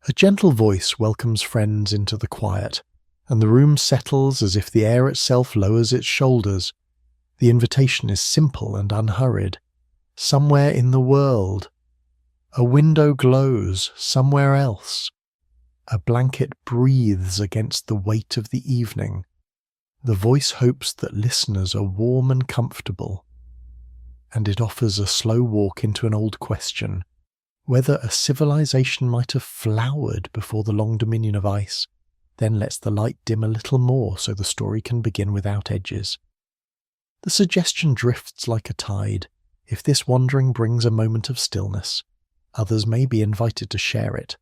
A gentle voice welcomes friends into the quiet, and the room settles as if the air itself lowers its shoulders. The invitation is simple and unhurried. Somewhere in the world. A window glows somewhere else. A blanket breathes against the weight of the evening. The voice hopes that listeners are warm and comfortable. And it offers a slow walk into an old question, whether a civilization might have flowered before the long dominion of ice, then lets the light dim a little more so the story can begin without edges. The suggestion drifts like a tide. If this wandering brings a moment of stillness, others may be invited to share it.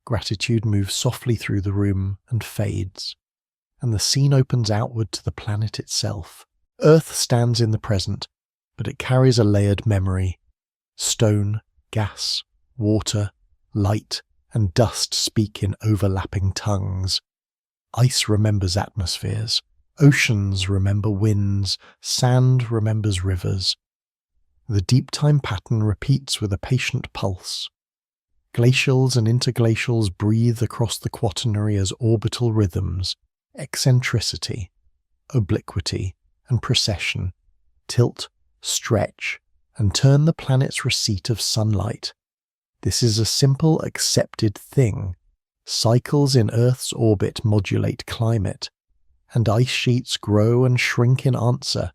Gratitude moves softly through the room and fades, and the scene opens outward to the planet itself. Earth stands in the present, but it carries a layered memory. Stone, gas, water, light, and dust speak in overlapping tongues. Ice remembers atmospheres. Oceans remember winds. Sand remembers rivers. The deep time pattern repeats with a patient pulse. Glacials and interglacials breathe across the quaternary as orbital rhythms, eccentricity, obliquity, and precession, tilt, stretch, and turn the planet's receipt of sunlight. This is a simple, accepted thing. Cycles in Earth's orbit modulate climate, and ice sheets grow and shrink in answer.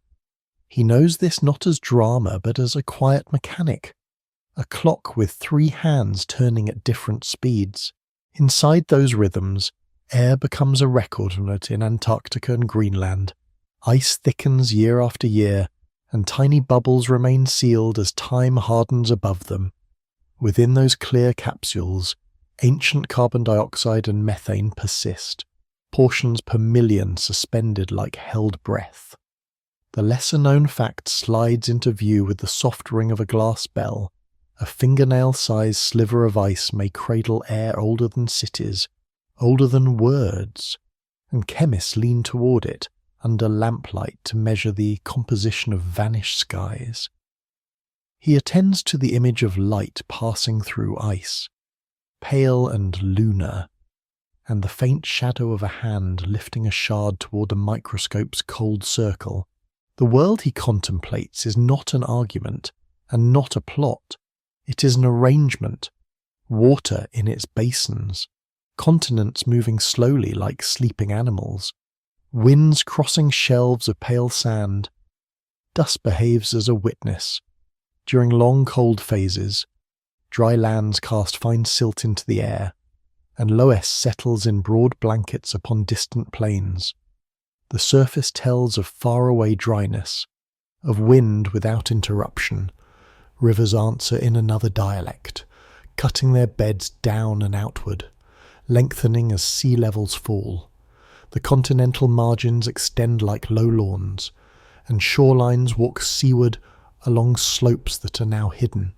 He knows this not as drama, but as a quiet mechanic, a clock with 3 hands turning at different speeds. Inside those rhythms, air becomes a record note in Antarctica and Greenland. Ice thickens year after year, and tiny bubbles remain sealed as time hardens above them. Within those clear capsules, ancient carbon dioxide and methane persist, portions per million suspended like held breath. The lesser-known fact slides into view with the soft ring of a glass bell. A fingernail-sized sliver of ice may cradle air older than cities, older than words, and chemists lean toward it under lamplight to measure the composition of vanished skies. He attends to the image of light passing through ice, pale and lunar, and the faint shadow of a hand lifting a shard toward a microscope's cold circle. The world he contemplates is not an argument, and not a plot. It is an arrangement, water in its basins, continents moving slowly like sleeping animals, winds crossing shelves of pale sand. Dust behaves as a witness. During long cold phases, dry lands cast fine silt into the air, and loess settles in broad blankets upon distant plains. The surface tells of faraway dryness, of wind without interruption. Rivers answer in another dialect, cutting their beds down and outward, lengthening as sea levels fall. The continental margins extend like low lawns, and shorelines walk seaward along slopes that are now hidden.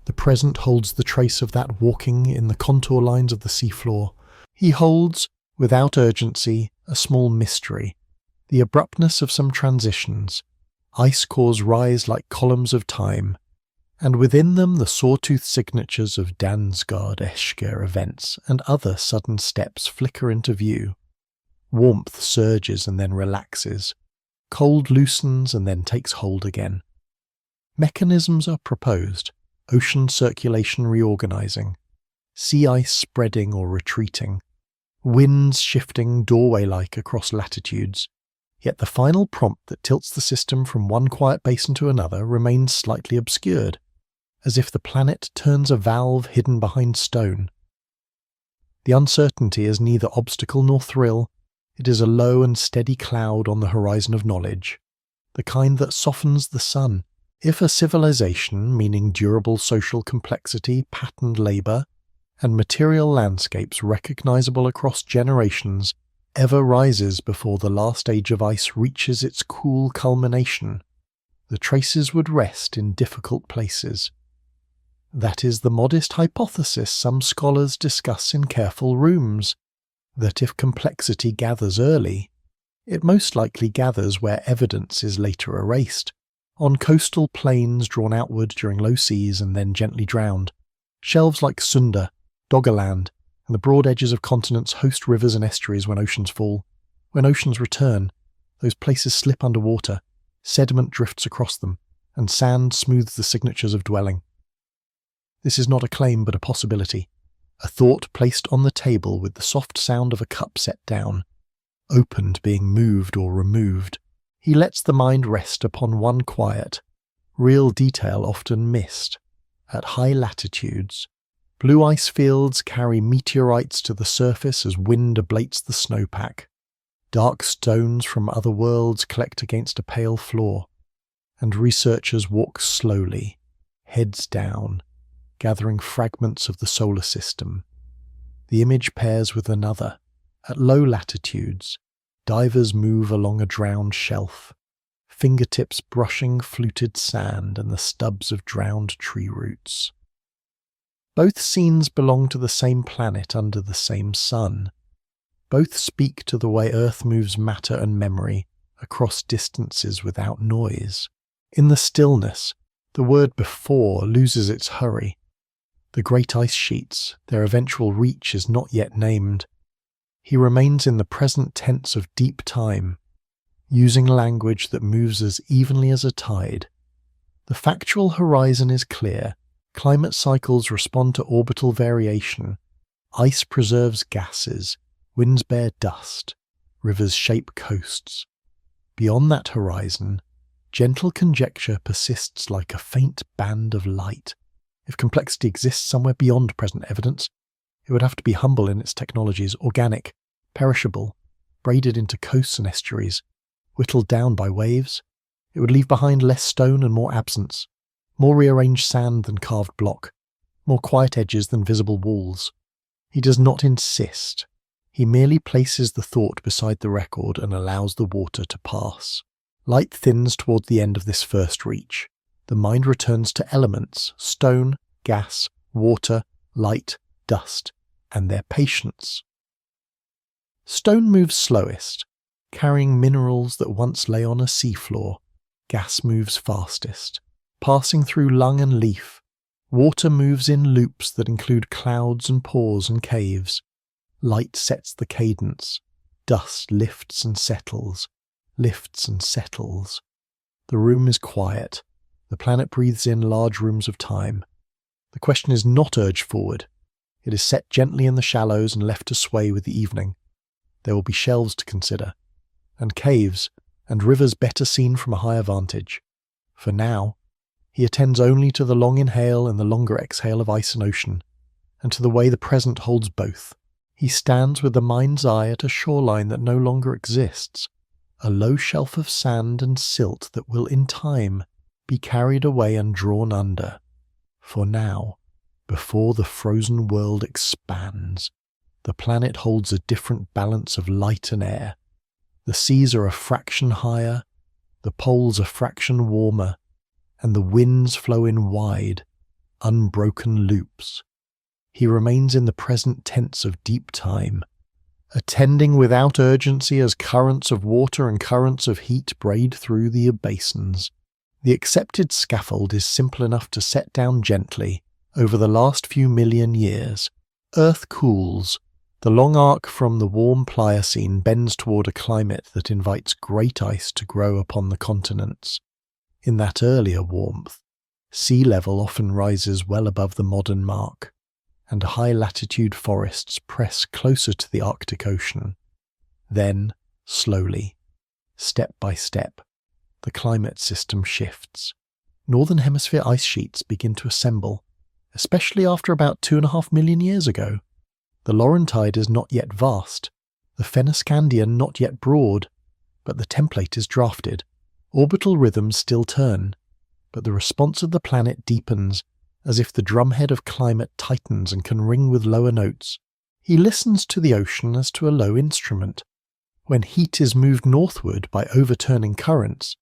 The present holds the trace of that walking in the contour lines of the seafloor. He holds, without urgency, a small mystery, the abruptness of some transitions. Ice cores rise like columns of time, and within them the sawtooth signatures of Dansgaard-Eschger events and other sudden steps flicker into view. Warmth surges and then relaxes. Cold loosens and then takes hold again. Mechanisms are proposed, ocean circulation reorganizing, sea ice spreading or retreating, winds shifting doorway-like across latitudes. Yet the final prompt that tilts the system from one quiet basin to another remains slightly obscured, as if the planet turns a valve hidden behind stone. The uncertainty is neither obstacle nor thrill. It is a low and steady cloud on the horizon of knowledge, the kind that softens the sun. If a civilization, meaning durable social complexity, patterned labour, and material landscapes recognizable across generations, ever rises before the last age of ice reaches its cool culmination, the traces would rest in difficult places. That is the modest hypothesis some scholars discuss in careful rooms, that if complexity gathers early, it most likely gathers where evidence is later erased, on coastal plains drawn outward during low seas and then gently drowned, shelves like Sunda, Doggerland, and the broad edges of continents host rivers and estuaries when oceans fall. When oceans return, those places slip underwater, sediment drifts across them, and sand smooths the signatures of dwelling. This is not a claim but a possibility, a thought placed on the table with the soft sound of a cup set down, opened being moved or removed. He lets the mind rest upon one quiet, real detail often missed. At high latitudes, blue ice fields carry meteorites to the surface as wind ablates the snowpack. Dark stones from other worlds collect against a pale floor, and researchers walk slowly, heads down, gathering fragments of the solar system. The image pairs with another. At low latitudes, divers move along a drowned shelf, fingertips brushing fluted sand and the stubs of drowned tree roots. Both scenes belong to the same planet under the same sun. Both speak to the way Earth moves matter and memory across distances without noise. In the stillness, the word before loses its hurry. The great ice sheets, their eventual reach is not yet named. He remains in the present tense of deep time, using language that moves as evenly as a tide. The factual horizon is clear. Climate cycles respond to orbital variation. Ice preserves gases. Winds bear dust. Rivers shape coasts. Beyond that horizon, gentle conjecture persists like a faint band of light. If complexity exists somewhere beyond present evidence, it would have to be humble in its technologies, organic, perishable, braided into coasts and estuaries, whittled down by waves. It would leave behind less stone and more absence, more rearranged sand than carved block, more quiet edges than visible walls. He does not insist. He merely places the thought beside the record and allows the water to pass. Light thins toward the end of this first reach. The mind returns to elements, stone, gas, water, light, dust, and their patience. Stone moves slowest, carrying minerals that once lay on a seafloor. Gas moves fastest, passing through lung and leaf. Water moves in loops that include clouds and pores and caves. Light sets the cadence. Dust lifts and settles, lifts and settles. The room is quiet. The planet breathes in large rooms of time. The question is not urged forward. It is set gently in the shallows and left to sway with the evening. There will be shelves to consider, and caves, and rivers better seen from a higher vantage. For now, he attends only to the long inhale and the longer exhale of ice and ocean, and to the way the present holds both. He stands with the mind's eye at a shoreline that no longer exists, a low shelf of sand and silt that will in time be carried away and drawn under. For now, before the frozen world expands, the planet holds a different balance of light and air. The seas are a fraction higher, the poles a fraction warmer, and the winds flow in wide, unbroken loops. He remains in the present tense of deep time, attending without urgency as currents of water and currents of heat braid through the basins. The accepted scaffold is simple enough to set down gently over the last few million years. Earth cools. The long arc from the warm Pliocene bends toward a climate that invites great ice to grow upon the continents. In that earlier warmth, sea level often rises well above the modern mark, and high-latitude forests press closer to the Arctic Ocean. Then, slowly, step by step, the climate system shifts. Northern Hemisphere ice sheets begin to assemble, especially after about 2.5 million years ago. The Laurentide is not yet vast, the Fennoscandian not yet broad, but the template is drafted. Orbital rhythms still turn, but the response of the planet deepens, as if the drumhead of climate tightens and can ring with lower notes. He listens to the ocean as to a low instrument. When heat is moved northward by overturning currents,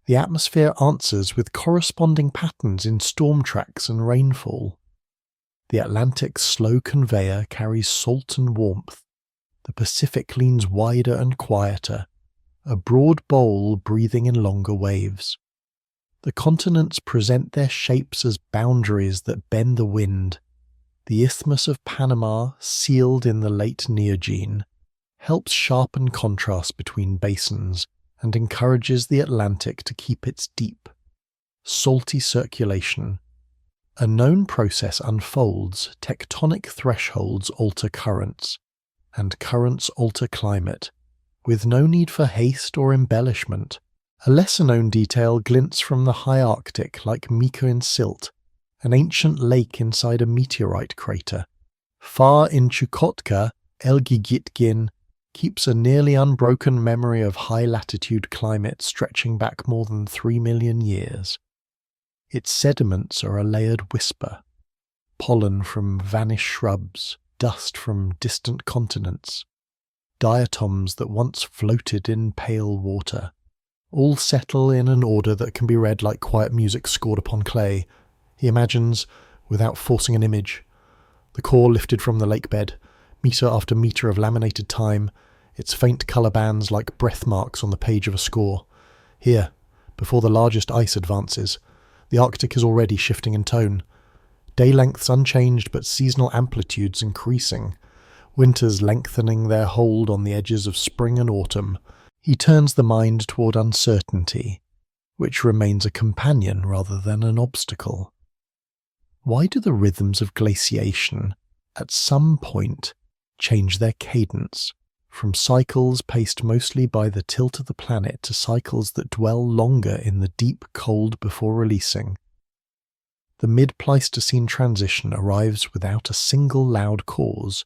the atmosphere answers with corresponding patterns in storm tracks and rainfall. The Atlantic's slow conveyor carries salt and warmth. The Pacific leans wider and quieter, a broad bowl breathing in longer waves. The continents present their shapes as boundaries that bend the wind. The Isthmus of Panama, sealed in the late Neogene, helps sharpen contrast between basins and encourages the Atlantic to keep its deep, salty circulation. A known process unfolds: tectonic thresholds alter currents, and currents alter climate, with no need for haste or embellishment. A lesser-known detail glints from the high Arctic like mica in silt, an ancient lake inside a meteorite crater. Far in Chukotka, Elgigitgin keeps a nearly unbroken memory of high-latitude climate stretching back more than 3 million years. Its sediments are a layered whisper: pollen from vanished shrubs, dust from distant continents, diatoms that once floated in pale water, all settle in an order that can be read like quiet music scored upon clay. He imagines, without forcing an image, the core lifted from the lake bed, metre after metre of laminated time, its faint colour bands like breath marks on the page of a score. Here, before the largest ice advances, the Arctic is already shifting in tone. Day lengths unchanged but seasonal amplitudes increasing, winters lengthening their hold on the edges of spring and autumn. He turns the mind toward uncertainty, which remains a companion rather than an obstacle. Why do the rhythms of glaciation, at some point, change their cadence, from cycles paced mostly by the tilt of the planet to cycles that dwell longer in the deep cold before releasing? The mid-Pleistocene transition arrives without a single loud cause.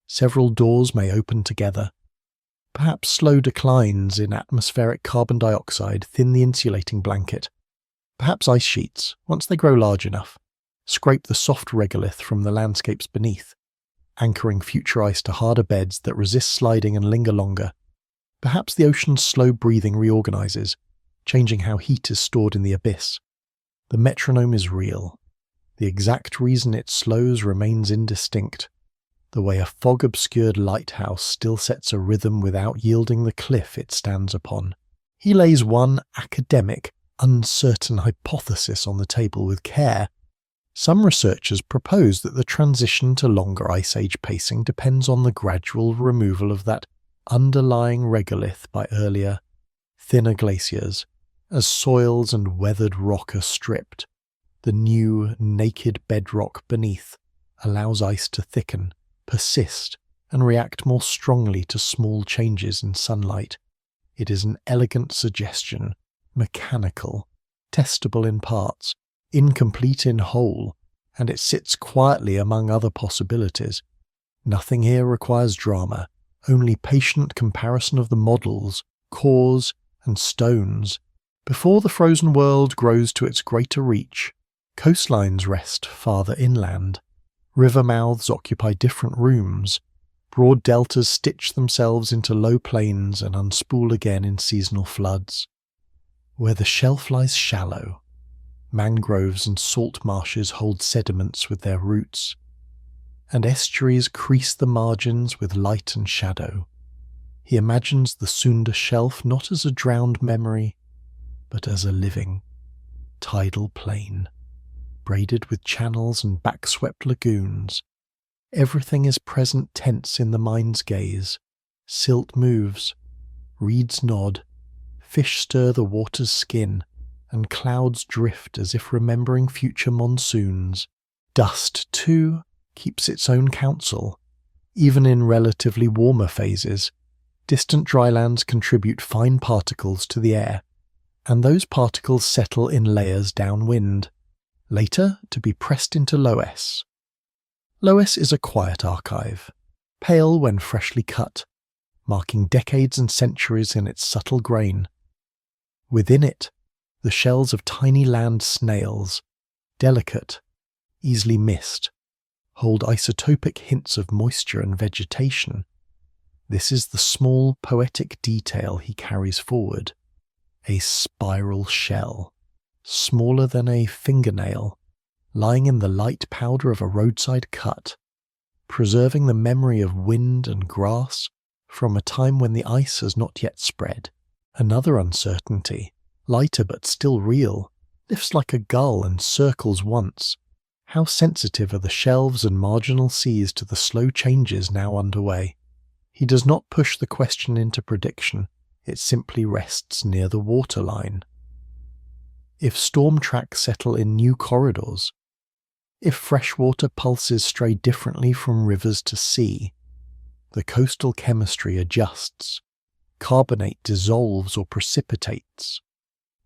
Several doors may open together. Perhaps slow declines in atmospheric carbon dioxide thin the insulating blanket. Perhaps ice sheets, once they grow large enough, scrape the soft regolith from the landscapes beneath, anchoring future ice to harder beds that resist sliding and linger longer. Perhaps the ocean's slow breathing reorganizes, changing how heat is stored in the abyss. The metronome is real. The exact reason it slows remains indistinct, the way a fog-obscured lighthouse still sets a rhythm without yielding the cliff it stands upon. He lays one academic, uncertain hypothesis on the table with care. Some researchers propose that the transition to longer Ice Age pacing depends on the gradual removal of that underlying regolith by earlier, thinner glaciers. As soils and weathered rock are stripped, the new, naked bedrock beneath allows ice to thicken, persist, and react more strongly to small changes in sunlight. It is an elegant suggestion, mechanical, testable in parts, incomplete in whole, and it sits quietly among other possibilities. Nothing here requires drama, only patient comparison of the models, cores, and stones. Before the frozen world grows to its greater reach, coastlines rest farther inland. River mouths occupy different rooms. Broad deltas stitch themselves into low plains and unspool again in seasonal floods. Where the shelf lies shallow, mangroves and salt marshes hold sediments with their roots, and estuaries crease the margins with light and shadow. He imagines the Sunda shelf not as a drowned memory, but as a living, tidal plain, braided with channels and backswept lagoons. Everything is present tense in the mind's gaze. Silt moves, reeds nod, fish stir the water's skin, and clouds drift as if remembering future monsoons. Dust, too, keeps its own counsel. Even in relatively warmer phases, distant drylands contribute fine particles to the air, and those particles settle in layers downwind, later to be pressed into Loess. Loess is a quiet archive, pale when freshly cut, marking decades and centuries in its subtle grain. Within it, the shells of tiny land snails, delicate, easily missed, hold isotopic hints of moisture and vegetation. This is the small poetic detail he carries forward. A spiral shell, smaller than a fingernail, lying in the light powder of a roadside cut, preserving the memory of wind and grass from a time when the ice has not yet spread. Another uncertainty, lighter but still real, lifts like a gull and circles once, How sensitive are the shelves and marginal seas to the slow changes now underway? He does not push the question into prediction, it simply rests near the waterline. If storm tracks settle in new corridors, if freshwater pulses stray differently from rivers to sea, the coastal chemistry adjusts. Carbonate dissolves or precipitates.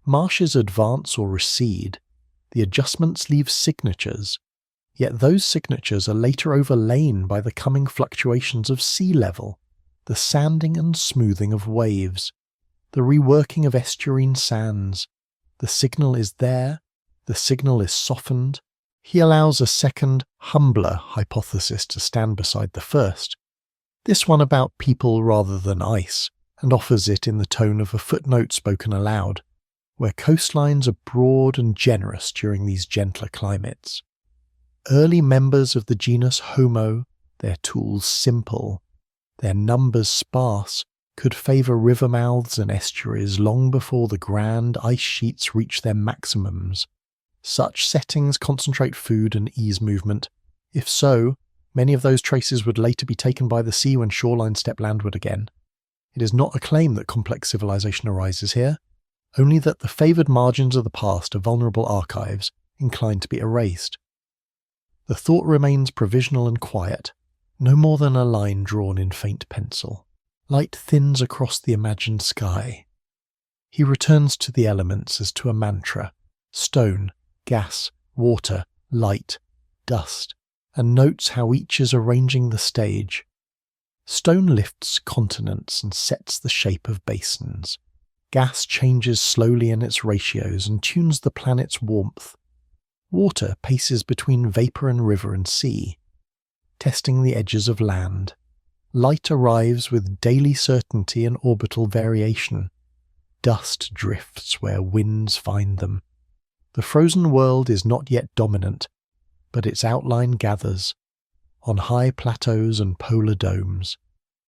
Marshes advance or recede. The adjustments leave signatures, yet those signatures are later overlain by the coming fluctuations of sea level, the sanding and smoothing of waves, the reworking of estuarine sands. The signal is there, the signal is softened. He allows a second, humbler hypothesis to stand beside the first, this one about people rather than ice, and offers it in the tone of a footnote spoken aloud, where coastlines are broad and generous during these gentler climates. Early members of the genus Homo, their tools simple, their numbers sparse, could favour river mouths and estuaries long before the grand ice sheets reach their maximums. Such settings concentrate food and ease movement. If so, many of those traces would later be taken by the sea when shoreline step landward again. It is not a claim that complex civilization arises here, only that the favoured margins of the past are vulnerable archives, inclined to be erased. The thought remains provisional and quiet, no more than a line drawn in faint pencil. Light thins across the imagined sky. He returns to the elements as to a mantra: stone, gas, water, light, dust, and notes how each is arranging the stage. Stone lifts continents and sets the shape of basins. Gas changes slowly in its ratios and tunes the planet's warmth. Water paces between vapour and river and sea, testing the edges of land. Light arrives with daily certainty and orbital variation. Dust drifts where winds find them. The frozen world is not yet dominant, but its outline gathers. On high plateaus and polar domes,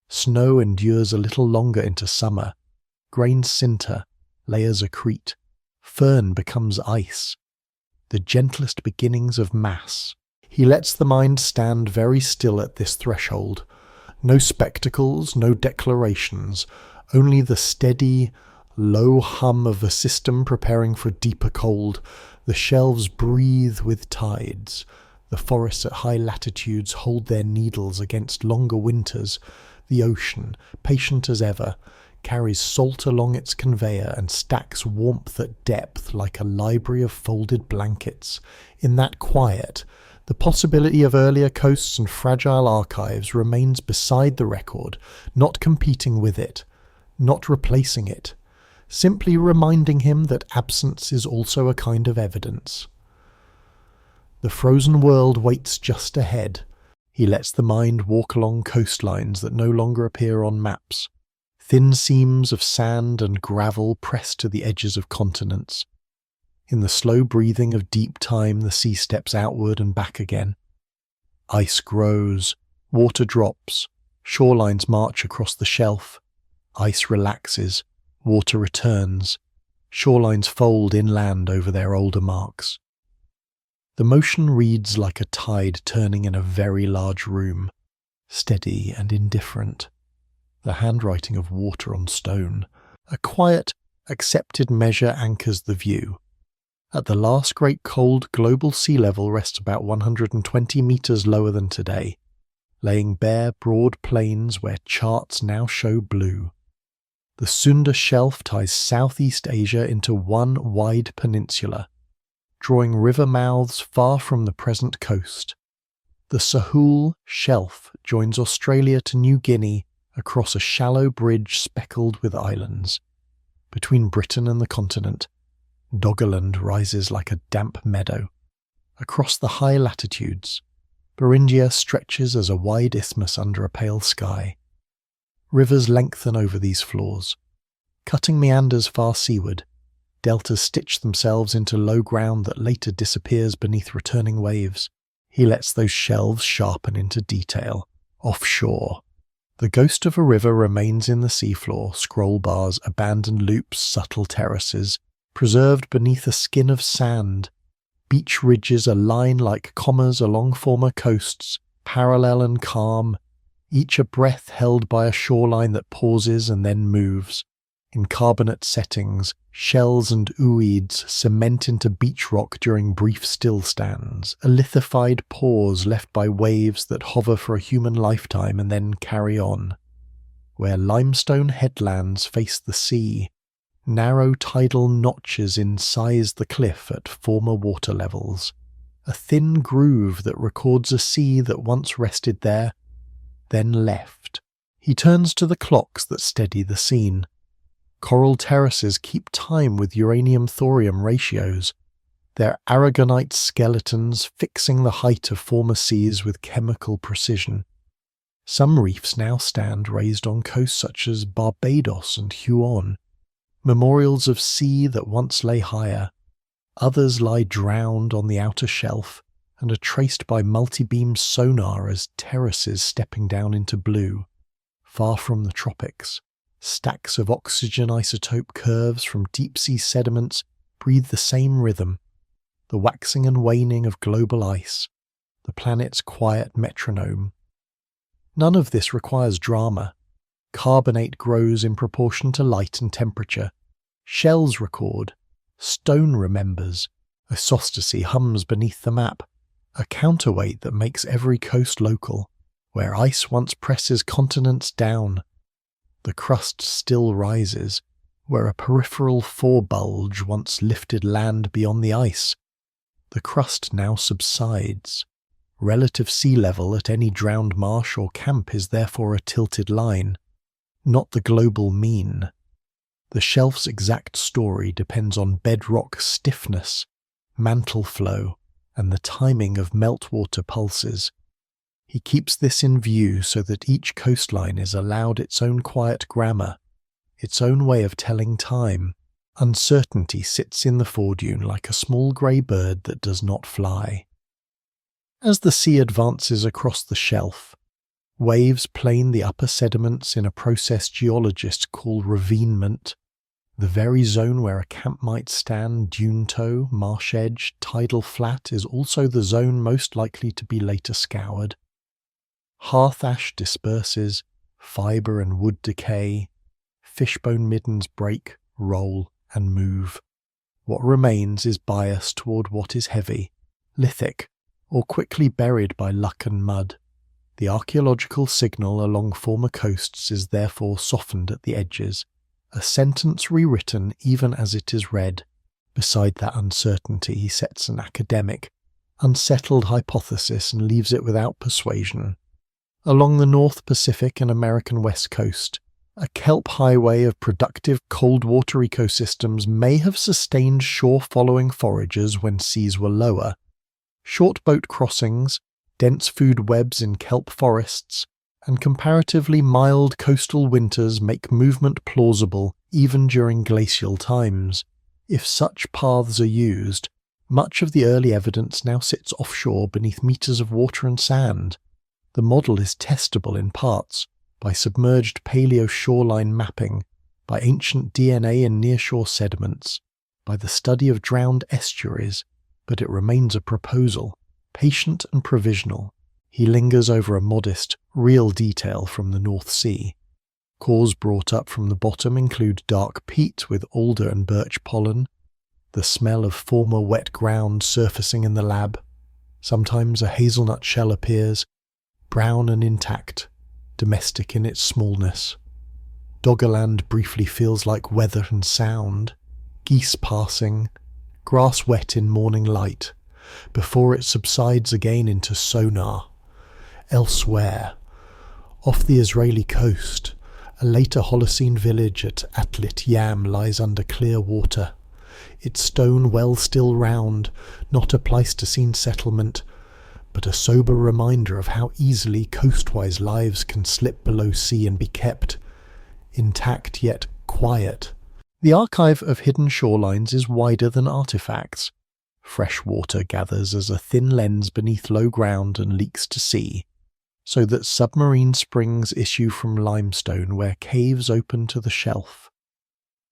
snow endures a little longer into summer. Grains sinter, layers accrete, fern becomes ice. The gentlest beginnings of mass. He lets the mind stand very still at this threshold. No spectacles, no declarations, only the steady, low hum of a system preparing for deeper cold. The shelves breathe with tides. The forests at high latitudes hold their needles against longer winters. The ocean, patient as ever, carries salt along its conveyor and stacks warmth at depth like a library of folded blankets. In that quiet, the possibility of earlier coasts and fragile archives remains beside the record, not competing with it, not replacing it, simply reminding him that absence is also a kind of evidence. The frozen world waits just ahead. He lets the mind walk along coastlines that no longer appear on maps. Thin seams of sand and gravel press to the edges of continents. In the slow breathing of deep time, the sea steps outward and back again. Ice grows, water drops, shorelines march across the shelf. Ice relaxes, water returns, shorelines fold inland over their older marks. The motion reads like a tide turning in a very large room, steady and indifferent. The handwriting of water on stone. A quiet, accepted measure anchors the view. At the last great cold, global sea level rests about 120 metres lower than today, laying bare broad plains where charts now show blue. The Sunda Shelf ties Southeast Asia into one wide peninsula, drawing river mouths far from the present coast. The Sahul Shelf joins Australia to New Guinea across a shallow bridge speckled with islands. Between Britain and the continent, Doggerland rises like a damp meadow. Across the high latitudes, Beringia stretches as a wide isthmus under a pale sky. Rivers lengthen over these floors, cutting meanders far seaward. Deltas stitch themselves into low ground that later disappears beneath returning waves. He lets those shelves sharpen into detail. Offshore, the ghost of a river remains in the seafloor, scroll bars, abandoned loops, subtle terraces, preserved beneath a skin of sand. Beach ridges align like commas along former coasts, parallel and calm, each a breath held by a shoreline that pauses and then moves. In carbonate settings, shells and ooids cement into beach rock during brief stillstands, a lithified pause left by waves that hover for a human lifetime and then carry on. Where limestone headlands face the sea, narrow tidal notches incise the cliff at former water levels, a thin groove that records a sea that once rested there, then left. He turns to the clocks that steady the scene. Coral terraces keep time with uranium-thorium ratios, their aragonite skeletons fixing the height of former seas with chemical precision. Some reefs now stand raised on coasts such as Barbados and Huon, memorials of sea that once lay higher. Others lie drowned on the outer shelf and are traced by multi-beam sonar as terraces stepping down into blue, far from the tropics. Stacks of oxygen isotope curves from deep-sea sediments breathe the same rhythm, the waxing and waning of global ice, the planet's quiet metronome. None of this requires drama. Carbonate grows in proportion to light and temperature. Shells record. Stone remembers. Isostasy hums beneath the map, a counterweight that makes every coast local. Where ice once presses continents down, the crust still rises. Where a peripheral forebulge once lifted land beyond the ice, the crust now subsides. Relative sea level at any drowned marsh or camp is therefore a tilted line, not the global mean. The shelf's exact story depends on bedrock stiffness, mantle flow, and the timing of meltwater pulses. He keeps this in view so that each coastline is allowed its own quiet grammar, its own way of telling time. Uncertainty sits in the foredune like a small grey bird that does not fly. As the sea advances across the shelf, waves plane the upper sediments in a process geologists call ravinement. The very zone where a camp might stand, dune toe, marsh edge, tidal flat, is also the zone most likely to be later scoured. Hearth ash disperses, fibre and wood decay, fishbone middens break, roll, and move. What remains is biased toward what is heavy, lithic, or quickly buried by luck and mud. The archaeological signal along former coasts is therefore softened at the edges, a sentence rewritten even as it is read. Beside that uncertainty he sets an academic, unsettled hypothesis and leaves it without persuasion. Along the North Pacific and American West Coast, a kelp highway of productive cold water ecosystems may have sustained shore-following foragers when seas were lower. Short boat crossings, dense food webs in kelp forests, and comparatively mild coastal winters make movement plausible even during glacial times. If such paths are used, much of the early evidence now sits offshore beneath meters of water and sand. The model is testable in parts by submerged paleo-shoreline mapping, by ancient DNA in nearshore sediments, by the study of drowned estuaries, but it remains a proposal, patient and provisional. He lingers over a modest, real detail from the North Sea. Cores brought up from the bottom include dark peat with alder and birch pollen, the smell of former wet ground surfacing in the lab. Sometimes a hazelnut shell appears, brown and intact, domestic in its smallness. Doggerland briefly feels like weather and sound, geese passing, grass wet in morning light, before it subsides again into sonar. Elsewhere, off the Israeli coast, a later Holocene village at Atlit Yam lies under clear water, its stone well still round, not a Pleistocene settlement, but a sober reminder of how easily coastwise lives can slip below sea and be kept, intact yet quiet. The archive of hidden shorelines is wider than artifacts. Fresh water gathers as a thin lens beneath low ground and leaks to sea, so that submarine springs issue from limestone where caves open to the shelf.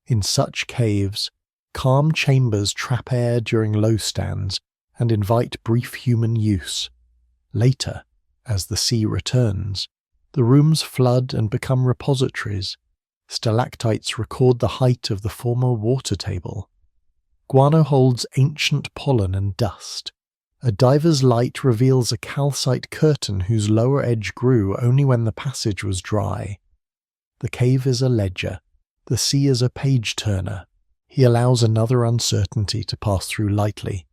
In such caves, calm chambers trap air during low stands and invite brief human use. Later, as the sea returns, the rooms flood and become repositories. Stalactites record the height of the former water table. Guano holds ancient pollen and dust. A diver's light reveals a calcite curtain whose lower edge grew only when the passage was dry. The cave is a ledger. The sea is a page-turner. He allows another uncertainty to pass through lightly.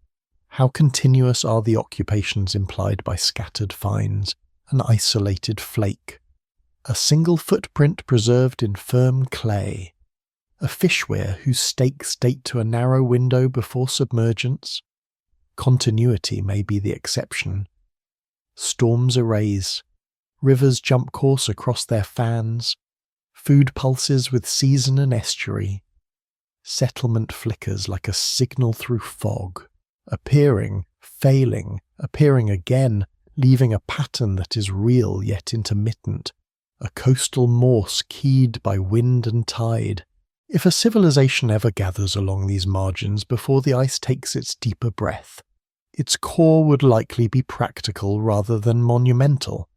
How continuous are the occupations implied by scattered finds, an isolated flake? A single footprint preserved in firm clay. A fishweir whose stakes date to a narrow window before submergence? Continuity may be the exception. Storms erase. Rivers jump course across their fans. Food pulses with season and estuary. Settlement flickers like a signal through fog, appearing, failing, appearing again, leaving a pattern that is real yet intermittent, a coastal Morse keyed by wind and tide. If a civilization ever gathers along these margins before the ice takes its deeper breath, its core would likely be practical rather than monumental,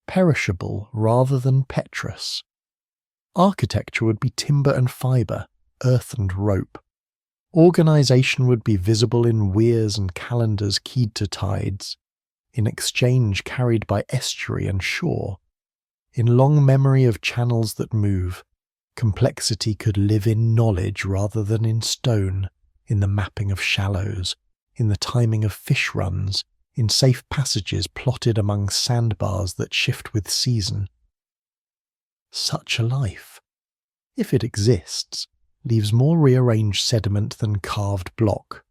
perishable rather than petrous. Architecture would be timber and fibre, earth and rope. Organisation would be visible in weirs and calendars keyed to tides, in exchange carried by estuary and shore. In long memory of channels that move, complexity could live in knowledge rather than in stone, in the mapping of shallows, in the timing of fish runs, in safe passages plotted among sandbars that shift with season. Such a life, if it exists, leaves more rearranged sediment than carved block,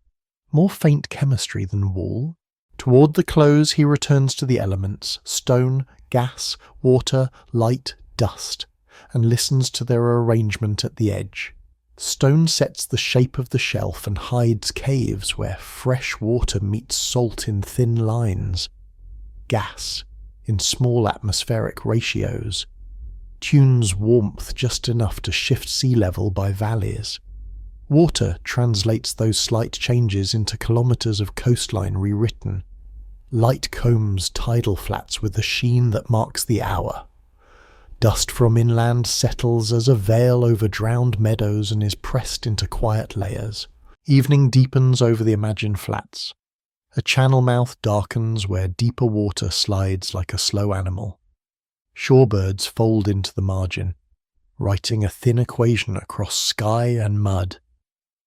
more faint chemistry than wall. Toward the close he returns to the elements, stone, gas, water, light, dust, and listens to their arrangement at the edge. Stone sets the shape of the shelf and hides caves where fresh water meets salt in thin lines. Gas, in small atmospheric ratios, tunes warmth just enough to shift sea level by valleys. Water translates those slight changes into kilometres of coastline rewritten. Light combs tidal flats with the sheen that marks the hour. Dust from inland settles as a veil over drowned meadows and is pressed into quiet layers. Evening deepens over the imagined flats. A channel mouth darkens where deeper water slides like a slow animal. Shorebirds fold into the margin, writing a thin equation across sky and mud.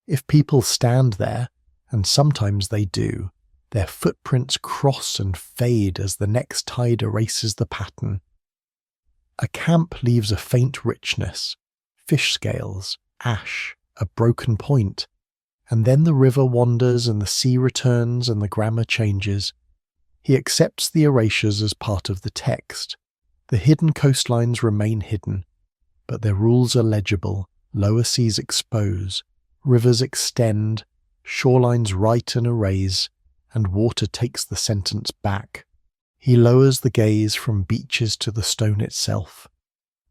If people stand there, and sometimes they do, their footprints cross and fade as the next tide erases the pattern. A camp leaves a faint richness, fish scales, ash, a broken point, and then the river wanders and the sea returns and the grammar changes. He accepts the erasures as part of the text. The hidden coastlines remain hidden, but their rules are legible, lower seas expose, rivers extend, shorelines write and erase, and water takes the sentence back. He lowers the gaze from beaches to the stone itself,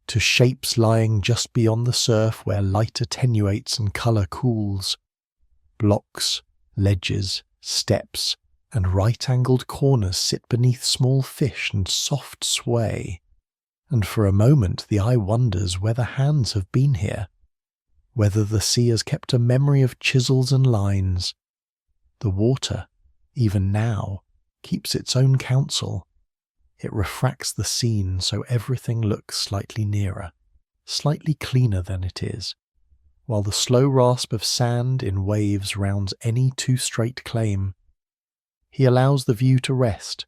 to shapes lying just beyond the surf where light attenuates and colour cools. Blocks, ledges, steps, and right-angled corners sit beneath small fish and soft sway. And for a moment the eye wonders whether hands have been here, whether the sea has kept a memory of chisels and lines. The water, even now, keeps its own counsel. It refracts the scene so everything looks slightly nearer, slightly cleaner than it is, while the slow rasp of sand in waves rounds any too straight claim. He allows the view to rest,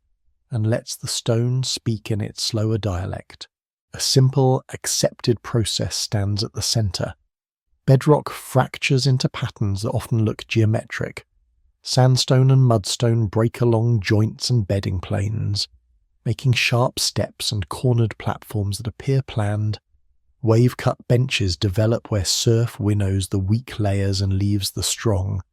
and lets the stone speak in its slower dialect. A simple, accepted process stands at the centre. Bedrock fractures into patterns that often look geometric. Sandstone and mudstone break along joints and bedding planes, making sharp steps and cornered platforms that appear planned. Wave-cut benches develop where surf winnows the weak layers and leaves the strong.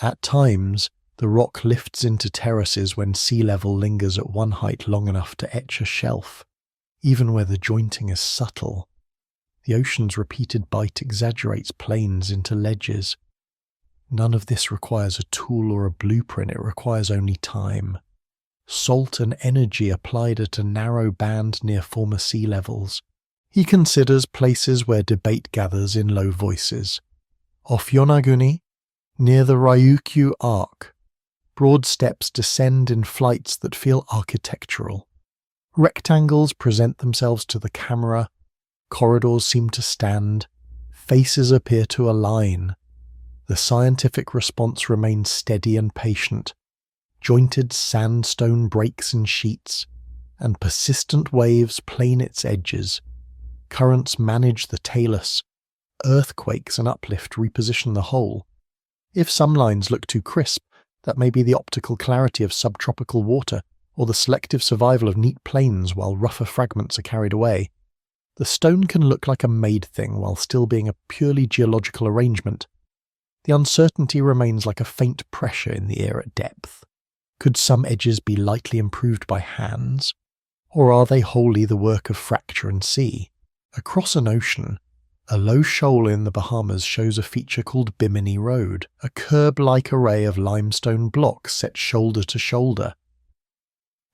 At times, the rock lifts into terraces when sea level lingers at one height long enough to etch a shelf. Even where the jointing is subtle, the ocean's repeated bite exaggerates planes into ledges. None of this requires a tool or a blueprint, it requires only time. Salt and energy applied at a narrow band near former sea levels. He considers places where debate gathers in low voices. Off Yonaguni, near the Ryukyu Arc, broad steps descend in flights that feel architectural. Rectangles present themselves to the camera, corridors seem to stand, faces appear to align. The scientific response remains steady and patient. Jointed sandstone breaks in sheets, and persistent waves plane its edges. Currents manage the talus. Earthquakes and uplift reposition the whole. If some lines look too crisp, that may be the optical clarity of subtropical water, or the selective survival of neat planes while rougher fragments are carried away. The stone can look like a made thing while still being a purely geological arrangement. The uncertainty remains like a faint pressure in the air at depth. Could some edges be lightly improved by hands? Or are they wholly the work of fracture and sea? Across an ocean, a low shoal in the Bahamas shows a feature called Bimini Road, a curb-like array of limestone blocks set shoulder to shoulder.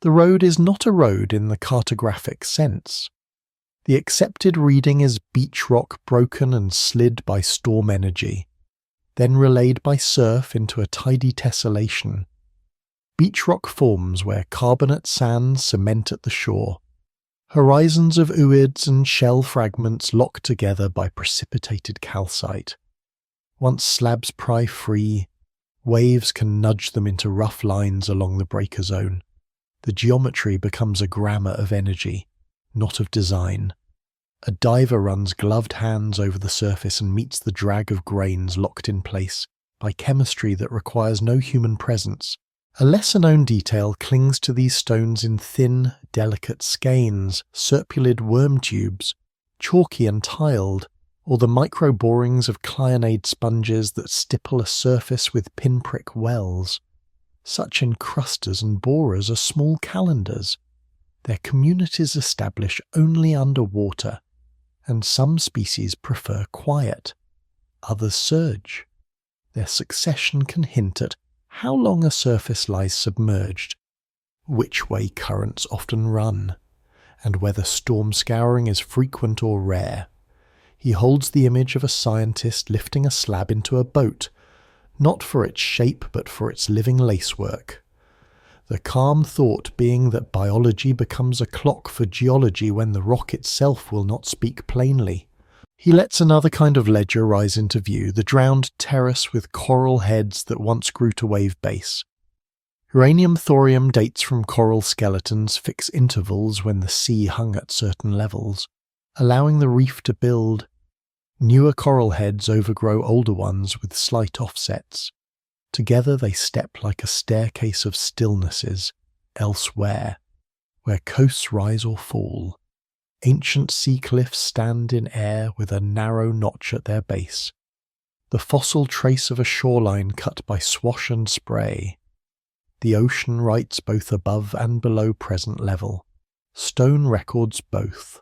The road is not a road in the cartographic sense. The accepted reading is beach rock broken and slid by storm energy, then relayed by surf into a tidy tessellation. Beach rock forms where carbonate sands cement at the shore. Horizons of ooids and shell fragments locked together by precipitated calcite. Once slabs pry free, waves can nudge them into rough lines along the breaker zone. The geometry becomes a grammar of energy, not of design. A diver runs gloved hands over the surface and meets the drag of grains locked in place by chemistry that requires no human presence. A lesser-known detail clings to these stones in thin, delicate skeins, serpulid worm tubes, chalky and tiled, or the micro-borings of clyonade sponges that stipple a surface with pinprick wells. Such encrusters and borers are small calendars. Their communities establish only underwater, and some species prefer quiet. Others surge. Their succession can hint at how long a surface lies submerged, which way currents often run, and whether storm scouring is frequent or rare. He holds the image of a scientist lifting a slab into a boat, not for its shape but for its living lacework. The calm thought being that biology becomes a clock for geology when the rock itself will not speak plainly. He lets another kind of ledger rise into view, the drowned terrace with coral heads that once grew to wave base. Uranium-thorium dates from coral skeletons fix intervals when the sea hung at certain levels, allowing the reef to build. Newer coral heads overgrow older ones with slight offsets. Together they step like a staircase of stillnesses, elsewhere, where coasts rise or fall. Ancient sea cliffs stand in air with a narrow notch at their base, the fossil trace of a shoreline cut by swash and spray. The ocean writes both above and below present level. Stone records both.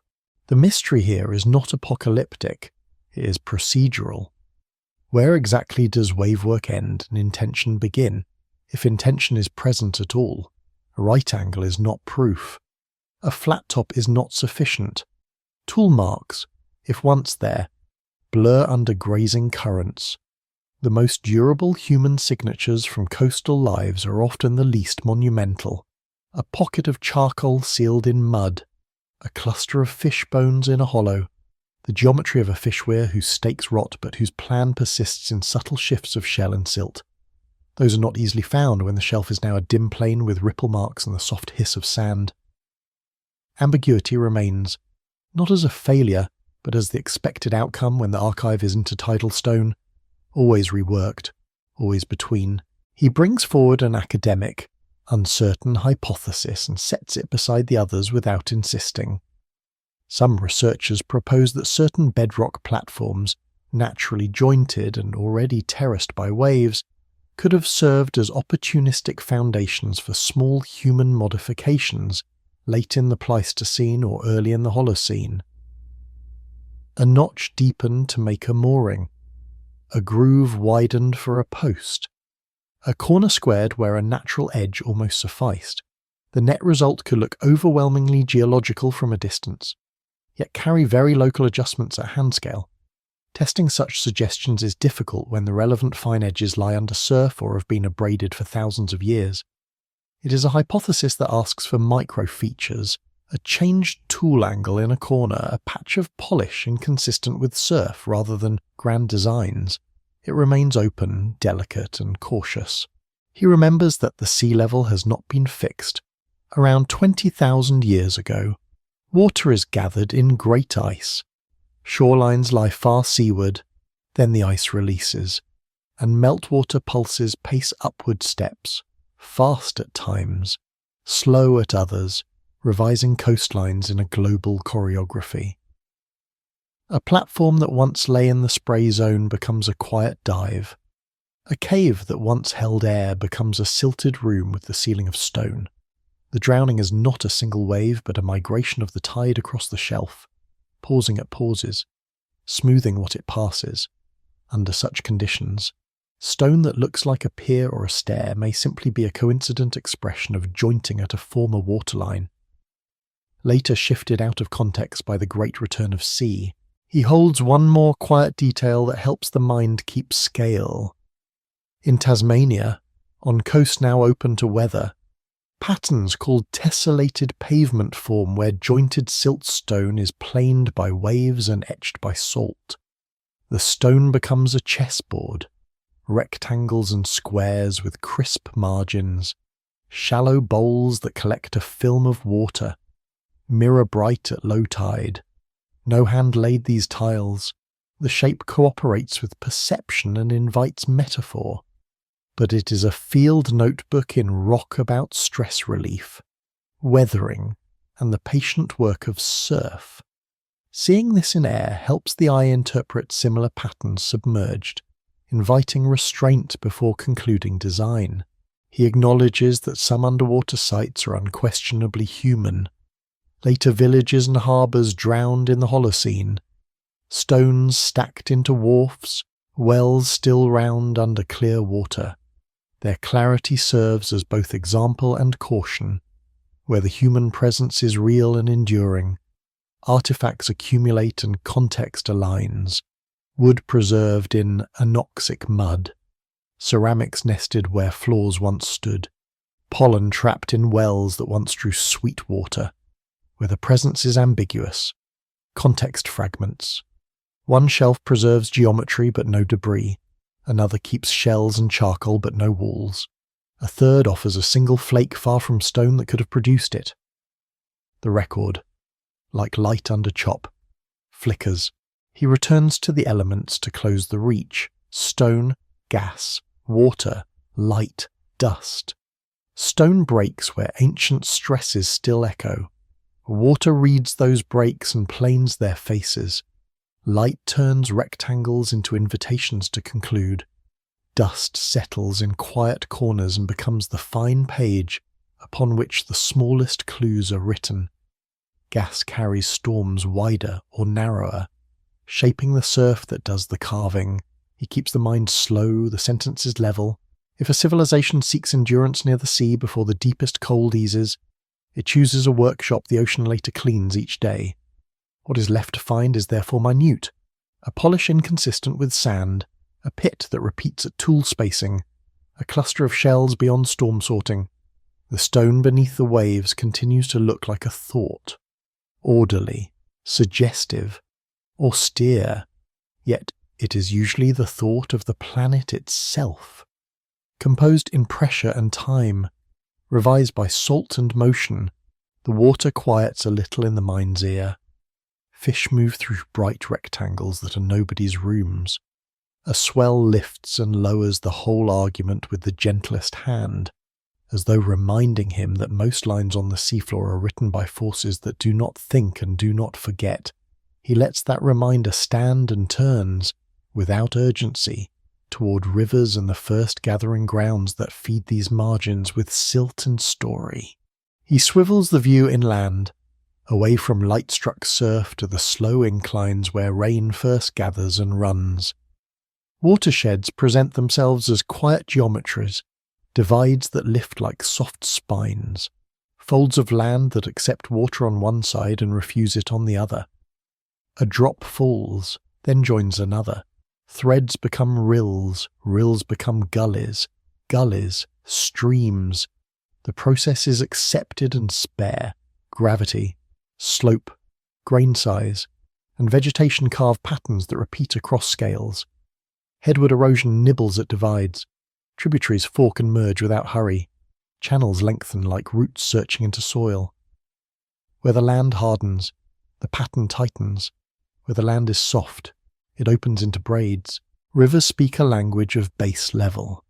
The mystery here is not apocalyptic, it is procedural. Where exactly does wavework end and intention begin? If intention is present at all, a right angle is not proof. A flat top is not sufficient. Tool marks, if once there, blur under grazing currents. The most durable human signatures from coastal lives are often the least monumental. A pocket of charcoal sealed in mud, a cluster of fish bones in a hollow, the geometry of a fish weir whose stakes rot but whose plan persists in subtle shifts of shell and silt. Those are not easily found when the shelf is now a dim plain with ripple marks and the soft hiss of sand. Ambiguity remains, not as a failure, but as the expected outcome when the archive is intertidal stone, always reworked, always between. He brings forward an academic, uncertain hypothesis and sets it beside the others without insisting. Some researchers propose that certain bedrock platforms, naturally jointed and already terraced by waves, could have served as opportunistic foundations for small human modifications late in the Pleistocene or early in the Holocene. A notch deepened to make a mooring. a groove widened for a post, a corner squared where a natural edge almost sufficed. The net result could look overwhelmingly geological from a distance, yet carry very local adjustments at hand scale. Testing such suggestions is difficult when the relevant fine edges lie under surf or have been abraded for thousands of years. It is a hypothesis that asks for micro features, a changed tool angle in a corner, a patch of polish inconsistent with surf rather than grand designs. It remains open, delicate and cautious. He remembers that the sea level has not been fixed. Around 20,000 years ago, water is gathered in great ice. Shorelines lie far seaward, then the ice releases, and meltwater pulses pace upward steps, fast at times, slow at others, revising coastlines in a global choreography. A platform that once lay in the spray zone becomes a quiet dive. A cave that once held air becomes a silted room with the ceiling of stone. The drowning is not a single wave, but a migration of the tide across the shelf, pausing at pauses, smoothing what it passes. Under such conditions, stone that looks like a pier or a stair may simply be a coincident expression of jointing at a former waterline. Later shifted out of context by the great return of sea, he holds one more quiet detail that helps the mind keep scale. In Tasmania, on coast now open to weather, patterns called tessellated pavement form where jointed siltstone is planed by waves and etched by salt. The stone becomes a chessboard, rectangles and squares with crisp margins, shallow bowls that collect a film of water, mirror bright at low tide. No hand laid these tiles. The shape cooperates with perception and invites metaphor. But it is a field notebook in rock about stress relief, weathering, and the patient work of surf. Seeing this in air helps the eye interpret similar patterns submerged, inviting restraint before concluding design. He acknowledges that some underwater sites are unquestionably human. Later villages and harbours drowned in the Holocene, stones stacked into wharfs, wells still round under clear water. Their clarity serves as both example and caution. Where the human presence is real and enduring, artifacts accumulate and context aligns. Wood preserved in anoxic mud, ceramics nested where floors once stood, pollen trapped in wells that once drew sweet water. Where the presence is ambiguous, context fragments. One shelf preserves geometry but no debris, another keeps shells and charcoal but no walls, a third offers a single flake far from stone that could have produced it. The record, like light under chop, flickers. He returns to the elements to close the reach: stone, gas, water, light, dust. Stone breaks where ancient stresses still echo. Water reads those breaks and planes their faces. Light turns rectangles into invitations to conclude. Dust settles in quiet corners and becomes the fine page upon which the smallest clues are written. Gas carries storms wider or narrower, shaping the surf that does the carving. He keeps the mind slow, the sentences level. If a civilization seeks endurance near the sea before the deepest cold eases, it chooses a workshop the ocean later cleans each day. What is left to find is therefore minute, a polish inconsistent with sand, a pit that repeats at tool spacing, a cluster of shells beyond storm sorting. The stone beneath the waves continues to look like a thought, orderly, suggestive, austere, yet it is usually the thought of the planet itself, composed in pressure and time, revised by salt and motion. The water quiets a little in the mind's ear. Fish move through bright rectangles that are nobody's rooms. A swell lifts and lowers the whole argument with the gentlest hand, as though reminding him that most lines on the seafloor are written by forces that do not think and do not forget. He lets that reminder stand and turns, without urgency, toward rivers and the first gathering grounds that feed these margins with silt and story. He swivels the view inland, away from light-struck surf to the slow inclines where rain first gathers and runs. Watersheds present themselves as quiet geometries, divides that lift like soft spines, folds of land that accept water on one side and refuse it on the other. A drop falls, then joins another. Threads become rills, rills become gullies, gullies, streams. The process is accepted and spare. Gravity, slope, grain size, and vegetation carve patterns that repeat across scales. Headward erosion nibbles at divides. Tributaries fork and merge without hurry. Channels lengthen like roots searching into soil. Where the land hardens, the pattern tightens. Where the land is soft, it opens into braids. Rivers speak a language of base level.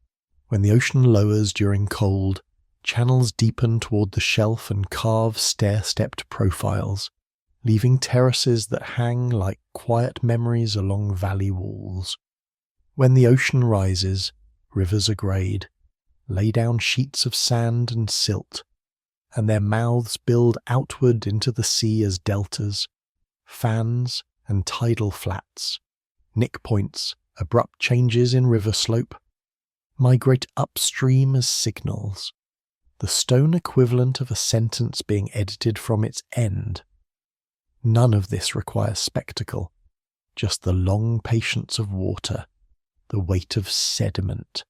When the ocean lowers during cold, channels deepen toward the shelf and carve stair-stepped profiles, leaving terraces that hang like quiet memories along valley walls. When the ocean rises, rivers are greyed, lay down sheets of sand and silt, and their mouths build outward into the sea as deltas, fans and tidal flats, nick points, abrupt changes in river slope, migrate upstream as signals, the stone equivalent of a sentence being edited from its end. None of this requires spectacle, just the long patience of water, the weight of sediment,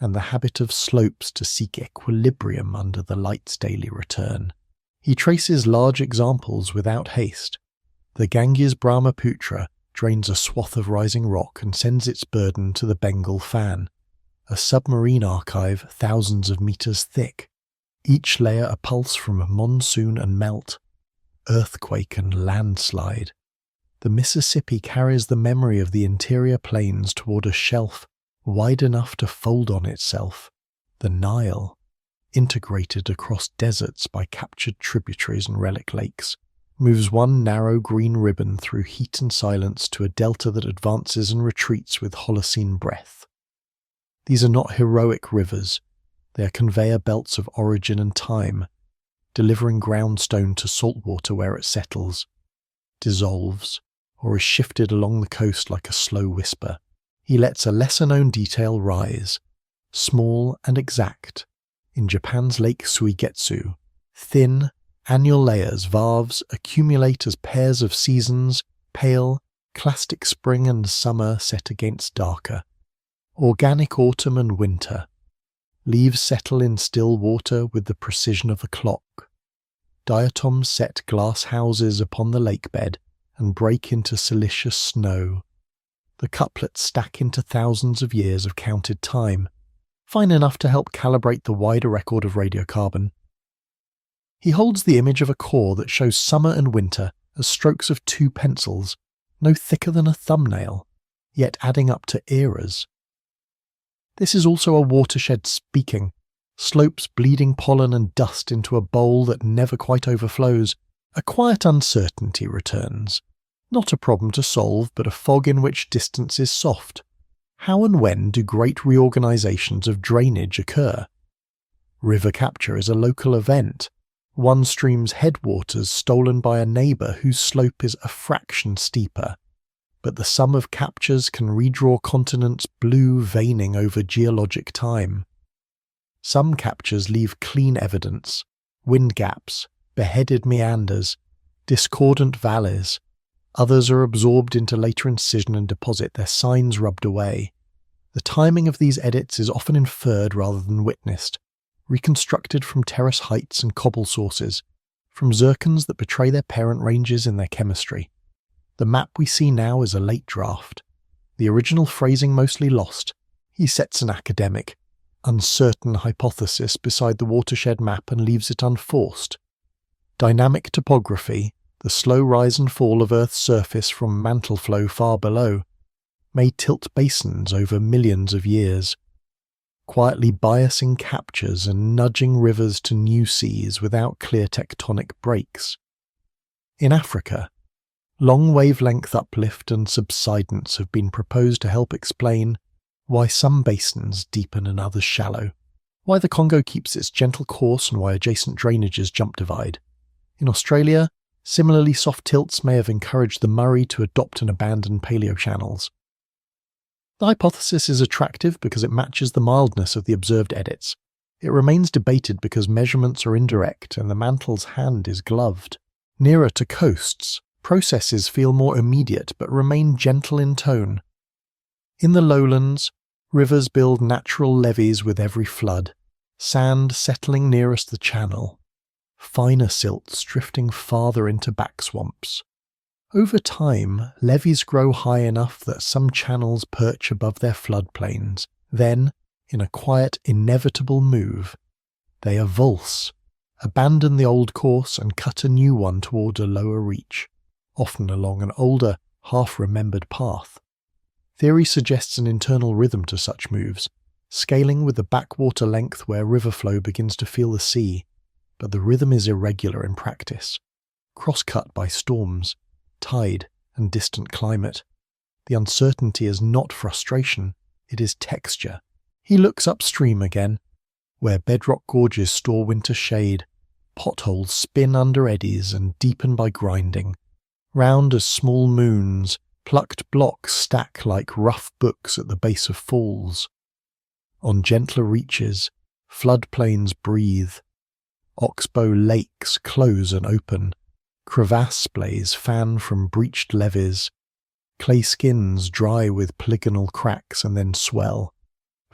and the habit of slopes to seek equilibrium under the light's daily return. He traces large examples without haste. The Ganges Brahmaputra drains a swath of rising rock and sends its burden to the Bengal Fan, a submarine archive thousands of meters thick, each layer a pulse from monsoon and melt, earthquake and landslide. The Mississippi carries the memory of the interior plains toward a shelf wide enough to fold on itself. The Nile, integrated across deserts by captured tributaries and relic lakes, moves one narrow green ribbon through heat and silence to a delta that advances and retreats with Holocene breath. These are not heroic rivers, they are conveyor belts of origin and time, delivering groundstone to saltwater where it settles, dissolves, or is shifted along the coast like a slow whisper. He lets a lesser-known detail rise, small and exact, in Japan's Lake Suigetsu. Thin, annual layers, varves, accumulate as pairs of seasons, pale, clastic spring and summer set against darker, organic autumn and winter. Leaves settle in still water with the precision of a clock. Diatoms set glass houses upon the lake bed and break into silicious snow. The couplets stack into thousands of years of counted time, fine enough to help calibrate the wider record of radiocarbon. He holds the image of a core that shows summer and winter as strokes of two pencils, no thicker than a thumbnail, yet adding up to eras. This is also a watershed speaking, slopes bleeding pollen and dust into a bowl that never quite overflows. A quiet uncertainty returns. Not a problem to solve, but a fog in which distance is soft. How and when do great reorganizations of drainage occur? River capture is a local event. One stream's headwaters stolen by a neighbour whose slope is a fraction steeper. But the sum of captures can redraw continents blue veining over geologic time. Some captures leave clean evidence, wind gaps, beheaded meanders, discordant valleys. Others are absorbed into later incision and deposit, their signs rubbed away. The timing of these edits is often inferred rather than witnessed, reconstructed from terrace heights and cobble sources, from zircons that betray their parent ranges in their chemistry. The map we see now is a late draft. The original phrasing mostly lost. He sets an academic, uncertain hypothesis beside the watershed map and leaves it unforced. Dynamic topography, the slow rise and fall of Earth's surface from mantle flow far below, may tilt basins over millions of years, quietly biasing captures and nudging rivers to new seas without clear tectonic breaks. In Africa, long wavelength uplift and subsidence have been proposed to help explain why some basins deepen and others shallow, why the Congo keeps its gentle course and why adjacent drainages jump divide. In Australia, similarly soft tilts may have encouraged the Murray to adopt and abandon paleochannels. The hypothesis is attractive because it matches the mildness of the observed edits. It remains debated because measurements are indirect and the mantle's hand is gloved. Nearer to coasts, processes feel more immediate but remain gentle in tone. In the lowlands, rivers build natural levees with every flood, sand settling nearest the channel, finer silts drifting farther into backswamps. Over time, levees grow high enough that some channels perch above their floodplains. Then, in a quiet, inevitable move, they avulse, abandon the old course and cut a new one toward a lower reach, often along an older, half-remembered path. Theory suggests an internal rhythm to such moves, scaling with the backwater length where river flow begins to feel the sea, but the rhythm is irregular in practice, cross-cut by storms, tide, and distant climate. The uncertainty is not frustration, it is texture. He looks upstream again, where bedrock gorges store winter shade, potholes spin under eddies and deepen by grinding. Round as small moons, plucked blocks stack like rough books at the base of falls. On gentler reaches, floodplains breathe. Oxbow lakes close and open. Crevasse splays fan from breached levees. Clay skins dry with polygonal cracks and then swell.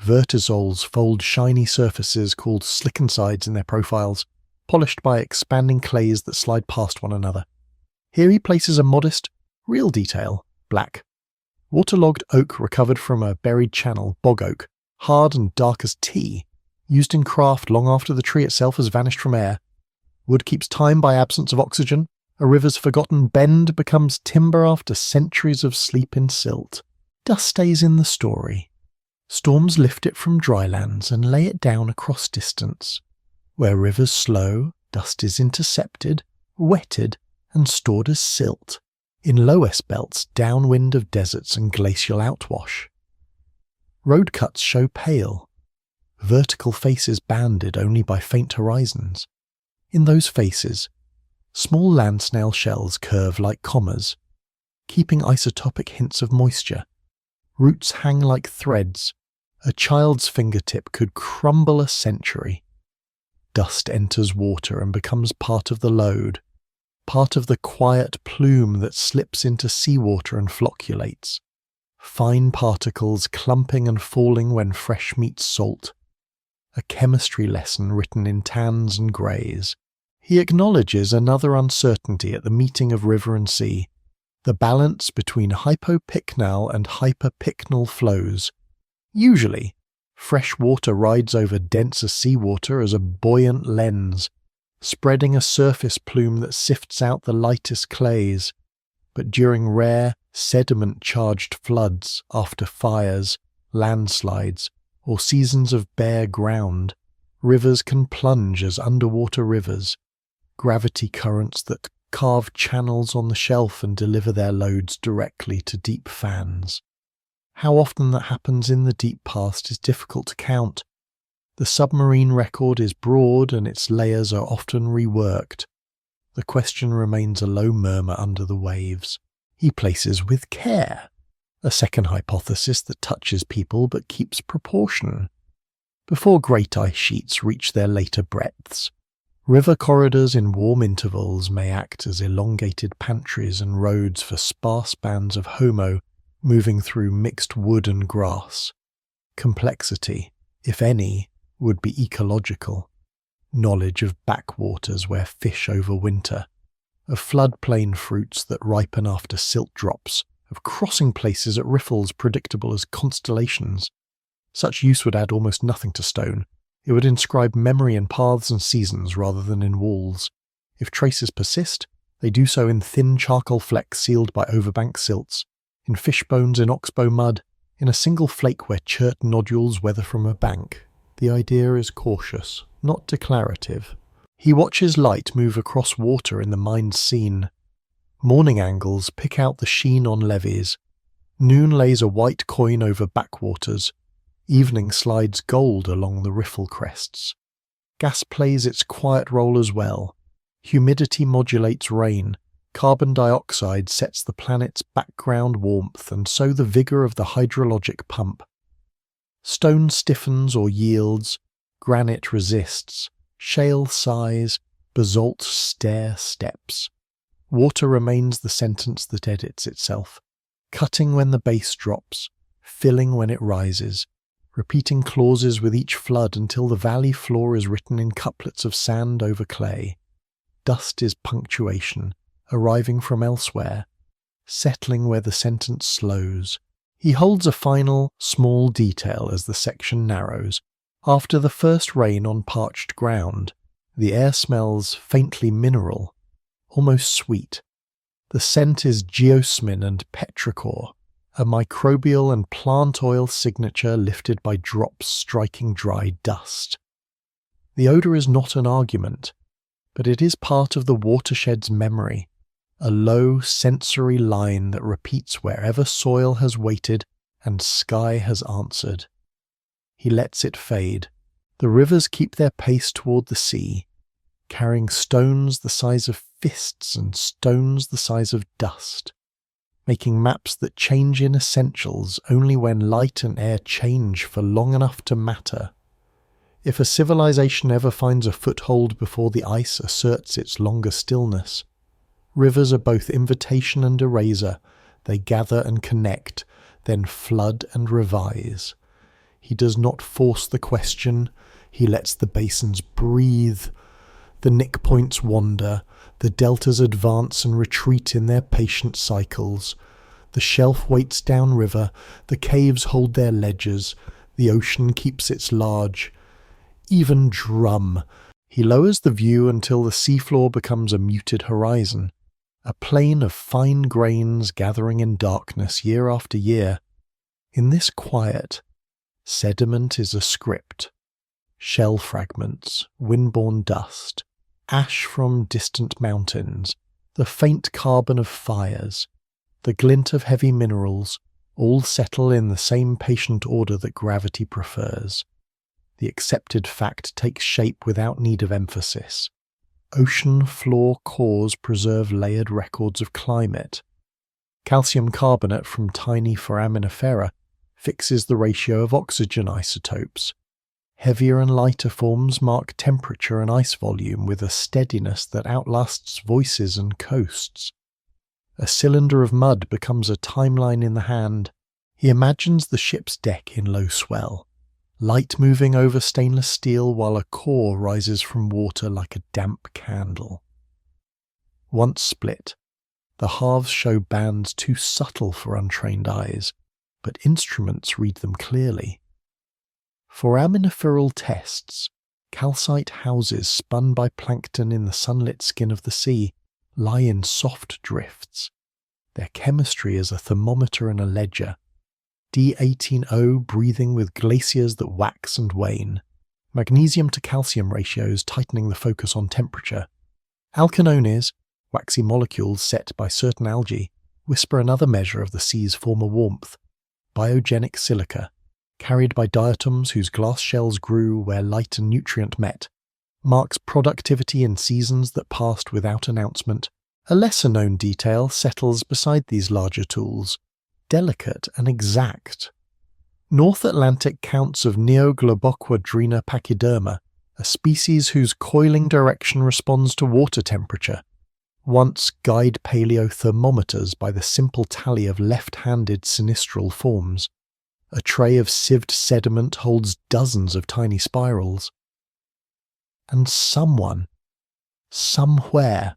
Vertisols fold shiny surfaces called slickensides in their profiles, polished by expanding clays that slide past one another. Here he places a modest, real detail, black. Waterlogged oak recovered from a buried channel, bog oak, hard and dark as tea, used in craft long after the tree itself has vanished from air. Wood keeps time by absence of oxygen. A river's forgotten bend becomes timber after centuries of sleep in silt. Dust stays in the story. Storms lift it from drylands and lay it down across distance. Where rivers slow, dust is intercepted, wetted, and stored as silt, in loess belts downwind of deserts and glacial outwash. Road cuts show pale, vertical faces banded only by faint horizons. In those faces, small land snail shells curve like commas, keeping isotopic hints of moisture. Roots hang like threads. A child's fingertip could crumble a century. Dust enters water and becomes part of the load, part of the quiet plume that slips into seawater and flocculates. Fine particles clumping and falling when fresh meets salt. A chemistry lesson written in tans and greys. He acknowledges another uncertainty at the meeting of river and sea, the balance between hypopycnal and hyperpycnal flows. Usually, fresh water rides over denser seawater as a buoyant lens, spreading a surface plume that sifts out the lightest clays. But during rare, sediment-charged floods, after fires, landslides, or seasons of bare ground, rivers can plunge as underwater rivers, gravity currents that carve channels on the shelf and deliver their loads directly to deep fans. How often that happens in the deep past is difficult to count. The submarine record is broad and its layers are often reworked. The question remains a low murmur under the waves. He places with care a second hypothesis that touches people but keeps proportion. Before great ice sheets reach their later breadths, river corridors in warm intervals may act as elongated pantries and roads for sparse bands of Homo moving through mixed wood and grass. Complexity, if any, would be ecological. Knowledge of backwaters where fish overwinter, of floodplain fruits that ripen after silt drops, of crossing places at riffles predictable as constellations. Such use would add almost nothing to stone. It would inscribe memory in paths and seasons rather than in walls. If traces persist, they do so in thin charcoal flecks sealed by overbank silts, in fish bones in oxbow mud, in a single flake where chert nodules weather from a bank. The idea is cautious, not declarative. He watches light move across water in the mind's scene. Morning angles pick out the sheen on levees. Noon lays a white coin over backwaters. Evening slides gold along the riffle crests. Gas plays its quiet role as well. Humidity modulates rain. Carbon dioxide sets the planet's background warmth and so the vigour of the hydrologic pump. Stone stiffens or yields, granite resists, shale sighs, basalt stair steps. Water remains the sentence that edits itself, cutting when the base drops, filling when it rises, repeating clauses with each flood until the valley floor is written in couplets of sand over clay. Dust is punctuation, arriving from elsewhere, settling where the sentence slows. He holds a final, small detail as the section narrows. After the first rain on parched ground, the air smells faintly mineral, almost sweet. The scent is geosmin and petrichor, a microbial and plant oil signature lifted by drops striking dry dust. The odour is not an argument, but it is part of the watershed's memory, a low sensory line that repeats wherever soil has waited and sky has answered. He lets it fade. The rivers keep their pace toward the sea, carrying stones the size of fists and stones the size of dust, making maps that change in essentials only when light and air change for long enough to matter. If a civilization ever finds a foothold before the ice asserts its longer stillness, rivers are both invitation and eraser. They gather and connect, then flood and revise. He does not force the question, he lets the basins breathe. The nick points wander, the deltas advance and retreat in their patient cycles. The shelf waits downriver, the caves hold their ledges, the ocean keeps its large. Even drum. He lowers the view until the seafloor becomes a muted horizon, a plain of fine grains gathering in darkness year after year. In this quiet, sediment is a script. Shell fragments, wind-borne dust, ash from distant mountains, the faint carbon of fires, the glint of heavy minerals, all settle in the same patient order that gravity prefers. The accepted fact takes shape without need of emphasis. Ocean floor cores preserve layered records of climate. Calcium carbonate from tiny foraminifera fixes the ratio of oxygen isotopes. Heavier and lighter forms mark temperature and ice volume with a steadiness that outlasts voices and coasts. A cylinder of mud becomes a timeline in the hand. He imagines the ship's deck in low swell, light moving over stainless steel while a core rises from water like a damp candle. Once split, the halves show bands too subtle for untrained eyes, but instruments read them clearly. Foraminiferal tests, calcite houses spun by plankton in the sunlit skin of the sea, lie in soft drifts. Their chemistry is a thermometer and a ledger. D18O breathing with glaciers that wax and wane. Magnesium to calcium ratios tightening the focus on temperature. Alkanones, waxy molecules set by certain algae, whisper another measure of the sea's former warmth. Biogenic silica, carried by diatoms whose glass shells grew where light and nutrient met, marks productivity in seasons that passed without announcement. A lesser-known detail settles beside these larger tools, delicate and exact. North Atlantic counts of Neogloboquadrina pachyderma, a species whose coiling direction responds to water temperature, once guide paleothermometers by the simple tally of left-handed sinistral forms. A tray of sieved sediment holds dozens of tiny spirals. And someone, somewhere,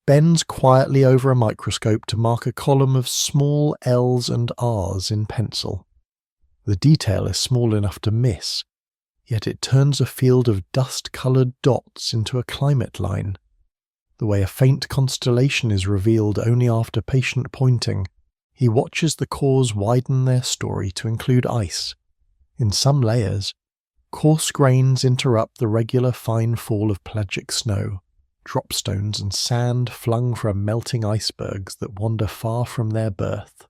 bends quietly over a microscope to mark a column of small L's and R's in pencil. The detail is small enough to miss, yet it turns a field of dust-coloured dots into a climate line, the way a faint constellation is revealed only after patient pointing. He watches the cores widen their story to include ice. In some layers, coarse grains interrupt the regular fine fall of pelagic snow, dropstones and sand flung from melting icebergs that wander far from their birth.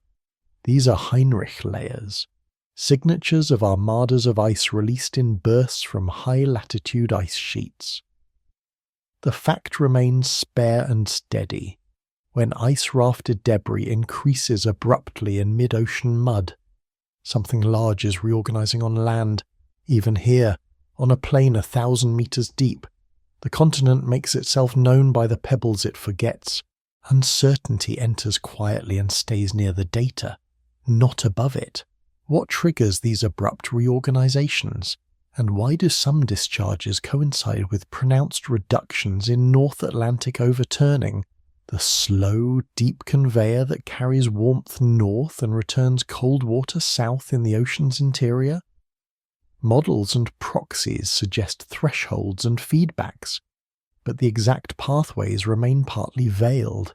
These are Heinrich layers, signatures of armadas of ice released in bursts from high-latitude ice sheets. the fact remains spare and steady. When ice-rafted debris increases abruptly in mid-ocean mud, something large is reorganizing on land. Even here, on a plain 1,000 meters deep, the continent makes itself known by the pebbles it forgets. Uncertainty enters quietly and stays near the data, not above it. What triggers these abrupt reorganizations? And why do some discharges coincide with pronounced reductions in North Atlantic overturning, the slow, deep conveyor that carries warmth north and returns cold water south in the ocean's interior? Models and proxies suggest thresholds and feedbacks, but the exact pathways remain partly veiled.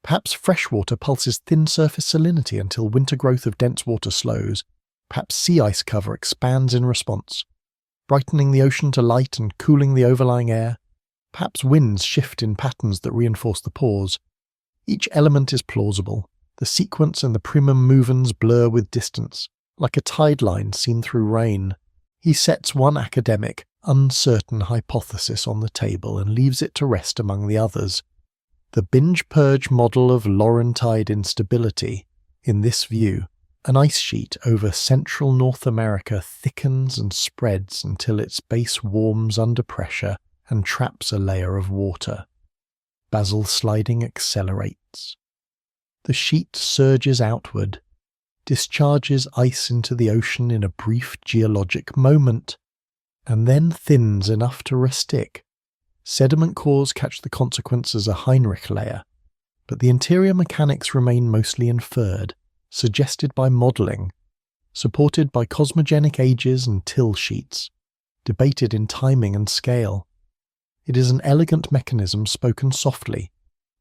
Perhaps freshwater pulses thin surface salinity until winter growth of dense water slows. Perhaps sea ice cover expands in response, brightening the ocean to light and cooling the overlying air. Perhaps winds shift in patterns that reinforce the pause. Each element is plausible. The sequence and the primum movens blur with distance, like a tide line seen through rain. He sets one academic, uncertain hypothesis on the table and leaves it to rest among the others. The binge-purge model of Laurentide instability. In this view, an ice sheet over central North America thickens and spreads until its base warms under pressure and traps a layer of water. Basal sliding accelerates. The sheet surges outward, discharges ice into the ocean in a brief geologic moment, and then thins enough to restick. Sediment cores catch the consequence as a Heinrich layer, but the interior mechanics remain mostly inferred, suggested by modelling, supported by cosmogenic ages and till sheets, debated in timing and scale. It is an elegant mechanism spoken softly,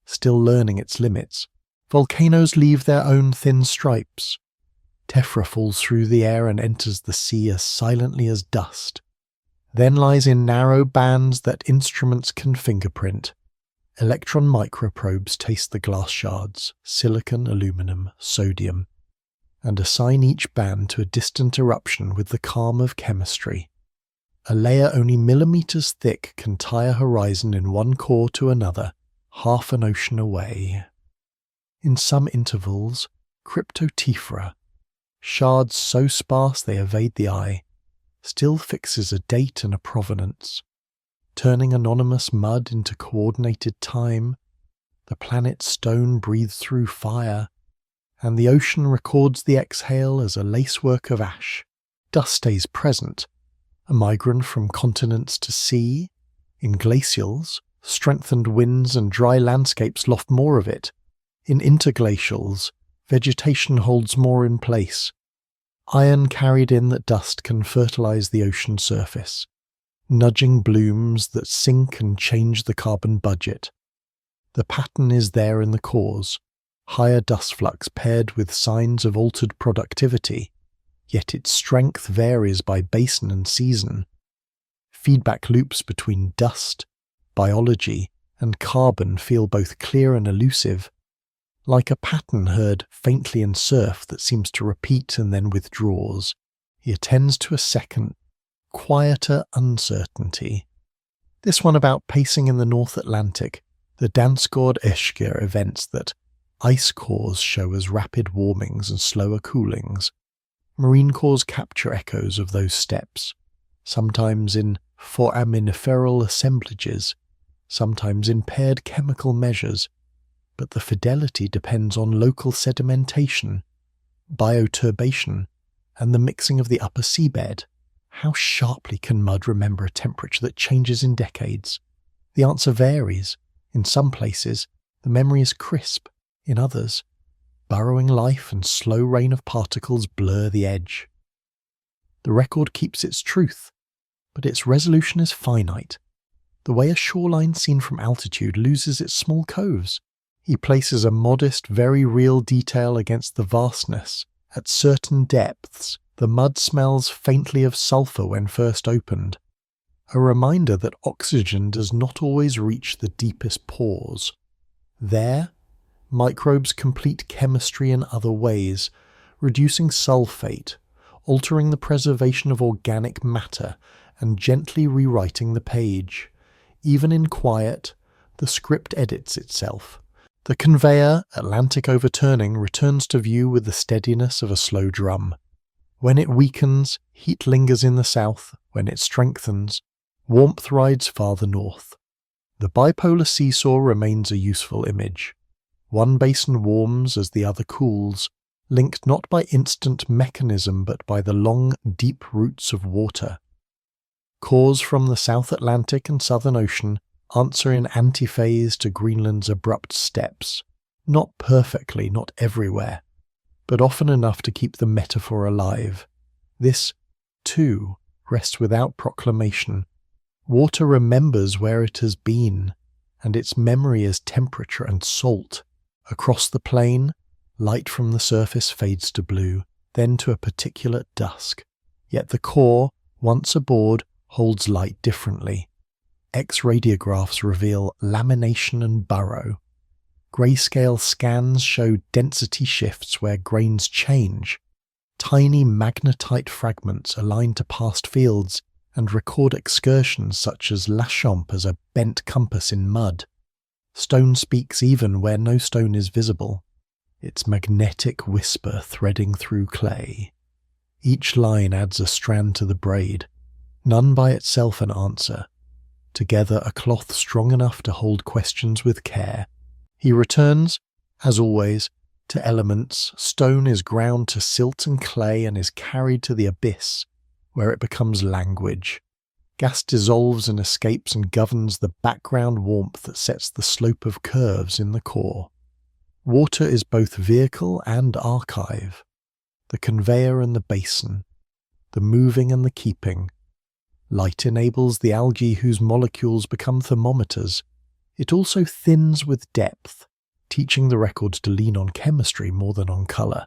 still learning its limits. Volcanoes leave their own thin stripes. Tephra falls through the air and enters the sea as silently as dust, then lies in narrow bands that instruments can fingerprint. Electron microprobes taste the glass shards, silicon, aluminum, sodium, and assign each band to a distant eruption with the calm of chemistry. A layer only millimeters thick can tie a horizon in one core to another, half an ocean away. In some intervals, cryptotephra, shards so sparse they evade the eye, still fixes a date and a provenance, turning anonymous mud into coordinated time. The planet stone breathes through fire, and the ocean records the exhale as a lacework of ash. Dust stays present, a migrant from continents to sea. In glacials, strengthened winds and dry landscapes loft more of it. In interglacials, vegetation holds more in place. Iron carried in that dust can fertilize the ocean surface, nudging blooms that sink and change the carbon budget. The pattern is there in the cores, higher dust flux paired with signs of altered productivity, yet its strength varies by basin and season. Feedback loops between dust, biology, and carbon feel both clear and elusive, like a pattern heard faintly in surf that seems to repeat and then withdraws. He attends to a second, quieter uncertainty. This one about pacing in the North Atlantic, the Dansgaard-Eschger events that ice cores show as rapid warmings and slower coolings. Marine cores capture echoes of those steps, sometimes in foraminiferal assemblages, sometimes in paired chemical measures, but the fidelity depends on local sedimentation, bioturbation, and the mixing of the upper seabed. How sharply can mud remember a temperature that changes in decades? The answer varies. In some places, the memory is crisp. In others, burrowing life and slow rain of particles blur the edge. The record keeps its truth, but its resolution is finite. The way a shoreline seen from altitude loses its small coves. He places a modest, very real detail against the vastness. At certain depths, the mud smells faintly of sulfur when first opened, a reminder that oxygen does not always reach the deepest pores. There, microbes complete chemistry in other ways, reducing sulfate, altering the preservation of organic matter, and gently rewriting the page. Even in quiet, the script edits itself. The conveyor, Atlantic overturning, returns to view with the steadiness of a slow drum. When it weakens, heat lingers in the south. When it strengthens, warmth rides farther north. The bipolar seesaw remains a useful image. One basin warms as the other cools, linked not by instant mechanism but by the long, deep roots of water. Cores from the South Atlantic and Southern Ocean answer in antiphase to Greenland's abrupt steps, not perfectly, not everywhere, but often enough to keep the metaphor alive. This, too, rests without proclamation. Water remembers where it has been, and its memory is temperature and salt. Across the plain, light from the surface fades to blue, then to a particulate dusk. Yet the core, once aboard, holds light differently. X-radiographs reveal lamination and burrow. Grayscale scans show density shifts where grains change. Tiny magnetite fragments align to past fields and record excursions such as Lachamp as a bent compass in mud. Stone speaks even where no stone is visible, its magnetic whisper threading through clay. Each line adds a strand to the braid, none by itself an answer. Together a cloth strong enough to hold questions with care. He returns, as always, to elements. Stone is ground to silt and clay and is carried to the abyss, where it becomes language. Gas dissolves and escapes and governs the background warmth that sets the slope of curves in the core. Water is both vehicle and archive. The conveyor and the basin, the moving and the keeping. Light enables the algae whose molecules become thermometers. It also thins with depth, teaching the records to lean on chemistry more than on colour.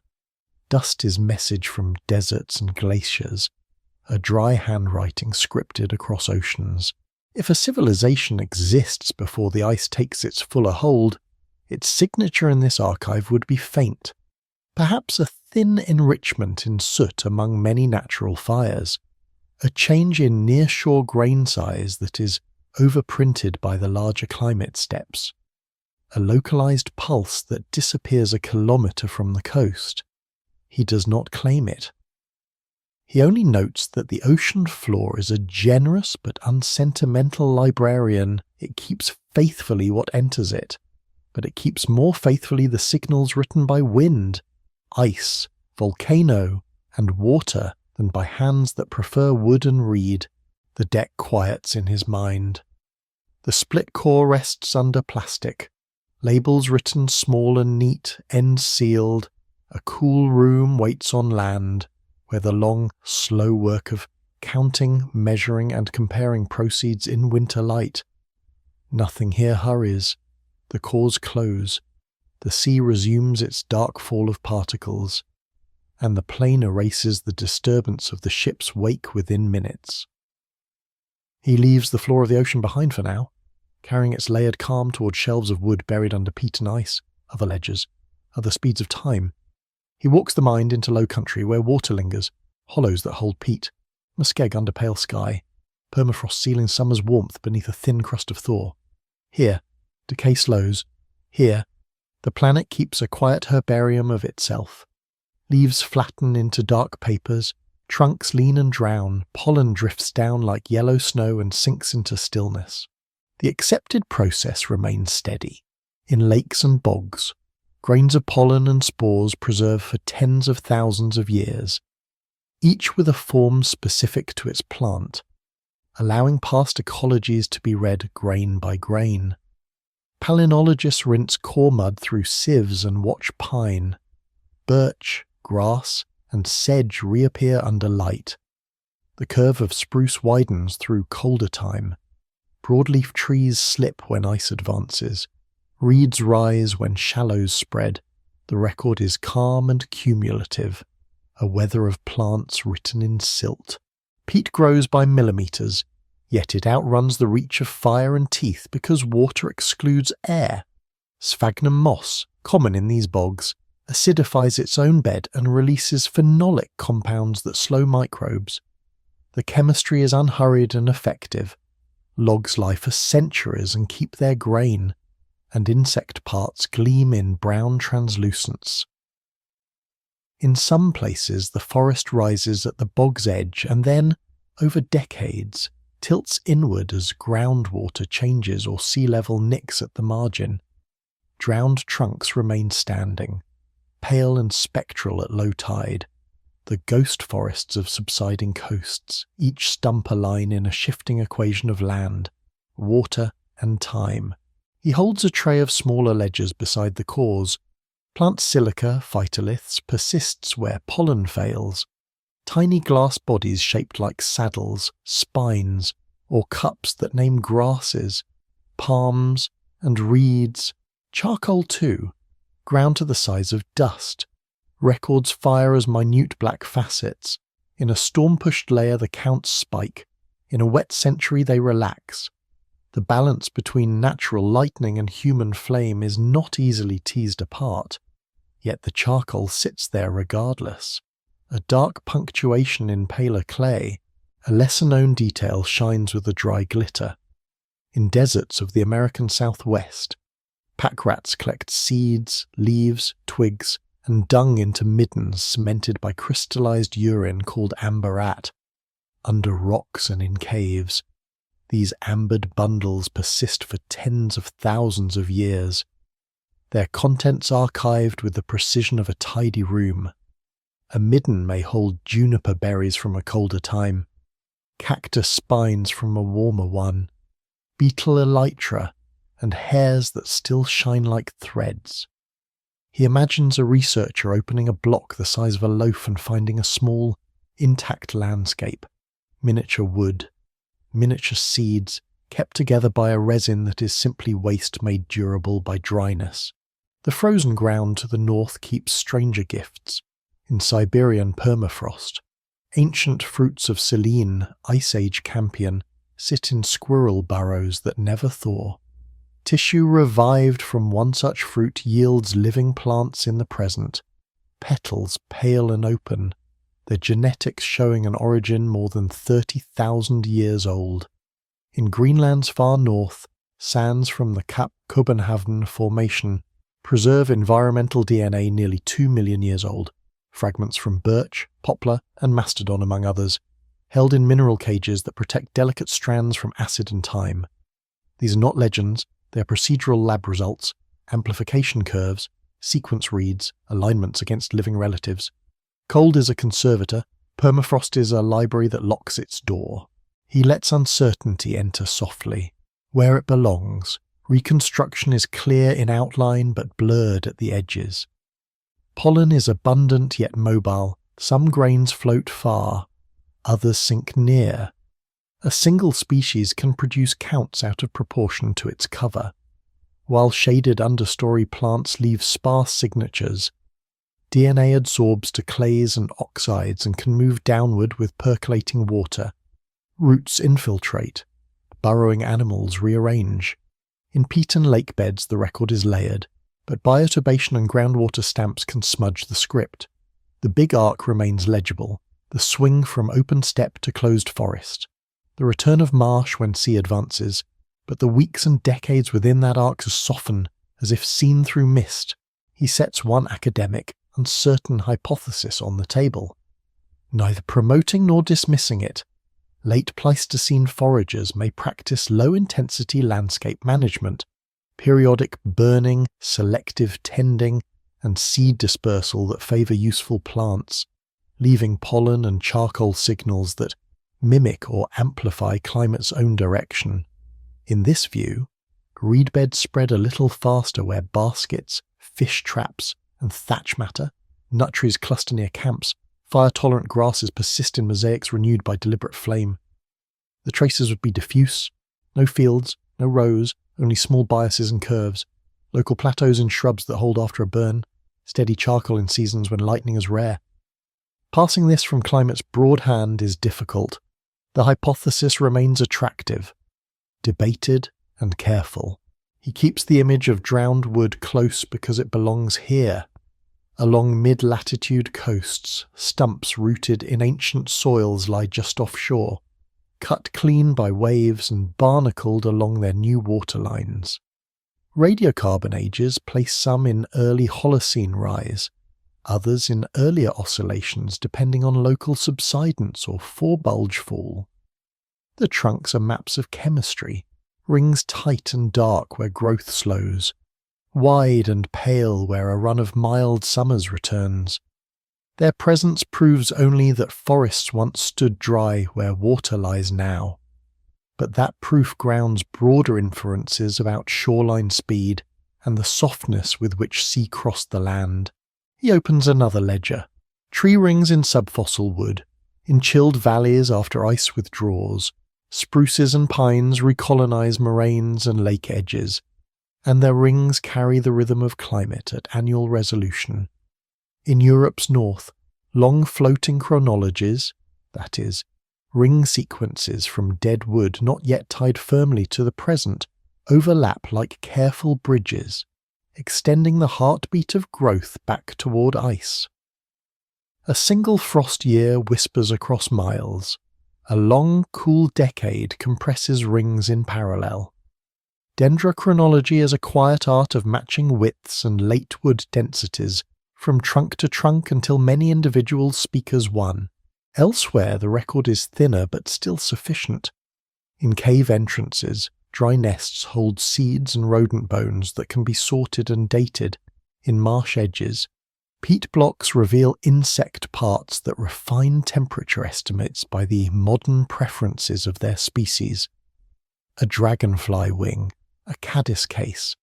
Dust is message from deserts and glaciers, a dry handwriting scripted across oceans. If a civilization exists before the ice takes its fuller hold, its signature in this archive would be faint, perhaps a thin enrichment in soot among many natural fires, a change in near-shore grain size that is overprinted by the larger climate steps, a localized pulse that disappears a kilometre from the coast. He does not claim it. He only notes that the ocean floor is a generous but unsentimental librarian. It keeps faithfully what enters it, but it keeps more faithfully the signals written by wind, ice, volcano, and water than by hands that prefer wood and reed. The deck quiets in his mind. The split core rests under plastic, labels written small and neat, ends sealed. A cool room waits on land, where the long, slow work of counting, measuring, and comparing proceeds in winter light. Nothing here hurries. The cores close. The sea resumes its dark fall of particles, and the plane erases the disturbance of the ship's wake within minutes. He leaves the floor of the ocean behind for now, carrying its layered calm toward shelves of wood buried under peat and ice, other ledgers, other speeds of time. He walks the mind into low country where water lingers, hollows that hold peat, muskeg under pale sky, permafrost sealing summer's warmth beneath a thin crust of thaw. Here, decay slows. Here, the planet keeps a quiet herbarium of itself. Leaves flatten into dark papers, trunks lean and drown, pollen drifts down like yellow snow and sinks into stillness. The accepted process remains steady. In lakes and bogs, grains of pollen and spores preserve for tens of thousands of years, each with a form specific to its plant, allowing past ecologies to be read grain by grain. Palynologists rinse core mud through sieves and watch pine, birch, grass, and sedge reappear under light. The curve of spruce widens through colder time. Broadleaf trees slip when ice advances. Reeds rise when shallows spread. The record is calm and cumulative, a weather of plants written in silt. Peat grows by millimetres, yet it outruns the reach of fire and teeth because water excludes air. Sphagnum moss, common in these bogs, acidifies its own bed and releases phenolic compounds that slow microbes. The chemistry is unhurried and effective. Logs lie for centuries and keep their grain, and insect parts gleam in brown translucence. In some places the forest rises at the bog's edge and then, over decades, tilts inward as groundwater changes or sea level nicks at the margin. Drowned trunks remain standing, pale and spectral at low tide, the ghost forests of subsiding coasts, each stump a line in a shifting equation of land, water and time. He holds a tray of smaller ledgers beside the cores. Plant silica, phytoliths, persists where pollen fails. Tiny glass bodies shaped like saddles, spines, or cups that name grasses, palms and reeds, charcoal too, ground to the size of dust. Records fire as minute black facets. In a storm-pushed layer the counts spike. In a wet century they relax. The balance between natural lightning and human flame is not easily teased apart, yet the charcoal sits there regardless. A dark punctuation in paler clay, a lesser-known detail shines with a dry glitter. In deserts of the American Southwest, pack rats collect seeds, leaves, twigs, and dung into middens cemented by crystallized urine called amberat. Under rocks and in caves, these ambered bundles persist for tens of thousands of years, their contents archived with the precision of a tidy room. A midden may hold juniper berries from a colder time, cactus spines from a warmer one, beetle elytra, and hairs that still shine like threads. He imagines a researcher opening a block the size of a loaf and finding a small, intact landscape, miniature wood, miniature seeds, kept together by a resin that is simply waste made durable by dryness. The frozen ground to the north keeps stranger gifts. In Siberian permafrost, ancient fruits of Selene, Ice Age campion, sit in squirrel burrows that never thaw. Tissue revived from one such fruit yields living plants in the present, petals pale and open, their genetics showing an origin more than 30,000 years old. In Greenland's far north, sands from the Cap Copenhagen Formation preserve environmental DNA nearly 2 million years old, fragments from birch, poplar, and mastodon among others, held in mineral cages that protect delicate strands from acid and time. These are not legends, they are procedural lab results, amplification curves, sequence reads, alignments against living relatives. Cold is a conservator, permafrost is a library that locks its door. He lets uncertainty enter softly, where it belongs. Reconstruction is clear in outline but blurred at the edges. Pollen is abundant yet mobile, some grains float far, others sink near. A single species can produce counts out of proportion to its cover, while shaded understory plants leave sparse signatures. DNA adsorbs to clays and oxides and can move downward with percolating water. Roots infiltrate. Burrowing animals rearrange. In peat and lake beds the record is layered, but bioturbation and groundwater stamps can smudge the script. The big arc remains legible, the swing from open steppe to closed forest. The return of marsh when sea advances, but the weeks and decades within that arc soften as if seen through mist. He sets one academic, uncertain hypothesis on the table, neither promoting nor dismissing it. Late Pleistocene foragers may practice low-intensity landscape management, periodic burning, selective tending, and seed dispersal that favour useful plants, leaving pollen and charcoal signals that mimic or amplify climate's own direction. In this view, reed beds spread a little faster where baskets, fish traps, and thatch matter, nut trees cluster near camps, fire-tolerant grasses persist in mosaics renewed by deliberate flame. The traces would be diffuse, no fields, no rows, only small biases and curves, local plateaus and shrubs that hold after a burn, steady charcoal in seasons when lightning is rare. Passing this from climate's broad hand is difficult. The hypothesis remains attractive, debated and careful. He keeps the image of drowned wood close because it belongs here. Along mid-latitude coasts, stumps rooted in ancient soils lie just offshore. cut clean by waves and barnacled along their new waterlines. Radiocarbon ages place some in early Holocene rise, others in earlier oscillations depending on local subsidence or forebulge fall. The trunks are maps of chemistry, rings tight and dark where growth slows, wide and pale where a run of mild summers returns. Their presence proves only that forests once stood dry where water lies now. But that proof grounds broader inferences about shoreline speed and the softness with which sea crossed the land. He opens another ledger. Tree rings in subfossil wood, in chilled valleys after ice withdraws, spruces and pines recolonize moraines and lake edges, and their rings carry the rhythm of climate at annual resolution. In Europe's north, long floating chronologies, that is, ring sequences from dead wood not yet tied firmly to the present, overlap like careful bridges, extending the heartbeat of growth back toward ice. A single frost year whispers across miles. A long, cool decade compresses rings in parallel. Dendrochronology is a quiet art of matching widths and late wood densities from trunk to trunk until many individuals speak as one. Elsewhere the record is thinner but still sufficient. In cave entrances, dry nests hold seeds and rodent bones that can be sorted and dated. In marsh edges, peat blocks reveal insect parts that refine temperature estimates by the modern preferences of their species. A dragonfly wing, a caddis case,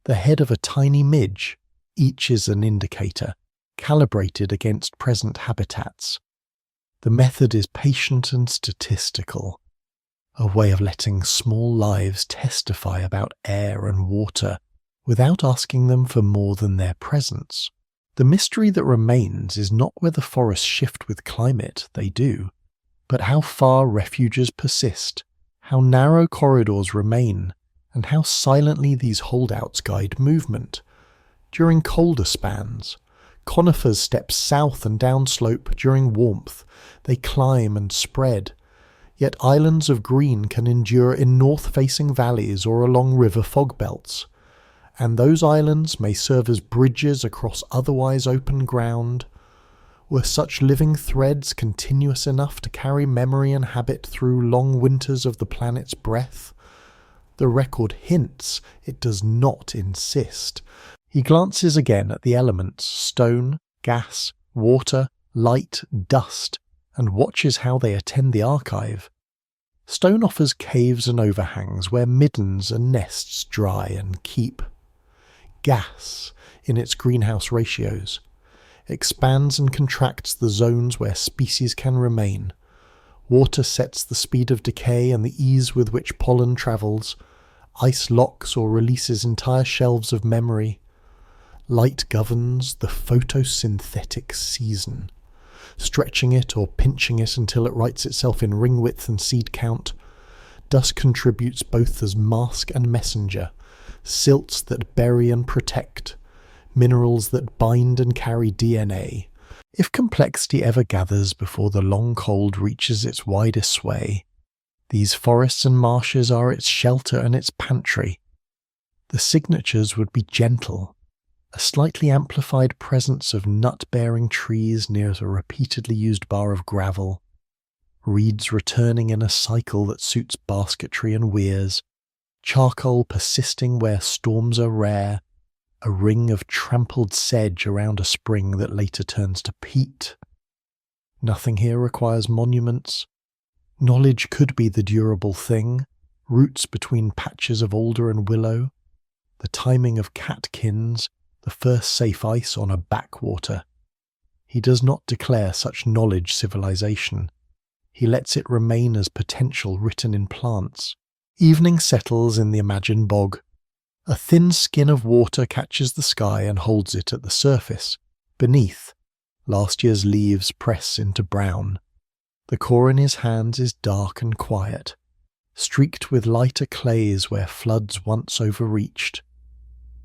the head of a tiny midge, each is an indicator, calibrated against present habitats. The method is patient and statistical, a way of letting small lives testify about air and water without asking them for more than their presence. The mystery that remains is not whether forests shift with climate, they do, but how far refuges persist, how narrow corridors remain, and how silently these holdouts guide movement. During colder spans, conifers step south and downslope during warmth. They climb and spread. Yet islands of green can endure in north-facing valleys or along river fog belts. And those islands may serve as bridges across otherwise open ground. Were such living threads continuous enough to carry memory and habit through long winters of the planet's breath? The record hints, it does not insist. He glances again at the elements, stone, gas, water, light, dust, and watches how they attend the archive. Stone offers caves and overhangs where middens and nests dry and keep. Gas, in its greenhouse ratios, expands and contracts the zones where species can remain. Water sets the speed of decay and the ease with which pollen travels. Ice locks or releases entire shelves of memory. Light governs the photosynthetic season, stretching it or pinching it until it writes itself in ring width and seed count. Dust contributes both as mask and messenger, silts that bury and protect, minerals that bind and carry DNA. If complexity ever gathers before the long cold reaches its widest sway, these forests and marshes are its shelter and its pantry. The signatures would be gentle, a slightly amplified presence of nut-bearing trees near a repeatedly used bar of gravel, reeds returning in a cycle that suits basketry and weirs, charcoal persisting where storms are rare, a ring of trampled sedge around a spring that later turns to peat. Nothing here requires monuments. Knowledge could be the durable thing, roots between patches of alder and willow, the timing of catkins, the first safe ice on a backwater. He does not declare such knowledge civilization. He lets it remain as potential written in plants. Evening settles in the imagined bog. A thin skin of water catches the sky and holds it at the surface. Beneath, last year's leaves press into brown. The core in his hands is dark and quiet, streaked with lighter clays where floods once overreached.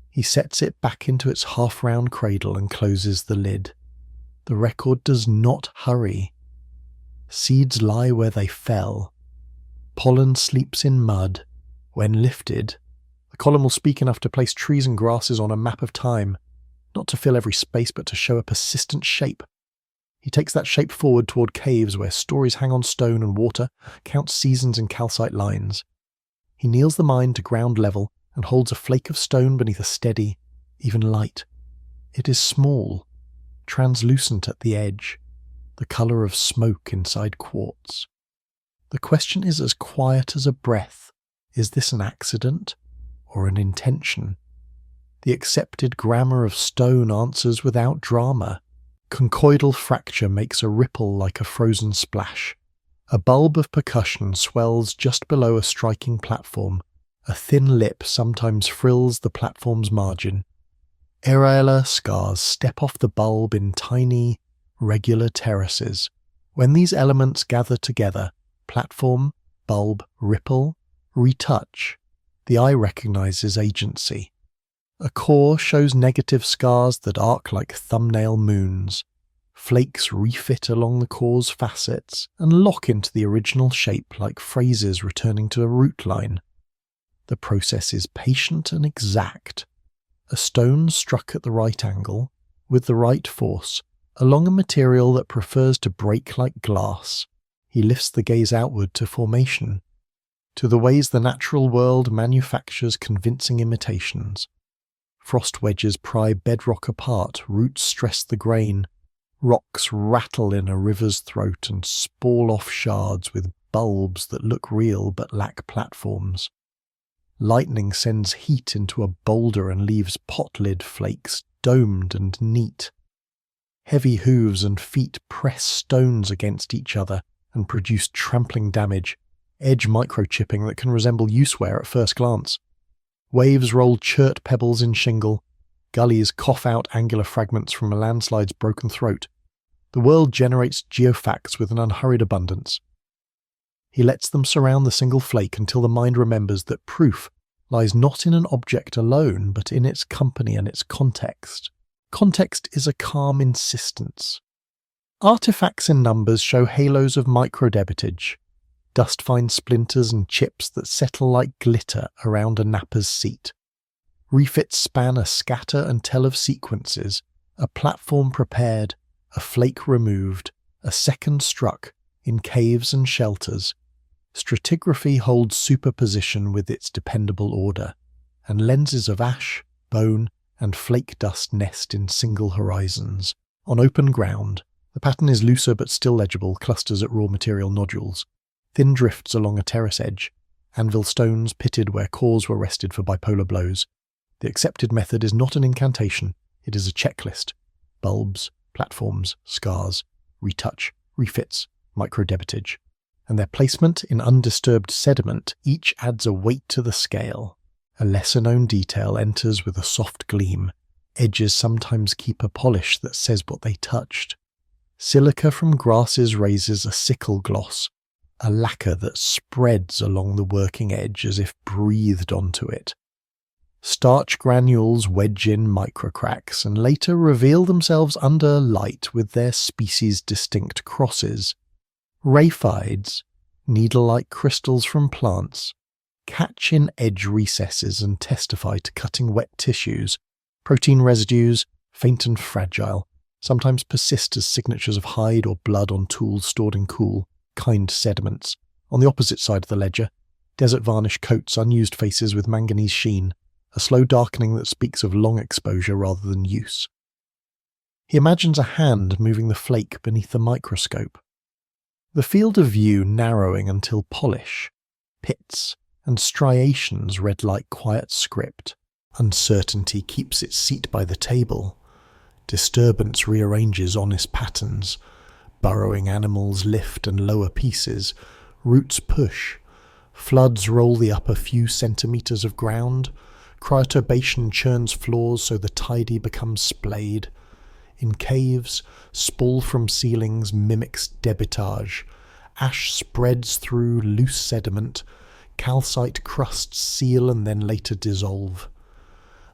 He sets it back into its half-round cradle and closes the lid. The record does not hurry. Seeds lie where they fell, Pollen sleeps in mud. When lifted, the column will speak enough to place trees and grasses on a map of time, not to fill every space but to show a persistent shape. He takes that shape forward toward caves where stories hang on stone and water, counts seasons in calcite lines. He kneels the mind to ground level and holds a flake of stone beneath a steady, even light. It is small, translucent at the edge, the colour of smoke inside quartz. The question is as quiet as a breath. Is this an accident or an intention? The accepted grammar of stone answers without drama. Conchoidal fracture makes a ripple like a frozen splash. A bulb of percussion swells just below a striking platform. A thin lip sometimes frills the platform's margin. Areolar scars step off the bulb in tiny, regular terraces. When these elements gather together, platform, bulb, ripple, retouch, the eye recognizes agency. A core shows negative scars that arc like thumbnail moons. Flakes refit along the core's facets and lock into the original shape like phrases returning to a root line. The process is patient and exact. A stone struck at the right angle, with the right force, along a material that prefers to break like glass. He lifts the gaze outward to formation, to the ways the natural world manufactures convincing imitations. Frost wedges pry bedrock apart, roots stress the grain, rocks rattle in a river's throat and sprawl off shards with bulbs that look real but lack platforms. Lightning sends heat into a boulder and leaves pot lid flakes domed and neat. Heavy hooves and feet press stones against each other and produce trampling damage, edge microchipping that can resemble useware at first glance. Waves roll chert pebbles in shingle, gullies cough out angular fragments from a landslide's broken throat. The world generates geofacts with an unhurried abundance. He lets them surround the single flake until the mind remembers that proof lies not in an object alone, but in its company and its context. Context is a calm insistence. Artifacts in numbers show halos of microdebitage, dust-fine splinters and chips that settle like glitter around a napper's seat. Refits span a scatter and tell of sequences, a platform prepared, a flake removed, a second struck, in caves and shelters. Stratigraphy holds superposition with its dependable order, and lenses of ash, bone, and flake dust nest in single horizons. On open ground, the pattern is looser but still legible, clusters at raw material nodules. Thin drifts along a terrace edge, anvil stones pitted where cores were rested for bipolar blows. The accepted method is not an incantation, it is a checklist. Bulbs, platforms, scars, retouch, refits, microdebitage. And their placement in undisturbed sediment each adds a weight to the scale. A lesser-known detail enters with a soft gleam. Edges sometimes keep a polish that says what they touched. Silica from grasses raises a sickle gloss, a lacquer that spreads along the working edge as if breathed onto it. Starch granules wedge in microcracks and later reveal themselves under light with their species-distinct crosses. Rhaphides, needle-like crystals from plants, catch in edge recesses and testify to cutting wet tissues. Protein residues, faint and fragile, sometimes persist as signatures of hide or blood on tools stored in cool, kind sediments. On the opposite side of the ledger, desert varnish coats unused faces with manganese sheen, a slow darkening that speaks of long exposure rather than use. He imagines a hand moving the flake beneath the microscope. The field of view narrowing until polish, pits, and striations read like quiet script. Uncertainty keeps its seat by the table. Disturbance rearranges honest patterns. Burrowing animals lift and lower pieces. Roots push. Floods roll the upper few centimetres of ground. Cryoturbation churns floors so the tidy becomes splayed. In caves, spool from ceilings mimics debitage. Ash spreads through loose sediment. Calcite crusts seal and then later dissolve,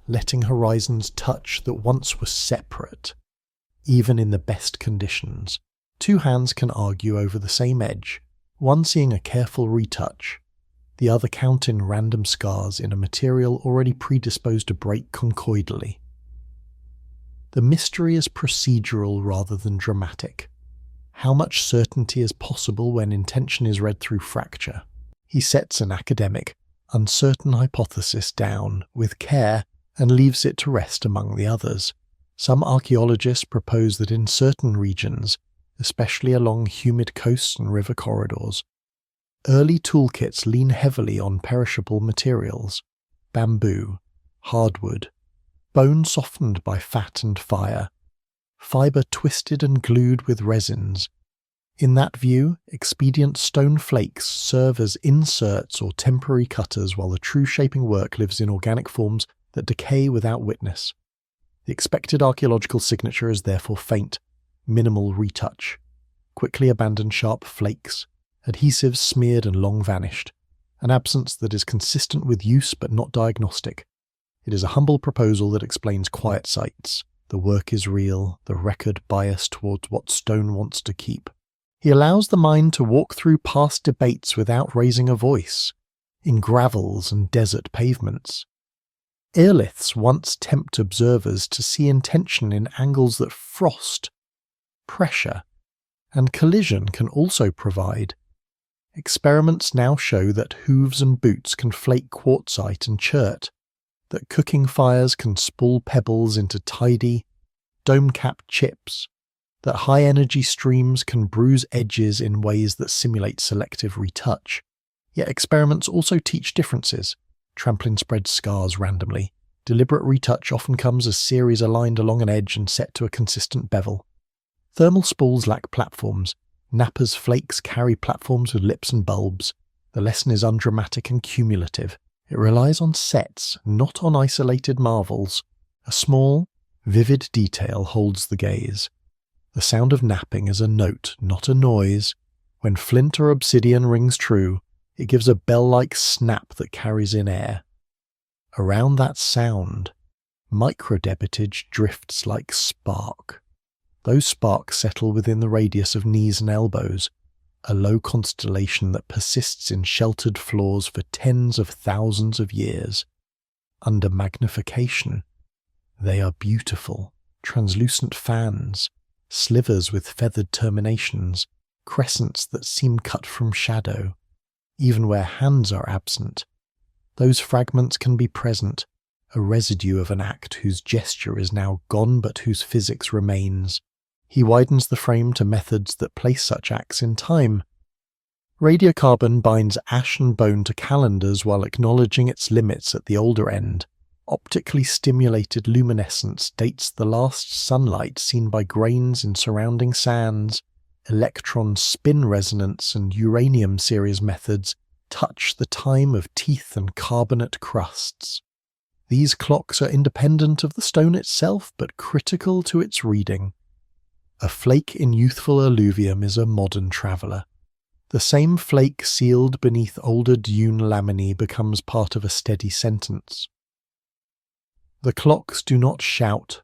letting horizons touch that once were separate. Even in the best conditions, two hands can argue over the same edge, one seeing a careful retouch, the other counting random scars in a material already predisposed to break conchoidally. The mystery is procedural rather than dramatic. How much certainty is possible when intention is read through fracture? He sets an academic, uncertain hypothesis down with care and leaves it to rest among the others. Some archaeologists propose that in certain regions, especially along humid coasts and river corridors, early toolkits lean heavily on perishable materials: bamboo, hardwood, bone softened by fat and fire, fibre twisted and glued with resins. In that view, expedient stone flakes serve as inserts or temporary cutters while the true shaping work lives in organic forms that decay without witness. The expected archaeological signature is therefore faint, minimal retouch, quickly abandoned sharp flakes, adhesives smeared and long vanished, an absence that is consistent with use but not diagnostic. It is a humble proposal that explains quiet sites. The work is real, the record biased towards what stone wants to keep. He allows the mind to walk through past debates without raising a voice, in gravels and desert pavements. Airliths once tempt observers to see intention in angles that frost, pressure, and collision can also provide. Experiments now show that hooves and boots can flake quartzite and chert, that cooking fires can spool pebbles into tidy, dome-capped chips, that high-energy streams can bruise edges in ways that simulate selective retouch. Yet experiments also teach differences. Tramplin spreads scars randomly. Deliberate retouch often comes as series aligned along an edge and set to a consistent bevel. Thermal spools lack platforms. Napper's flakes carry platforms with lips and bulbs. The lesson is undramatic and cumulative. It relies on sets, not on isolated marvels. A small, vivid detail holds the gaze. The sound of napping is a note, not a noise. When flint or obsidian rings true, it gives a bell-like snap that carries in air. Around that sound, microdebitage drifts like spark. Those sparks settle within the radius of knees and elbows, a low constellation that persists in sheltered floors for tens of thousands of years. Under magnification, they are beautiful, translucent fans, slivers with feathered terminations, crescents that seem cut from shadow. Even where hands are absent, those fragments can be present, a residue of an act whose gesture is now gone but whose physics remains. He widens the frame to methods that place such acts in time. Radiocarbon binds ash and bone to calendars while acknowledging its limits at the older end. Optically stimulated luminescence dates the last sunlight seen by grains in surrounding sands. Electron spin resonance and uranium series methods touch the time of teeth and carbonate crusts. These clocks are independent of the stone itself but critical to its reading. A flake in youthful alluvium is a modern traveller. The same flake sealed beneath older dune laminae becomes part of a steady sentence. The clocks do not shout,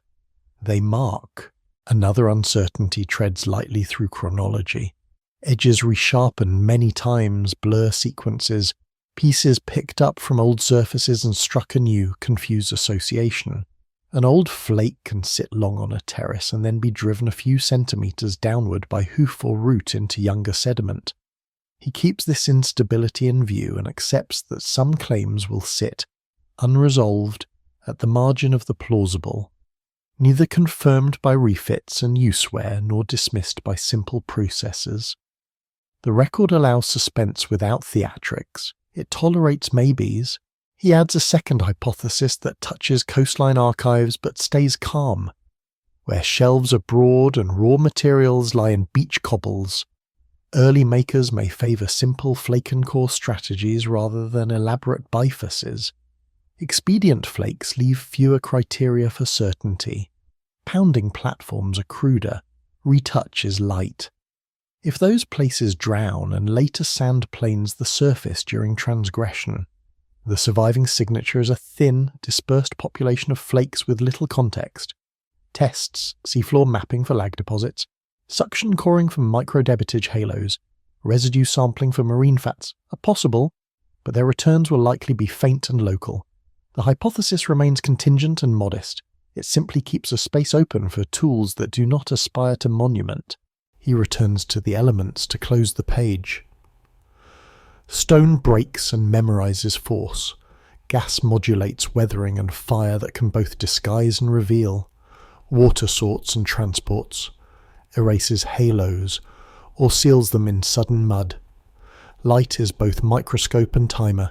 they mark. Another uncertainty treads lightly through chronology. Edges resharpen many times, blur sequences. Pieces picked up from old surfaces and struck anew confuse association. An old flake can sit long on a terrace and then be driven a few centimetres downward by hoof or root into younger sediment. He keeps this instability in view and accepts that some claims will sit, unresolved, at the margin of the plausible, neither confirmed by refits and use-wear nor dismissed by simple processes. The record allows suspense without theatrics. It tolerates maybes. He adds a second hypothesis that touches coastline archives but stays calm, where shelves are broad and raw materials lie in beach cobbles. Early makers may favour simple flake and core strategies rather than elaborate bifaces. Expedient flakes leave fewer criteria for certainty. Pounding platforms are cruder, retouch is light. If those places drown and later sand planes the surface during transgression, the surviving signature is a thin, dispersed population of flakes with little context. Tests, seafloor mapping for lag deposits, suction coring from microdebitage halos, Residue sampling for marine fats are possible, but their returns will likely be faint and local. The hypothesis remains contingent and modest. It simply keeps a space open for tools that do not aspire to monument. He returns to the elements to close the page. Stone breaks and memorizes force. Gas modulates weathering and fire that can both disguise and reveal. Water sorts and transports. Erases halos, or seals them in sudden mud. Light is both microscope and timer.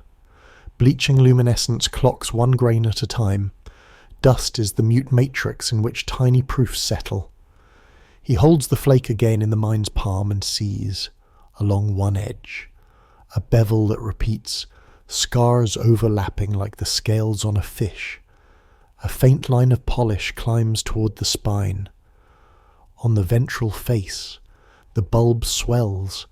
Bleaching luminescence clocks 1 grain at a time. Dust is the mute matrix in which tiny proofs settle. He holds the flake again in the mind's palm and sees, along one edge, a bevel that repeats, scars overlapping like the scales on a fish. A faint line of polish climbs toward the spine. On the ventral face, the bulb swells,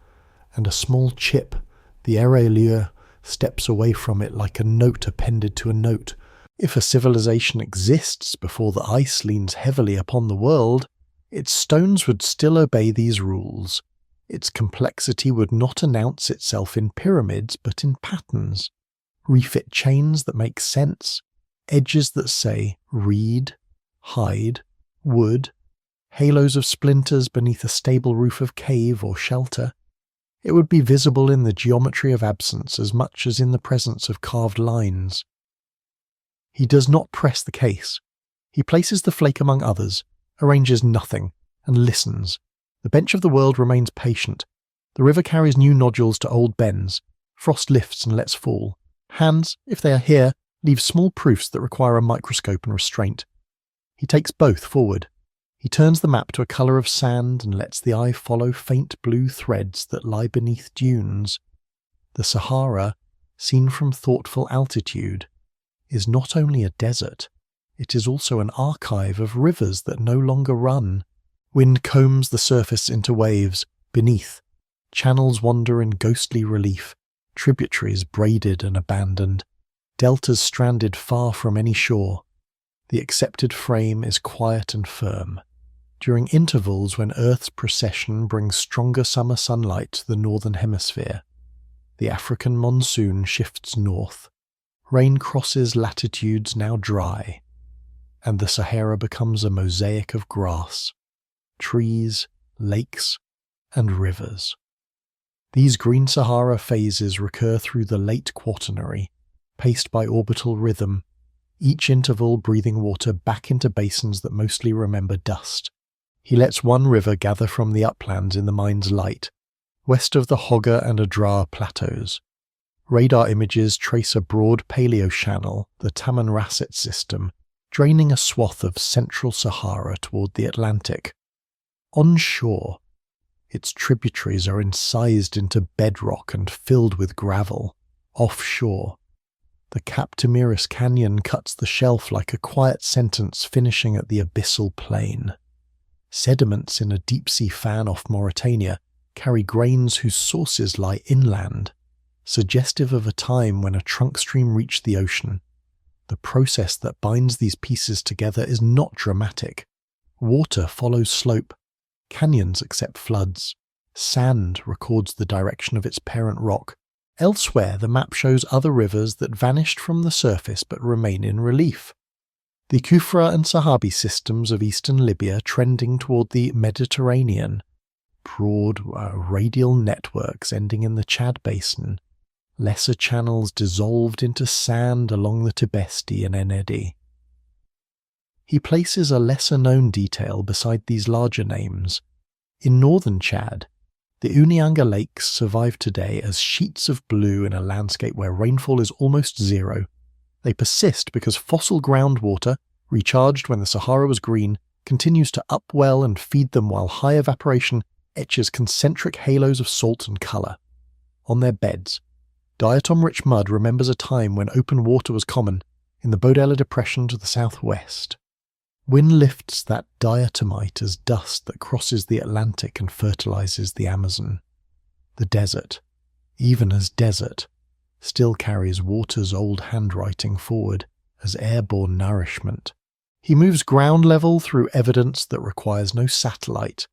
and a small chip, the érailleur, steps away from it like a note appended to a note. If a civilization exists before the ice leans heavily upon the world, its stones would still obey these rules. Its complexity would not announce itself in pyramids but in patterns. Refit chains that make sense, edges that say reed, hide, wood, halos of splinters beneath a stable roof of cave or shelter. It would be visible in the geometry of absence as much as in the presence of carved lines. He does not press the case. He places the flake among others, arranges nothing, and listens. The bench of the world remains patient. The river carries new nodules to old bends. Frost lifts and lets fall. Hands, if they are here, leave small proofs that require a microscope and restraint. He takes both forward. He turns the map to a colour of sand and lets the eye follow faint blue threads that lie beneath dunes. The Sahara, seen from thoughtful altitude, is not only a desert, it is also an archive of rivers that no longer run. Wind combs the surface into waves. Beneath, channels wander in ghostly relief, tributaries braided and abandoned, deltas stranded far from any shore. The accepted frame is quiet and firm. During intervals when Earth's precession brings stronger summer sunlight to the northern hemisphere, the African monsoon shifts north. Rain crosses latitudes now dry, and the Sahara becomes a mosaic of grass, trees, lakes, and rivers. These green Sahara phases recur through the late Quaternary, paced by orbital rhythm, each interval breathing water back into basins that mostly remember dust. He lets one river gather from the uplands in the mind's light, west of the Hoggar and Adrar plateaus. Radar images trace a broad paleochannel, the Tamanrasset system, draining a swath of central Sahara toward the Atlantic. Onshore, its tributaries are incised into bedrock and filled with gravel. Offshore, the Cap Tamiris Canyon cuts the shelf like a quiet sentence finishing at the abyssal plain. Sediments in a deep-sea fan off Mauritania carry grains whose sources lie inland, suggestive of a time when a trunk stream reached the ocean. The process that binds these pieces together is not dramatic. Water follows slope. Canyons accept floods. Sand records the direction of its parent rock. Elsewhere, the map shows other rivers that vanished from the surface but remain in relief. The Kufra and Sahabi systems of eastern Libya trending toward the Mediterranean. Broad, radial networks ending in the Chad Basin. Lesser channels dissolved into sand along the Tibesti and Enedi. He places a lesser-known detail beside these larger names. In northern Chad, the Unianga Lakes survive today as sheets of blue in a landscape where rainfall is almost zero. They persist because fossil groundwater, recharged when the Sahara was green, continues to upwell and feed them while high evaporation etches concentric halos of salt and colour. On their beds, diatom-rich mud remembers a time when open water was common in the Bodella Depression to the southwest. Wind lifts that diatomite as dust that crosses the Atlantic and fertilizes the Amazon. The desert, even as desert, still carries water's old handwriting forward as airborne nourishment. He moves ground level through evidence that requires no satellite.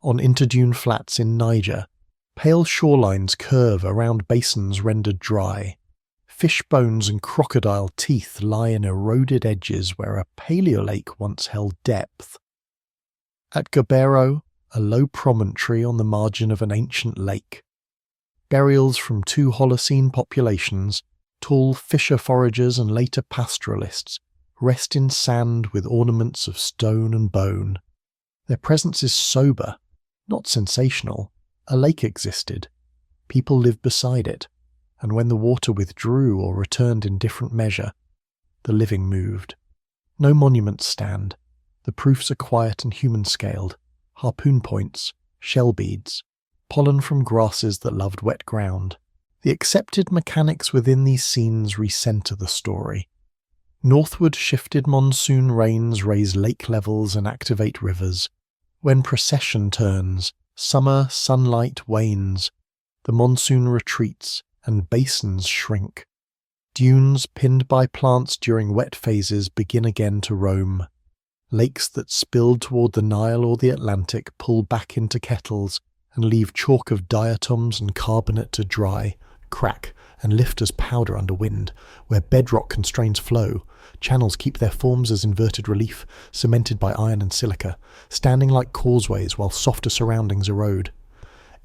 On interdune flats in Niger, Pale shorelines curve around basins rendered dry. Fish bones and crocodile teeth lie in eroded edges where a paleolake once held depth. At Gabero, a low promontory on the margin of an ancient lake. Burials from two Holocene populations, tall fisher foragers and later pastoralists, rest in sand with ornaments of stone and bone. Their presence is sober, not sensational. A lake existed. People lived beside it, and when the water withdrew or returned in different measure, the living moved. No monuments stand. The proofs are quiet and human-scaled. Harpoon points, shell beads, pollen from grasses that loved wet ground. The accepted mechanics within these scenes recenter the story. Northward shifted monsoon rains raise lake levels and activate rivers. When procession turns, summer sunlight wanes. The monsoon retreats and basins shrink. Dunes pinned by plants during wet phases begin again to roam. Lakes that spilled toward the Nile or the Atlantic pull back into kettles and leave chalk of diatoms and carbonate to dry, crack, and lift as powder under wind. Where bedrock constrains flow, channels keep their forms as inverted relief, cemented by iron and silica, standing like causeways while softer surroundings erode.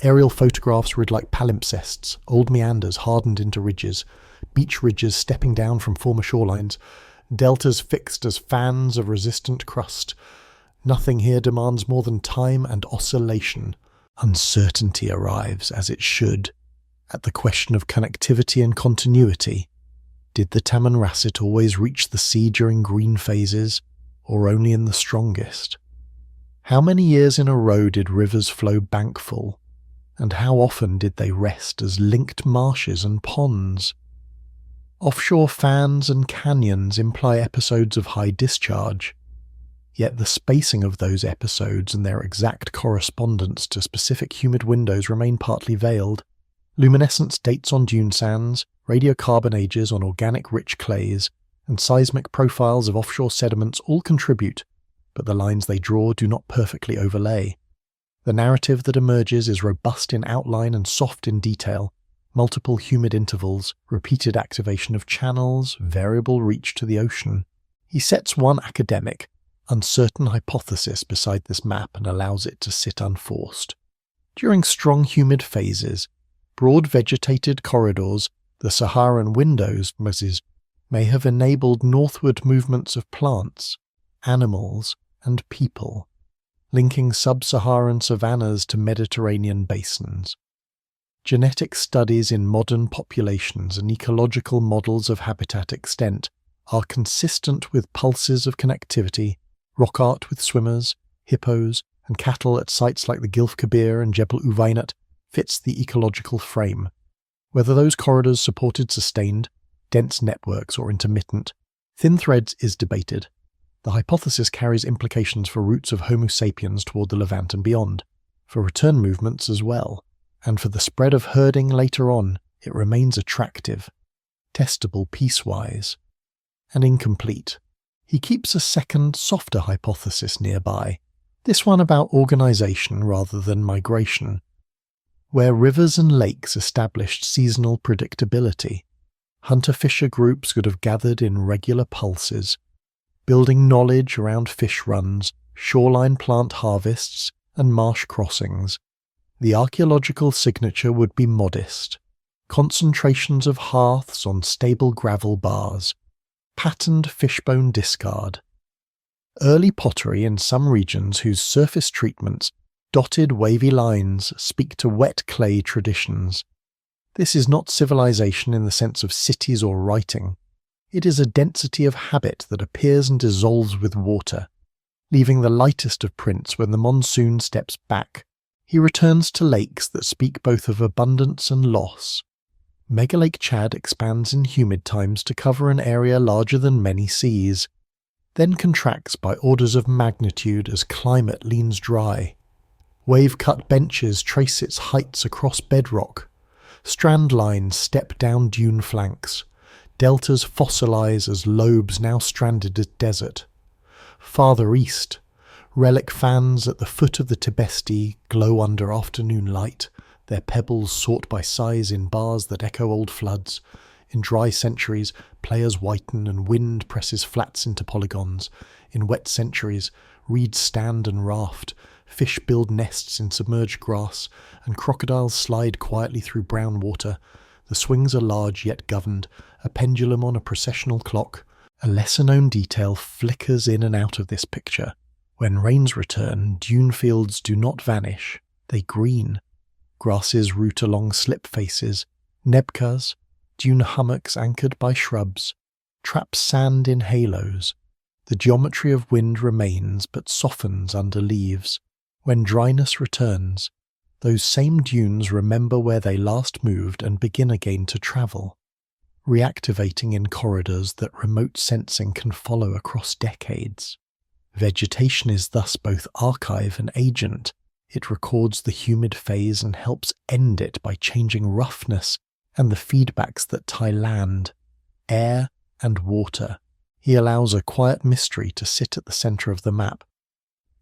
Aerial photographs read like palimpsests, old meanders hardened into ridges, beach ridges stepping down from former shorelines, deltas fixed as fans of resistant crust. Nothing here demands more than time and oscillation. Uncertainty arrives, as it should, at the question of connectivity and continuity. Did the Tamanrasset always reach the sea during green phases, or only in the strongest? How many years in a row did rivers flow bankful, and how often did they rest as linked marshes and ponds? Offshore fans and canyons imply episodes of high discharge, yet the spacing of those episodes and their exact correspondence to specific humid windows remain partly veiled. Luminescence dates on dune sands, radiocarbon ages on organic-rich clays, and seismic profiles of offshore sediments all contribute, but the lines they draw do not perfectly overlay. The narrative that emerges is robust in outline and soft in detail. Multiple humid intervals, repeated activation of channels, variable reach to the ocean. He sets one academic, uncertain hypothesis beside this map and allows it to sit unforced. During strong humid phases, broad vegetated corridors, the Saharan windows, may have enabled northward movements of plants, animals, and people, linking sub-Saharan savannas to Mediterranean basins. Genetic studies in modern populations and ecological models of habitat extent are consistent with pulses of connectivity, rock art with swimmers, hippos, and cattle at sites like the Gilf Kabir and Jebel Uwainat fits the ecological frame. Whether those corridors supported sustained, dense networks or intermittent, thin threads is debated. The hypothesis carries implications for routes of Homo sapiens toward the Levant and beyond, for return movements as well. And for the spread of herding later on, it remains attractive, testable piecewise, and incomplete. He keeps a second, softer hypothesis nearby, this one about organization rather than migration, where rivers and lakes established seasonal predictability. Hunter-fisher groups could have gathered in regular pulses, building knowledge around fish runs, shoreline plant harvests, and marsh crossings. The archaeological signature would be modest. Concentrations of hearths on stable gravel bars. Patterned fishbone discard. Early pottery in some regions whose surface treatments, dotted wavy lines, speak to wet clay traditions. This is not civilization in the sense of cities or writing. It is a density of habit that appears and dissolves with water, leaving the lightest of prints when the monsoon steps back. He returns to lakes that speak both of abundance and loss. Megalake Chad expands in humid times to cover an area larger than many seas, then contracts by orders of magnitude as climate leans dry. Wave-cut benches trace its heights across bedrock. Strand lines step down dune flanks. Deltas fossilize as lobes now stranded at desert. Farther east, relic fans at the foot of the Tibesti glow under afternoon light, their pebbles sort by size in bars that echo old floods. In dry centuries, players whiten and wind presses flats into polygons. In wet centuries, reeds stand and raft, fish build nests in submerged grass, and crocodiles slide quietly through brown water. The swings are large yet governed, a pendulum on a processional clock. A lesser-known detail flickers in and out of this picture. When rains return, dune fields do not vanish, they green. Grasses root along slip faces, nebkas, dune hummocks anchored by shrubs, trap sand in halos. The geometry of wind remains but softens under leaves. When dryness returns, those same dunes remember where they last moved and begin again to travel, reactivating in corridors that remote sensing can follow across decades. Vegetation is thus both archive and agent. It records the humid phase and helps end it by changing roughness and the feedbacks that tie land, air, and water. He allows a quiet mystery to sit at the centre of the map.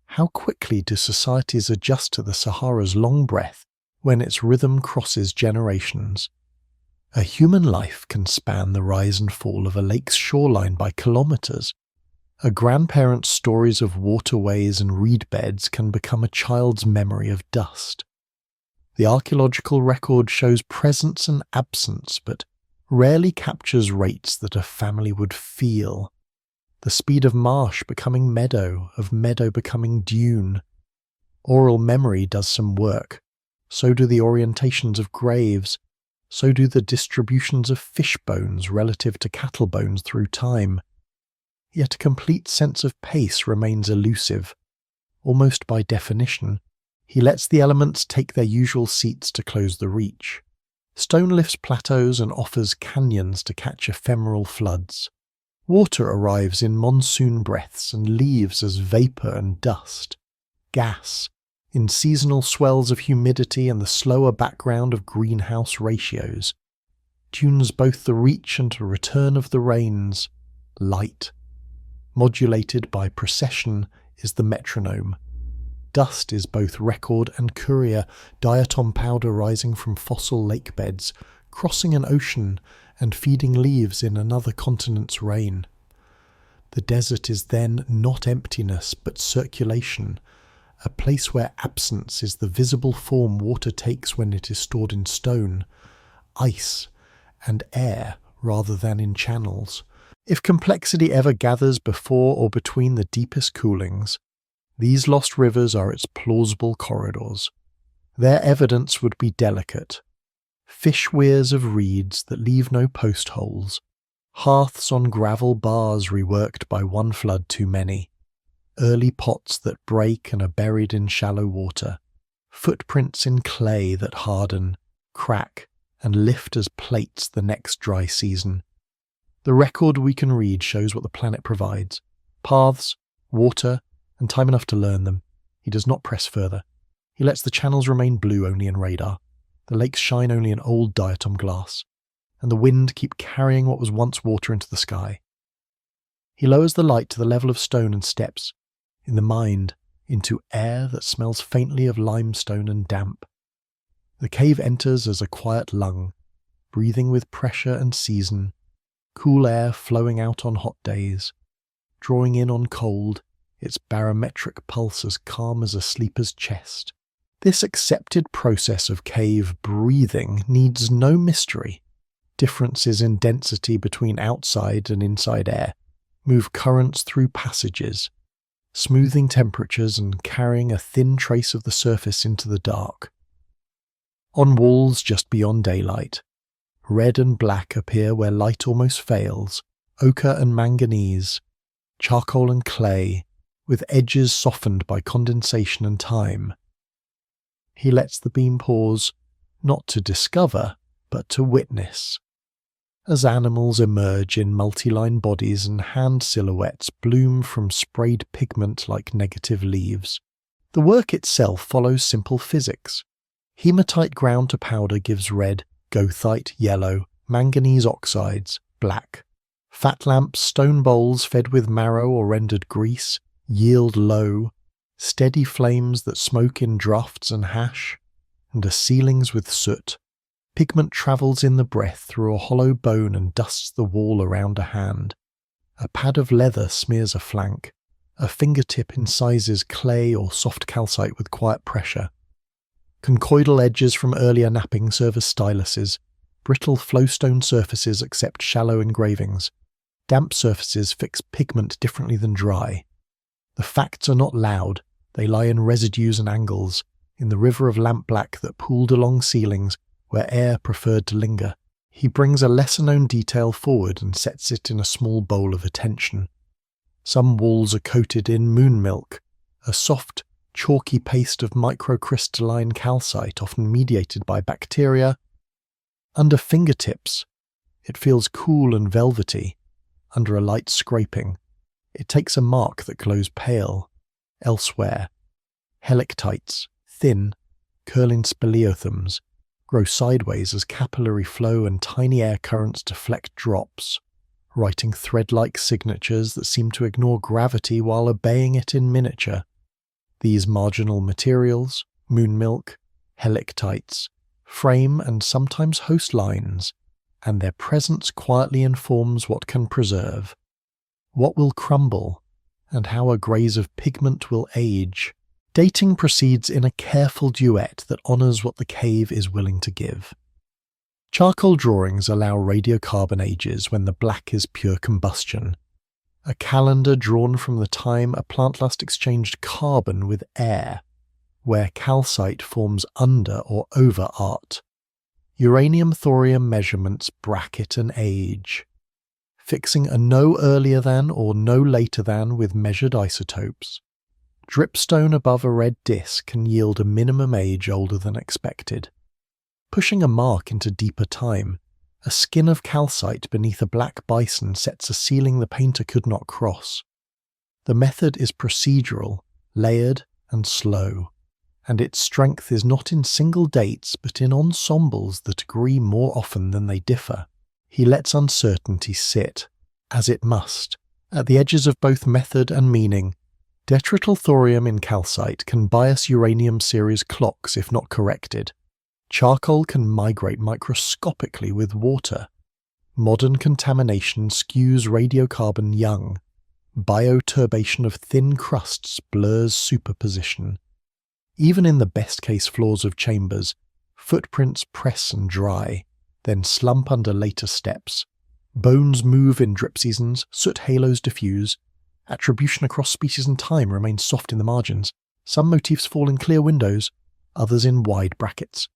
How quickly do societies adjust to the Sahara's long breath when its rhythm crosses generations? A human life can span the rise and fall of a lake's shoreline by kilometres. A grandparent's stories of waterways and reed beds can become a child's memory of dust. The archaeological record shows presence and absence, but rarely captures rates that a family would feel. The speed of marsh becoming meadow, of meadow becoming dune. Oral memory does some work. So do the orientations of graves. So do the distributions of fish bones relative to cattle bones through time. Yet a complete sense of pace remains elusive. Almost by definition, he lets the elements take their usual seats to close the reach. Stone lifts plateaus and offers canyons to catch ephemeral floods. Water arrives in monsoon breaths and leaves as vapour and dust. Gas, in seasonal swells of humidity and the slower background of greenhouse ratios. Tunes both the reach and the return of the rains. Light, modulated by procession, is the metronome. Dust is both record and courier, diatom powder rising from fossil lake beds, crossing an ocean and feeding leaves in another continent's rain. The desert is then not emptiness but circulation, a place where absence is the visible form water takes when it is stored in stone, ice, and air rather than in channels. If complexity ever gathers before or between the deepest coolings, these lost rivers are its plausible corridors. Their evidence would be delicate. Fish weirs of reeds that leave no post holes, hearths on gravel bars reworked by one flood too many, early pots that break and are buried in shallow water, footprints in clay that harden, crack, and lift as plates the next dry season. The record we can read shows what the planet provides: paths, water, and time enough to learn them. He does not press further. He lets the channels remain blue only in radar, the lakes shine only in old diatom glass, and the wind keep carrying what was once water into the sky. He lowers the light to the level of stone and steps, in the mind, into air that smells faintly of limestone and damp. The cave enters as a quiet lung, breathing with pressure and season, cool air flowing out on hot days, drawing in on cold, its barometric pulse as calm as a sleeper's chest. This accepted process of cave breathing needs no mystery. Differences in density between outside and inside air move currents through passages, smoothing temperatures and carrying a thin trace of the surface into the dark. On walls just beyond daylight, red and black appear where light almost fails, ochre and manganese, charcoal and clay, with edges softened by condensation and time. He lets the beam pause, not to discover, but to witness. As animals emerge in multi-line bodies and hand silhouettes bloom from sprayed pigment like negative leaves, the work itself follows simple physics. Hematite ground to powder gives red, goethite yellow, manganese oxides black. Fat lamps, stone bowls fed with marrow or rendered grease, yield low, steady flames that smoke in draughts and hash. and are ceilings with soot. Pigment travels in the breath through a hollow bone and dusts the wall around a hand. A pad of leather smears a flank. A fingertip incises clay or soft calcite with quiet pressure. Conchoidal edges from earlier napping serve as styluses. Brittle flowstone surfaces accept shallow engravings. Damp surfaces fix pigment differently than dry. The facts are not loud, they lie in residues and angles, in the river of lampblack that pooled along ceilings where air preferred to linger. He brings a lesser-known detail forward and sets it in a small bowl of attention. Some walls are coated in moon milk, a soft, chalky paste of microcrystalline calcite often mediated by bacteria. Under fingertips, it feels cool and velvety. Under a light scraping, it takes a mark that glows pale. Elsewhere, helictites, thin, curling speleothems, grow sideways as capillary flow and tiny air currents deflect drops, writing thread-like signatures that seem to ignore gravity while obeying it in miniature. These marginal materials, moon milk, helictites, frame and sometimes host lines, and their presence quietly informs what can preserve, what will crumble, and how a graze of pigment will age. Dating proceeds in a careful duet that honours what the cave is willing to give. Charcoal drawings allow radiocarbon ages when the black is pure combustion. A calendar drawn from the time a plant last exchanged carbon with air, where calcite forms under or over art. Uranium-thorium measurements bracket an age, fixing a no earlier than or no later than with measured isotopes. Dripstone above a red disc can yield a minimum age older than expected. Pushing a mark into deeper time, a skin of calcite beneath a black bison sets a ceiling the painter could not cross. The method is procedural, layered, and slow, and its strength is not in single dates but in ensembles that agree more often than they differ. He lets uncertainty sit, as it must, at the edges of both method and meaning. Detrital thorium in calcite can bias uranium series clocks if not corrected. Charcoal can migrate microscopically with water. Modern contamination skews radiocarbon young. Bioturbation of thin crusts blurs superposition. Even in the best-case floors of chambers, footprints press and dry, then slump under later steps. Bones move in drip seasons, soot halos diffuse. Attribution across species and time remains soft in the margins. Some motifs fall in clear windows, others in wide brackets.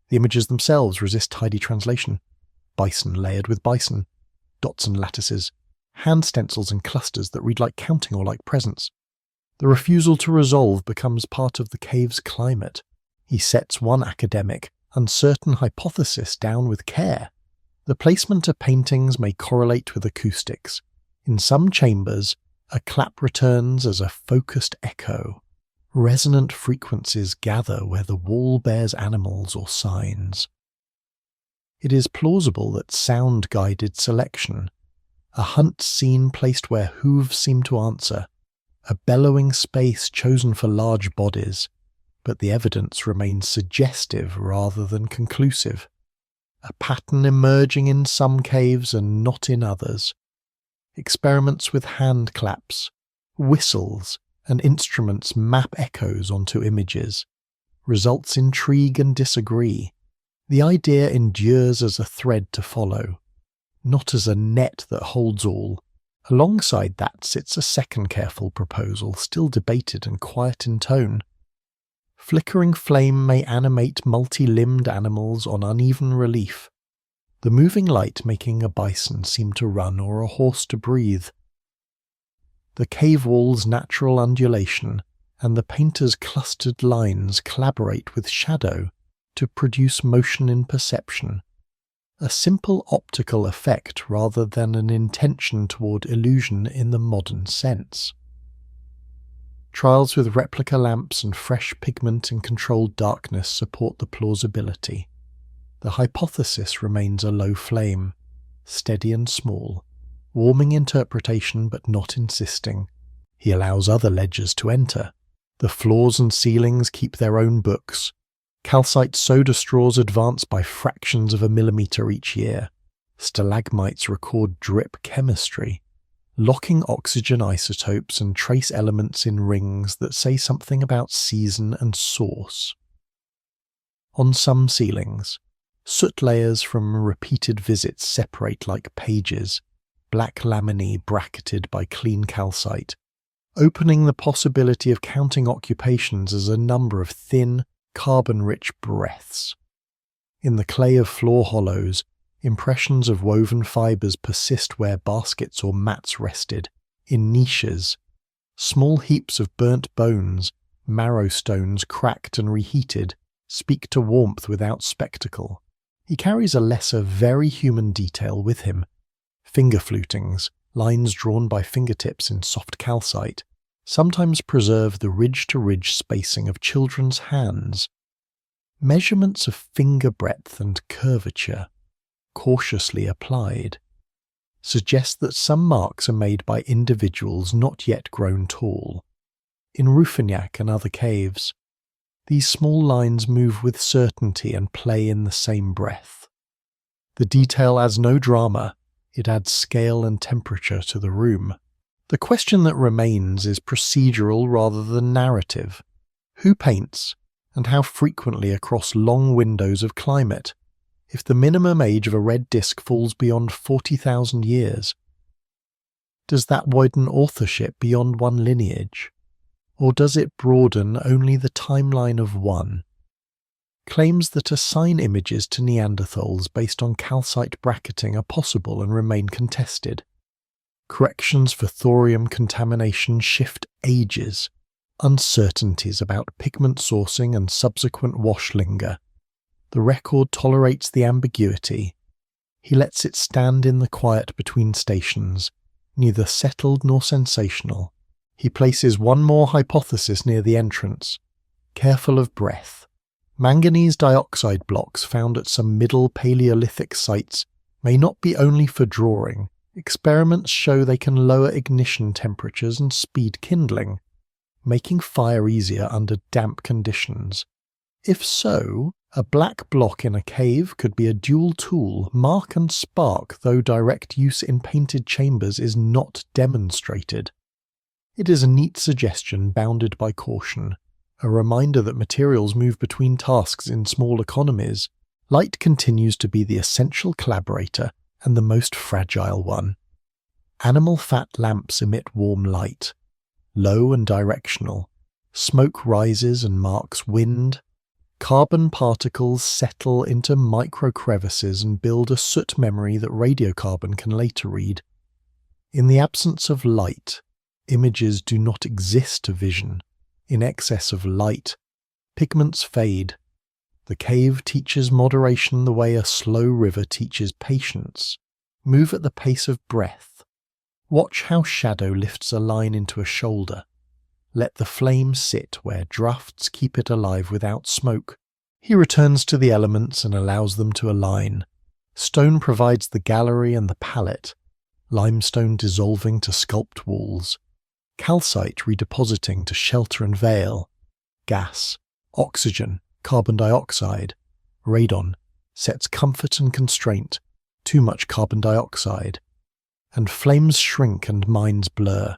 The images themselves resist tidy translation. Bison layered with bison, dots and lattices, hand stencils and clusters that read like counting or like presents. The refusal to resolve becomes part of the cave's climate. He sets one academic, uncertain hypothesis down with care. The placement of paintings may correlate with acoustics. In some chambers, a clap returns as a focused echo. Resonant frequencies gather where the wall bears animals or signs. It is plausible that sound guided selection, a hunt scene placed where hooves seem to answer, a bellowing space chosen for large bodies, but the evidence remains suggestive rather than conclusive. A pattern emerging in some caves and not in others. Experiments with hand claps, whistles, and instruments map echoes onto images. Results intrigue and disagree. The idea endures as a thread to follow, not as a net that holds all. Alongside that sits a second careful proposal, still debated and quiet in tone. Flickering flame may animate multi-limbed animals on uneven relief, the moving light making a bison seem to run or a horse to breathe. The cave wall's natural undulation and the painter's clustered lines collaborate with shadow to produce motion in perception, a simple optical effect rather than an intention toward illusion in the modern sense. Trials with replica lamps and fresh pigment in controlled darkness support the plausibility. The hypothesis remains a low flame, steady and small, warming interpretation but not insisting. He allows other ledgers to enter. The floors and ceilings keep their own books. Calcite soda straws advance by fractions of a millimetre each year. Stalagmites record drip chemistry, locking oxygen isotopes and trace elements in rings that say something about season and source. On some ceilings, soot layers from repeated visits separate like pages, black laminae bracketed by clean calcite, opening the possibility of counting occupations as a number of thin, carbon-rich breaths. In the clay of floor hollows, impressions of woven fibres persist where baskets or mats rested, in niches. Small heaps of burnt bones, marrow stones cracked and reheated, speak to warmth without spectacle. He carries a lesser, very human detail with him. Finger flutings, lines drawn by fingertips in soft calcite, sometimes preserve the ridge-to-ridge spacing of children's hands. Measurements of finger breadth and curvature, cautiously applied, suggest that some marks are made by individuals not yet grown tall. In Rouffignac and other caves, these small lines move with certainty and play in the same breath. The detail adds no drama, it adds scale and temperature to the room. The question that remains is procedural rather than narrative. Who paints, and how frequently across long windows of climate? If the minimum age of a red disk falls beyond 40,000 years, does that widen authorship beyond one lineage? Or does it broaden only the timeline of one? Claims that assign images to Neanderthals based on calcite bracketing are possible and remain contested. Corrections for thorium contamination shift ages. Uncertainties about pigment sourcing and subsequent wash linger. The record tolerates the ambiguity. He lets it stand in the quiet between stations, neither settled nor sensational. He places one more hypothesis near the entrance, careful of breath. Manganese dioxide blocks found at some Middle Paleolithic sites may not be only for drawing. Experiments show they can lower ignition temperatures and speed kindling, making fire easier under damp conditions. If so, a black block in a cave could be a dual tool, mark and spark, though direct use in painted chambers is not demonstrated. It is a neat suggestion bounded by caution, a reminder that materials move between tasks in small economies. Light continues to be the essential collaborator and the most fragile one. Animal fat lamps emit warm light, low and directional. Smoke rises and marks wind. Carbon particles settle into micro crevices and build a soot memory that radiocarbon can later read. In the absence of light, images do not exist to vision. In excess of light, pigments fade. The cave teaches moderation the way a slow river teaches patience. Move at the pace of breath. Watch how shadow lifts a line into a shoulder. Let the flame sit where drafts keep it alive without smoke. He returns to the elements and allows them to align. Stone provides the gallery and the palette, limestone dissolving to sculpt walls, calcite redepositing to shelter and veil, gas, oxygen, carbon dioxide, radon sets comfort and constraint, too much carbon dioxide, and flames shrink and minds blur.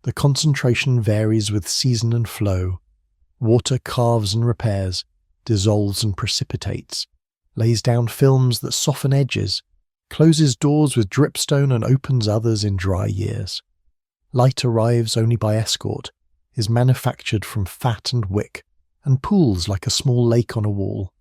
The concentration varies with season and flow. Water carves and repairs, dissolves and precipitates, lays down films that soften edges, closes doors with dripstone and opens others in dry years. Light arrives only by escort, is manufactured from fat and wick, and pools like a small lake on a wall.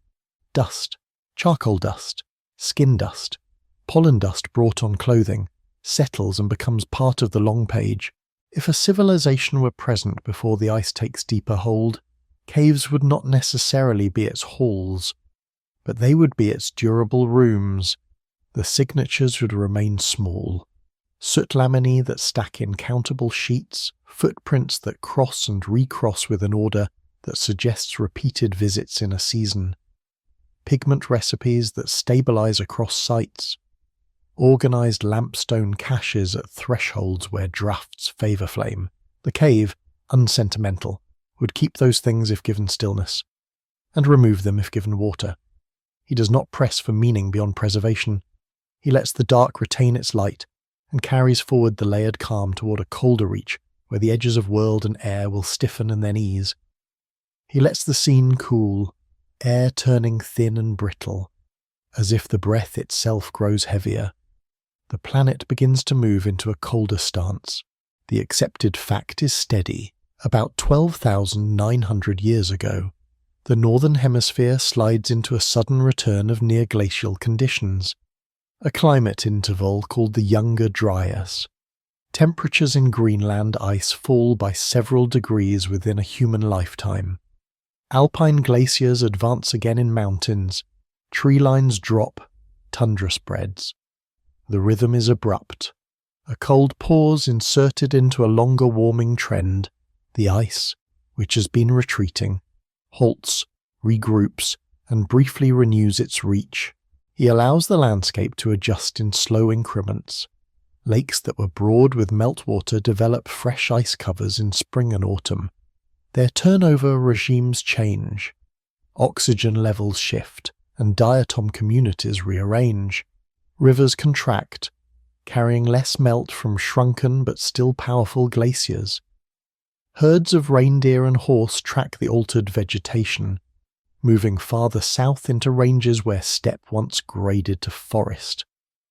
Dust, charcoal dust, skin dust, pollen dust brought on clothing, settles and becomes part of the long page. If a civilization were present before the ice takes deeper hold, caves would not necessarily be its halls, but they would be its durable rooms. The signatures would remain small. Soot laminae that stack in countable sheets, footprints that cross and recross with an order that suggests repeated visits in a season, pigment recipes that stabilize across sites, organized lampstone caches at thresholds where drafts favor flame. The cave, unsentimental, would keep those things if given stillness. and remove them if given water. He does not press for meaning beyond preservation. He lets the dark retain its light and carries forward the layered calm toward a colder reach where the edges of world and air will stiffen and then ease. He lets the scene cool, air turning thin and brittle, as if the breath itself grows heavier. The planet begins to move into a colder stance. The accepted fact is steady. About 12,900 years ago, the northern hemisphere slides into a sudden return of near-glacial conditions, a climate interval called the Younger Dryas. Temperatures in Greenland ice fall by several degrees within a human lifetime. Alpine glaciers advance again in mountains, tree lines drop, tundra spreads. The rhythm is abrupt. A cold pause inserted into a longer warming trend. The ice, which has been retreating, halts, regroups, and briefly renews its reach. He allows the landscape to adjust in slow increments. Lakes that were broad with meltwater develop fresh ice covers in spring and autumn. Their turnover regimes change. Oxygen levels shift, and diatom communities rearrange. Rivers contract, carrying less melt from shrunken but still powerful glaciers. Herds of reindeer and horse track the altered vegetation, moving farther south into ranges where steppe once graded to forest.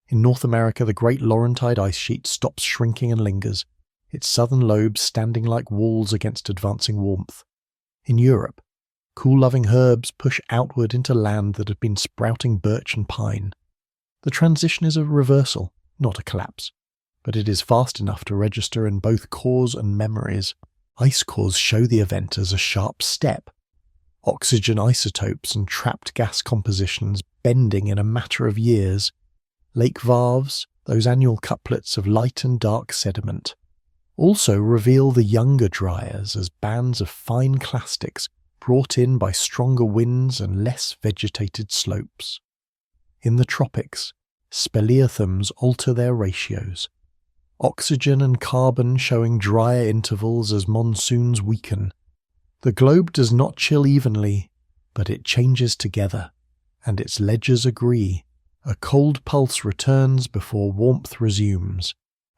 In North America, the Great Laurentide ice sheet stops shrinking and lingers, its southern lobes standing like walls against advancing warmth. In Europe, cool-loving herbs push outward into land that had been sprouting birch and pine. The transition is a reversal, not a collapse, but it is fast enough to register in both cause and memories. Ice cores show the event as a sharp step. Oxygen isotopes and trapped gas compositions bending in a matter of years. Lake varves, those annual couplets of light and dark sediment, also reveal the Younger Dryas as bands of fine clastics brought in by stronger winds and less vegetated slopes. In the tropics, speleothems alter their ratios. Oxygen and carbon showing drier intervals as monsoons weaken. The globe does not chill evenly, but it changes together, and its ledgers agree. A cold pulse returns before warmth resumes.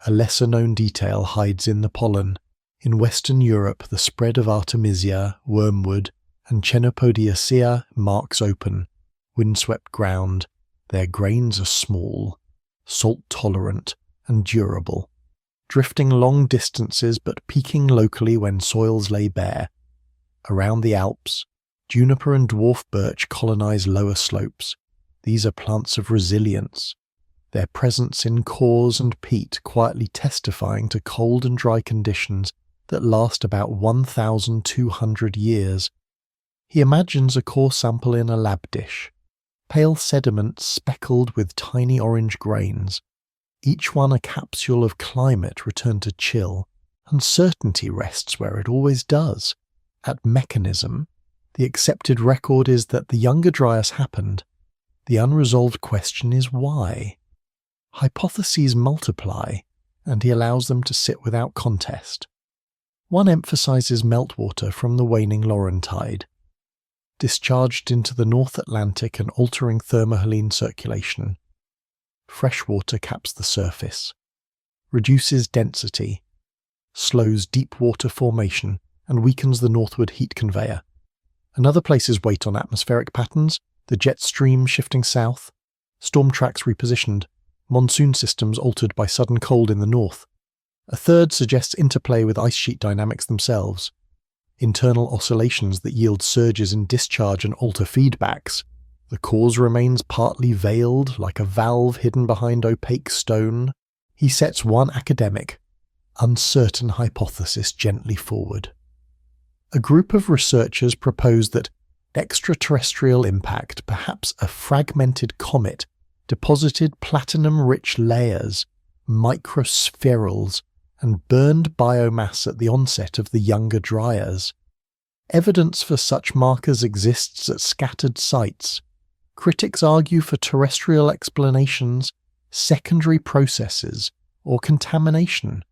A lesser-known detail hides in the pollen. In Western Europe, the spread of Artemisia, wormwood, and Chenopodiaceae marks open, windswept ground. Their grains are small, salt-tolerant, and durable, drifting long distances but peaking locally when soils lay bare. Around the Alps, juniper and dwarf birch colonize lower slopes. These are plants of resilience, their presence in cores and peat quietly testifying to cold and dry conditions that last about 1,200 years. He imagines a core sample in a lab dish, pale sediment speckled with tiny orange grains, each one a capsule of climate returned to chill. Uncertainty rests where it always does. At mechanism, the accepted record is that the Younger Dryas happened. The unresolved question is why. Hypotheses multiply, and he allows them to sit without contest. One emphasizes meltwater from the waning Laurentide, discharged into the North Atlantic and altering thermohaline circulation. Fresh water caps the surface, reduces density, slows deep water formation, and weakens the northward heat conveyor. Another places weight on atmospheric patterns, the jet stream shifting south, storm tracks repositioned, monsoon systems altered by sudden cold in the north. A third suggests interplay with ice sheet dynamics themselves, internal oscillations that yield surges in discharge and alter feedbacks. The cause remains partly veiled, like a valve hidden behind opaque stone. He sets one academic, uncertain hypothesis gently forward. A group of researchers propose that extraterrestrial impact, perhaps a fragmented comet, deposited platinum-rich layers, microspherules, and burned biomass at the onset of the Younger Dryas. Evidence for such markers exists at scattered sites. Critics argue for terrestrial explanations, secondary processes, or contamination.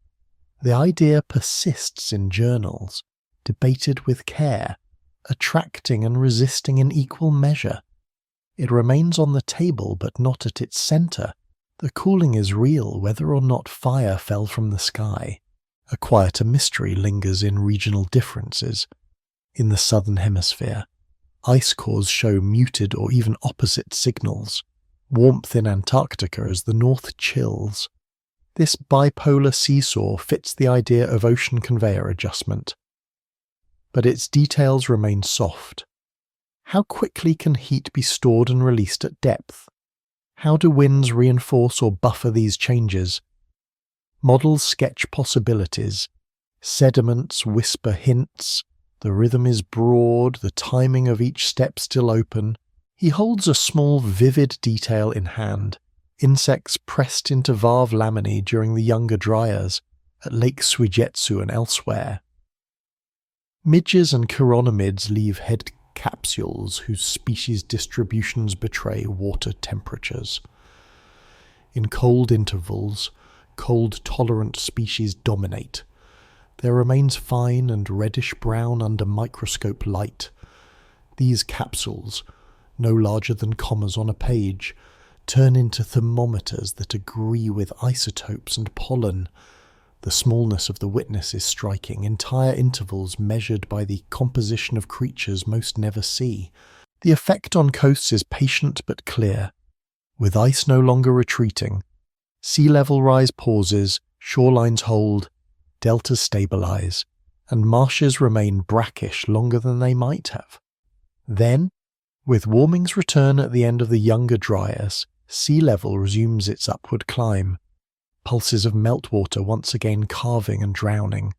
The idea persists in journals, debated with care, attracting and resisting in equal measure. It remains on the table but not at its centre. The cooling is real whether or not fire fell from the sky. A quieter mystery lingers in regional differences. In the southern hemisphere, ice cores show muted or even opposite signals. Warmth in Antarctica as the north chills. This bipolar seesaw fits the idea of ocean conveyor adjustment. But its details remain soft. How quickly can heat be stored and released at depth? How do winds reinforce or buffer these changes? Models sketch possibilities. Sediments whisper hints. The rhythm is broad, the timing of each step still open. He holds a small, vivid detail in hand. Insects pressed into Varve laminae during the Younger Dryas, at Lake Suigetsu and elsewhere. Midges and chironomids leave head capsules whose species distributions betray water temperatures. In cold intervals, cold-tolerant species dominate. There remains fine and reddish-brown under microscope light. These capsules, no larger than commas on a page, turn into thermometers that agree with isotopes and pollen. The smallness of the witness is striking, entire intervals measured by the composition of creatures most never see. The effect on coasts is patient but clear. With ice no longer retreating, sea level rise pauses, shorelines hold, deltas stabilize, and marshes remain brackish longer than they might have. Then, with warming's return at the end of the Younger Dryas, sea level resumes its upward climb. Pulses of meltwater once again carving and drowning.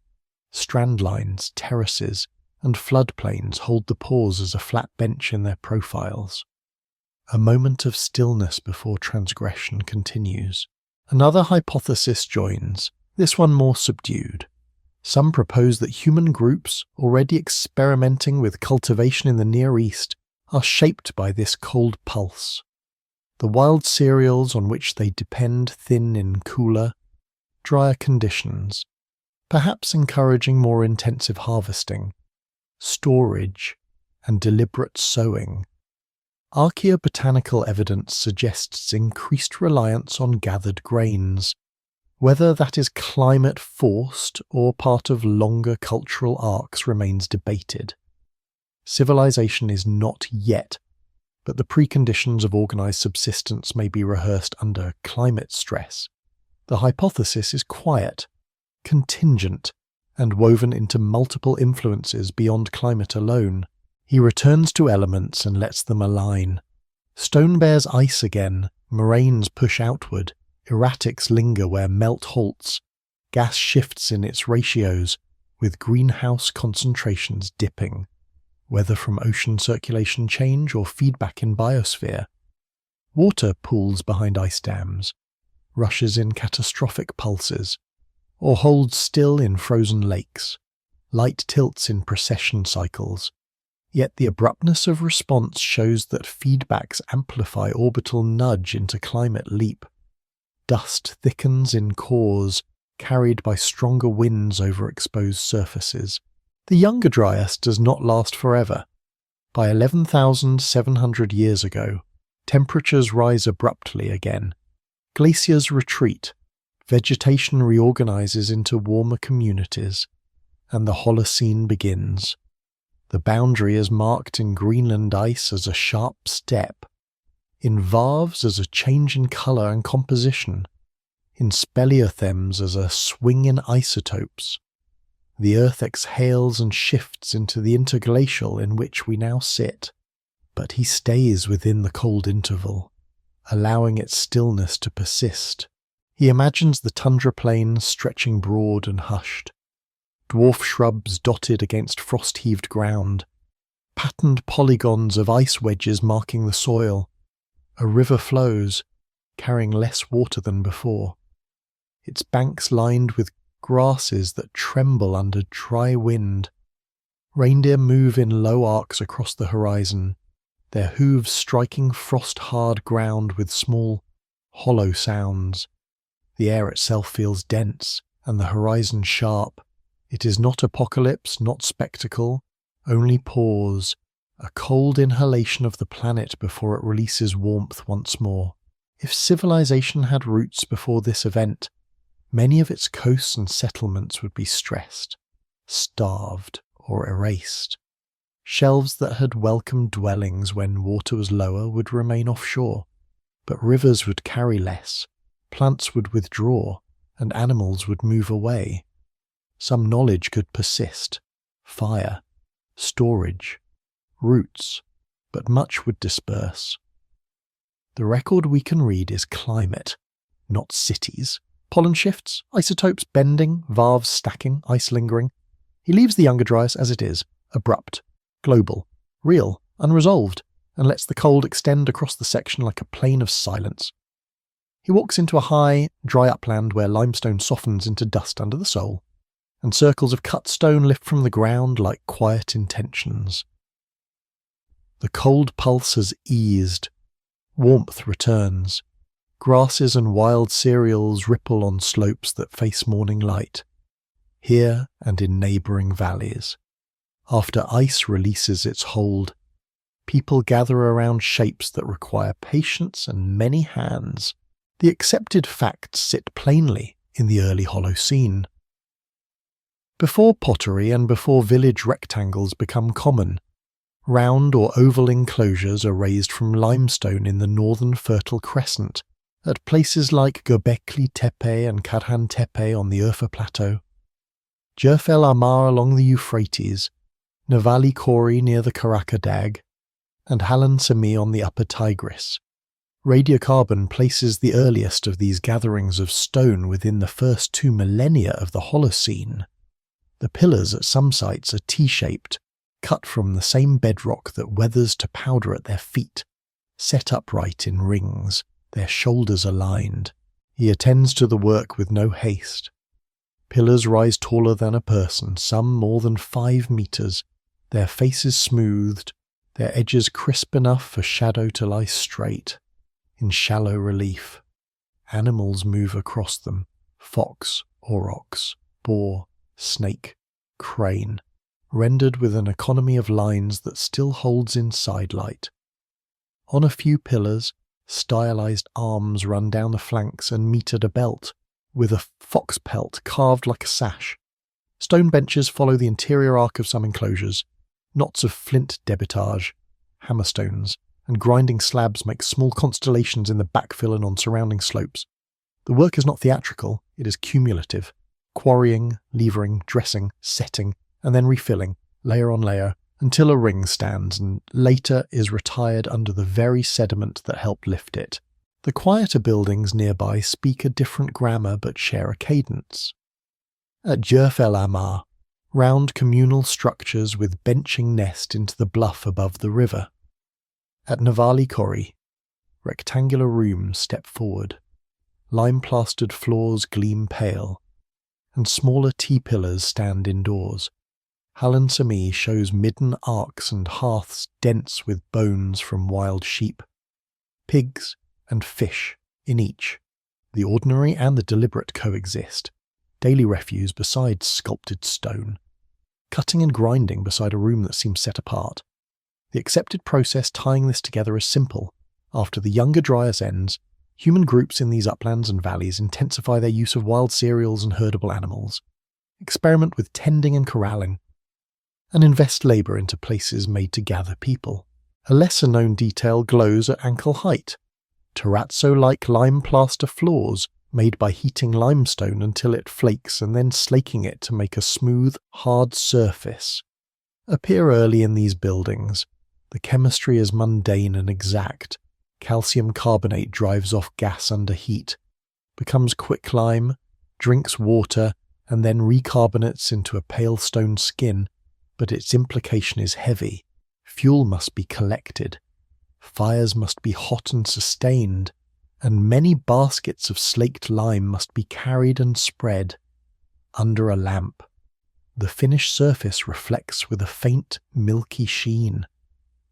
Strand lines, terraces, and floodplains hold the pause as a flat bench in their profiles. A moment of stillness before transgression continues. Another hypothesis joins, this one more subdued. Some propose that human groups, already experimenting with cultivation in the Near East, are shaped by this cold pulse. The wild cereals on which they depend thin in cooler, drier conditions, perhaps encouraging more intensive harvesting, storage, and deliberate sowing. Archaeobotanical evidence suggests increased reliance on gathered grains, whether that is climate-forced or part of longer cultural arcs remains debated. Civilization is not yet, but the preconditions of organized subsistence may be rehearsed under climate stress. The hypothesis is quiet, contingent, and woven into multiple influences beyond climate alone. He returns to elements and lets them align. Stone bears ice again, moraines push outward, erratics linger where melt halts, gas shifts in its ratios, with greenhouse concentrations dipping, whether from ocean circulation change or feedback in biosphere. Water pools behind ice dams, rushes in catastrophic pulses, or holds still in frozen lakes. Light tilts in precession cycles. Yet the abruptness of response shows that feedbacks amplify orbital nudge into climate leap. Dust thickens in cores, carried by stronger winds over exposed surfaces. The Younger Dryas does not last forever. By 11,700 years ago, temperatures rise abruptly again. Glaciers retreat, vegetation reorganizes into warmer communities, and the Holocene begins. The boundary is marked in Greenland ice as a sharp step, in Varves as a change in color and composition, in speleothems as a swing in isotopes. The earth exhales and shifts into the interglacial in which we now sit, but he stays within the cold interval, allowing its stillness to persist. He imagines the tundra plain stretching broad and hushed, dwarf shrubs dotted against frost-heaved ground, patterned polygons of ice wedges marking the soil. A river flows, carrying less water than before, its banks lined with grasses that tremble under dry wind. Reindeer move in low arcs across the horizon, their hooves striking frost-hard ground with small, hollow sounds. The air itself feels dense, and the horizon sharp. It is not apocalypse, not spectacle, only pause, a cold inhalation of the planet before it releases warmth once more. If civilization had roots before this event, many of its coasts and settlements would be stressed, starved, or erased. Shelves that had welcomed dwellings when water was lower would remain offshore, but rivers would carry less, plants would withdraw, and animals would move away. Some knowledge could persist, fire, storage, roots, but much would disperse. The record we can read is climate, not cities. Pollen shifts, isotopes bending, varves stacking, ice lingering. He leaves the Younger Dryas as it is, abrupt, global, real, unresolved, and lets the cold extend across the section like a plain of silence. He walks into a high, dry upland where limestone softens into dust under the sole, and circles of cut stone lift from the ground like quiet intentions. The cold pulse has eased. Warmth returns. Grasses and wild cereals ripple on slopes that face morning light, here and in neighbouring valleys. After ice releases its hold, people gather around shapes that require patience and many hands. The accepted facts sit plainly in the early Holocene. Before pottery and before village rectangles become common, round or oval enclosures are raised from limestone in the northern Fertile Crescent, at places like Göbekli Tepe and Kadhan Tepe on the Urfa Plateau, Djerf El Ahmar along the Euphrates, Navali Kori near the Karaka Dag, and Halan Sami on the upper Tigris. Radiocarbon places the earliest of these gatherings of stone within the first 2 millennia of the Holocene. The pillars at some sites are T-shaped, cut from the same bedrock that weathers to powder at their feet, set upright in rings, their shoulders aligned. He attends to the work with no haste. Pillars rise taller than a person, some more than 5 meters, their faces smoothed, their edges crisp enough for shadow to lie straight, in shallow relief. Animals move across them, fox, aurochs, boar, snake, crane, rendered with an economy of lines that still holds in sidelight. On a few pillars, stylized arms run down the flanks and meet at a belt, with a fox pelt carved like a sash. Stone benches follow the interior arc of some enclosures. Knots of flint debitage, hammerstones, and grinding slabs make small constellations in the backfill and on surrounding slopes. The work is not theatrical, it is cumulative, quarrying, levering, dressing, setting, and then refilling, layer on layer, until a ring stands and later is retired under the very sediment that helped lift it. The quieter buildings nearby speak a different grammar but share a cadence. At Djerf El Ahmar, round communal structures with benching nest into the bluff above the river. At Navali Kori, rectangular rooms step forward, lime-plastered floors gleam pale, and smaller T-pillars stand indoors. Halan Sami shows midden arcs and hearths dense with bones from wild sheep, pigs, and fish in each. The ordinary and the deliberate coexist, daily refuse beside sculpted stone, cutting and grinding beside a room that seems set apart. The accepted process tying this together is simple. After the Younger Dryas ends, human groups in these uplands and valleys intensify their use of wild cereals and herdable animals, experiment with tending and corralling, and invest labour into places made to gather people. A lesser-known detail glows at ankle height. Terrazzo-like lime plaster floors made by heating limestone until it flakes and then slaking it to make a smooth, hard surface, appear early in these buildings. The chemistry is mundane and exact. Calcium carbonate drives off gas under heat, becomes quicklime, drinks water, and then recarbonates into a pale stone skin, but its implication is heavy. Fuel must be collected, fires must be hot and sustained, and many baskets of slaked lime must be carried and spread under a lamp. The finished surface reflects with a faint, milky sheen.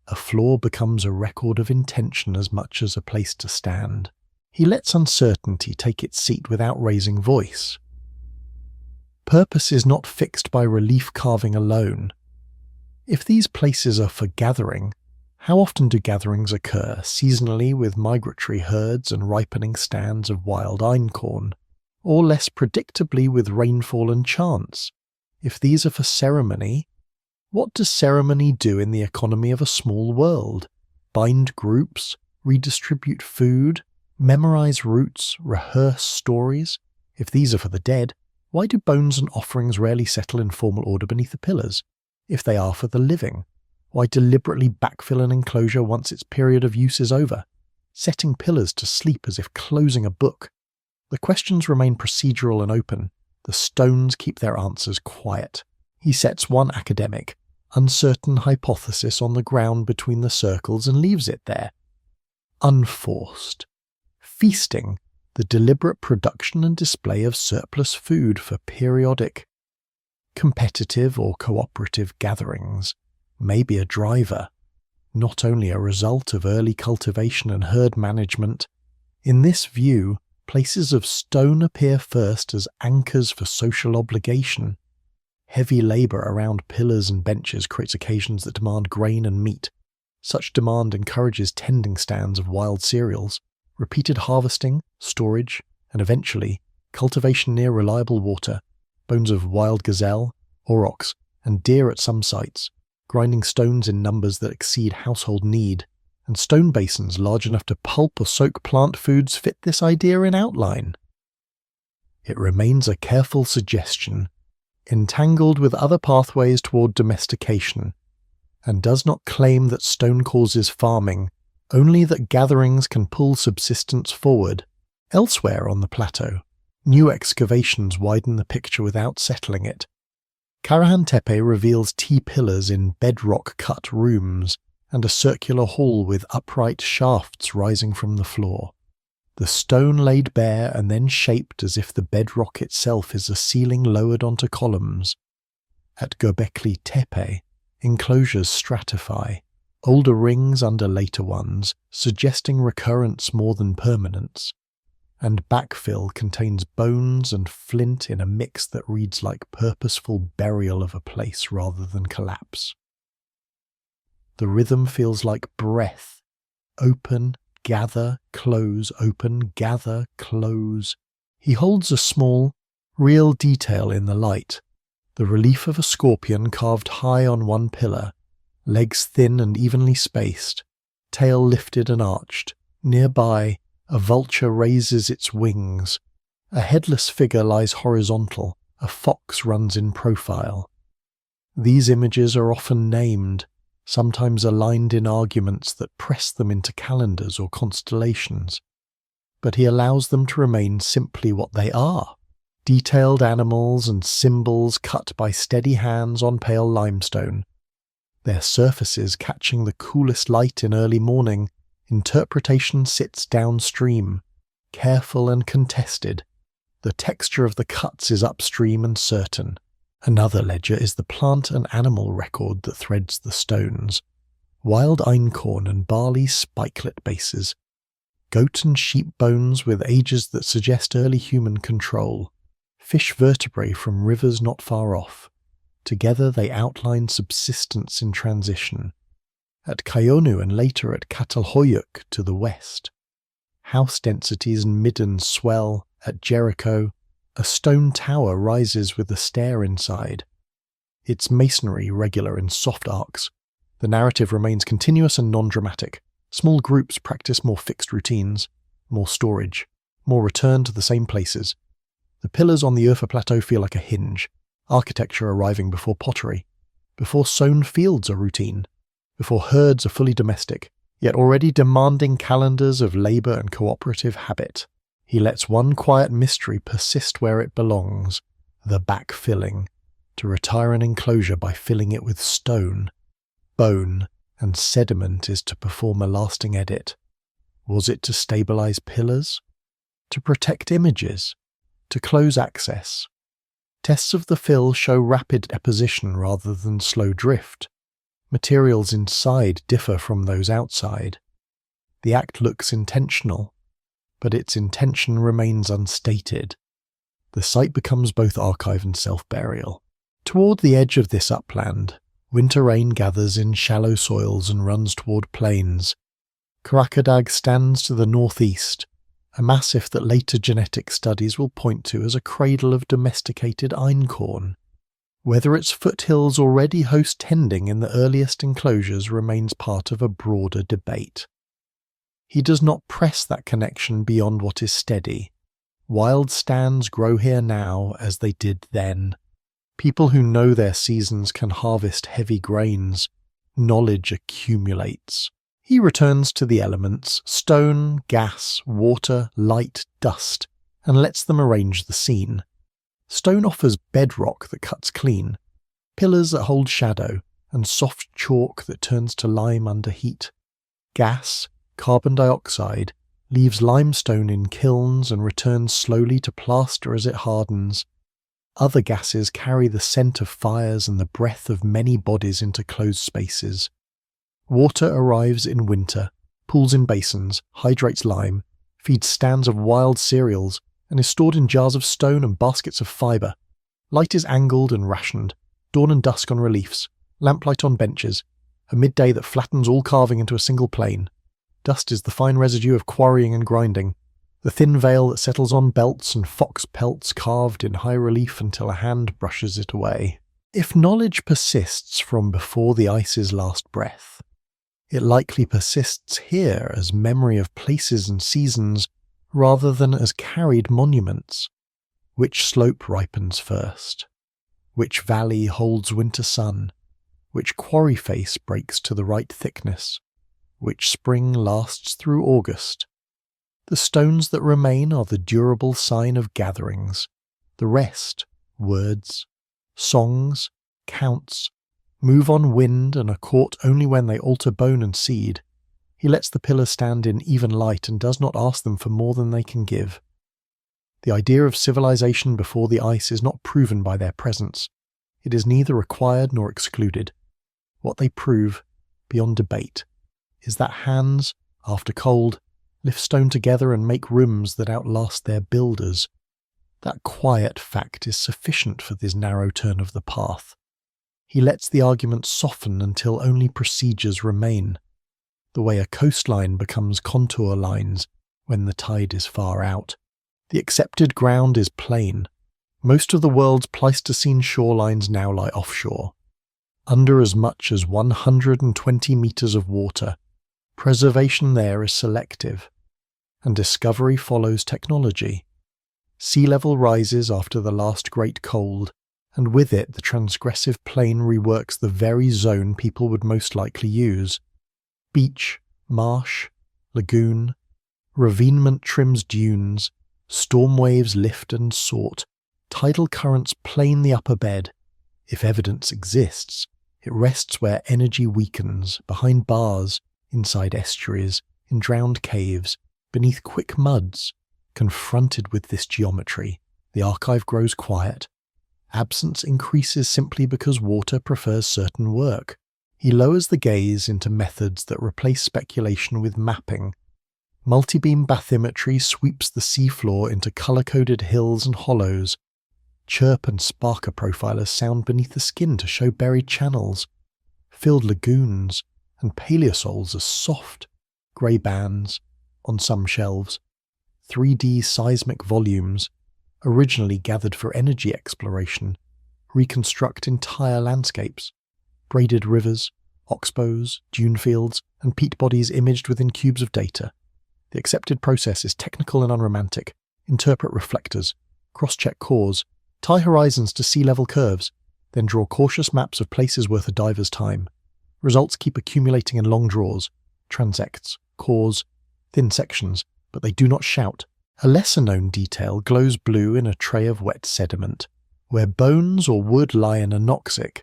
A floor becomes a record of intention as much as a place to stand. He lets uncertainty take its seat without raising voice. Purpose is not fixed by relief carving alone. If these places are for gathering, how often do gatherings occur seasonally with migratory herds and ripening stands of wild einkorn, or less predictably with rainfall and chance? If these are for ceremony, what does ceremony do in the economy of a small world? Bind groups, redistribute food, memorize routes, rehearse stories? If these are for the dead, why do bones and offerings rarely settle in formal order beneath the pillars? If they are for the living, why deliberately backfill an enclosure once its period of use is over, setting pillars to sleep as if closing a book? The questions remain procedural and open. The stones keep their answers quiet. He sets one academic, uncertain hypothesis on the ground between the circles and leaves it there. Unforced. Feasting, the deliberate production and display of surplus food for periodic, competitive or cooperative gatherings, may be a driver, not only a result of early cultivation and herd management. In this view, places of stone appear first as anchors for social obligation. Heavy labour around pillars and benches creates occasions that demand grain and meat. Such demand encourages tending stands of wild cereals, repeated harvesting, storage, and eventually cultivation near reliable water, bones of wild gazelle, aurochs, and deer at some sites, grinding stones in numbers that exceed household need, and stone basins large enough to pulp or soak plant foods fit this idea in outline. It remains a careful suggestion, entangled with other pathways toward domestication, and does not claim that stone causes farming, only that gatherings can pull subsistence forward. Elsewhere on the plateau, new excavations widen the picture without settling it. Karahan Tepe reveals T-pillars in bedrock-cut rooms and a circular hall with upright shafts rising from the floor. The stone laid bare and then shaped as if the bedrock itself is a ceiling lowered onto columns. At Göbekli Tepe, enclosures stratify, older rings under later ones, suggesting recurrence more than permanence, and backfill contains bones and flint in a mix that reads like purposeful burial of a place rather than collapse. The rhythm feels like breath. Open, gather, close, open, gather, close. He holds a small, real detail in the light. The relief of a scorpion carved high on one pillar, legs thin and evenly spaced, tail lifted and arched. Nearby, a vulture raises its wings. A headless figure lies horizontal. A fox runs in profile. These images are often named, sometimes aligned in arguments that press them into calendars or constellations. But he allows them to remain simply what they are, detailed animals and symbols cut by steady hands on pale limestone. Their surfaces catching the coolest light in early morning, interpretation sits downstream, careful and contested. The texture of the cuts is upstream and certain. Another ledger is the plant and animal record that threads the stones. Wild einkorn and barley spikelet bases. Goat and sheep bones with ages that suggest early human control. Fish vertebrae from rivers not far off. Together they outline subsistence in transition. At Kayonu and later at Catalhoyuk to the west. House densities and middens swell. At Jericho, a stone tower rises with a stair inside. Its masonry regular in soft arcs. The narrative remains continuous and non-dramatic. Small groups practice more fixed routines, more storage, more return to the same places. The pillars on the Urfa Plateau feel like a hinge, architecture arriving before pottery, before sown fields are routine, before herds are fully domestic, yet already demanding calendars of labour and cooperative habit. He lets one quiet mystery persist where it belongs, the backfilling, to retire an enclosure by filling it with stone, bone, and sediment is to perform a lasting edit. Was it to stabilize pillars? To protect images? To close access? Tests of the fill show rapid deposition rather than slow drift. Materials inside differ from those outside. The act looks intentional, but its intention remains unstated. The site becomes both archive and self-burial. Toward the edge of this upland, Winter rain gathers in shallow soils and runs toward plains. Karakodag stands to the northeast, a massif that later genetic studies will point to as a cradle of domesticated einkorn. Whether its foothills already host tending in the earliest enclosures remains part of a broader debate. He does not press that connection beyond what is steady. Wild stands grow here now as they did then. People who know their seasons can harvest heavy grains. Knowledge accumulates. He returns to the elements, stone, gas, water, light, dust, and lets them arrange the scene. Stone offers bedrock that cuts clean, pillars that hold shadow, and soft chalk that turns to lime under heat. Gas, carbon dioxide, leaves limestone in kilns and returns slowly to plaster as it hardens. Other gases carry the scent of fires and the breath of many bodies into closed spaces. Water arrives in winter, pools in basins, hydrates lime, feeds stands of wild cereals, and is stored in jars of stone and baskets of fibre. Light is angled and rationed, dawn and dusk on reliefs, lamplight on benches, a midday that flattens all carving into a single plane. Dust is the fine residue of quarrying and grinding, the thin veil that settles on belts and fox pelts carved in high relief until a hand brushes it away. If knowledge persists from before the ice's last breath, it likely persists here as memory of places and seasons rather than as carried monuments. Which slope ripens first? Which valley holds winter sun? Which quarry face breaks to the right thickness? Which spring lasts through August? The stones that remain are the durable sign of gatherings. The rest, words, songs, counts, move on wind and are caught only when they alter bone and seed. He lets the pillars stand in even light and does not ask them for more than they can give. The idea of civilization before the ice is not proven by their presence. It is neither required nor excluded. What they prove, beyond debate, is that hands, after cold, lift stone together and make rooms that outlast their builders. That quiet fact is sufficient for this narrow turn of the path. He lets the argument soften until only procedures remain, the way a coastline becomes contour lines when the tide is far out. The accepted ground is plain. Most of the world's Pleistocene shorelines now lie offshore, under as much as 120 meters of water. Preservation there is selective, and discovery follows technology. Sea level rises after the last great cold, and with it the transgressive plane reworks the very zone people would most likely use. Beach, marsh, lagoon, ravinement trims dunes, storm waves lift and sort, tidal currents plane the upper bed. If evidence exists, it rests where energy weakens, behind bars, inside estuaries, in drowned caves, beneath quick muds. Confronted with this geometry, the archive grows quiet. Absence increases simply because water prefers certain work. He lowers the gaze into methods that replace speculation with mapping. Multibeam bathymetry sweeps the seafloor into colour-coded hills and hollows. Chirp and sparker profilers sound beneath the skin to show buried channels. Filled lagoons and paleosols are soft, grey bands, on some shelves. 3D seismic volumes, originally gathered for energy exploration, reconstruct entire landscapes. Braided rivers, oxbows, dune fields, and peat bodies imaged within cubes of data. The accepted process is technical and unromantic. Interpret reflectors, cross-check cores, tie horizons to sea level curves, then draw cautious maps of places worth a diver's time. Results keep accumulating in long draws, transects, cores, thin sections, but they do not shout. A lesser-known detail glows blue in a tray of wet sediment. Where bones or wood lie in anoxic,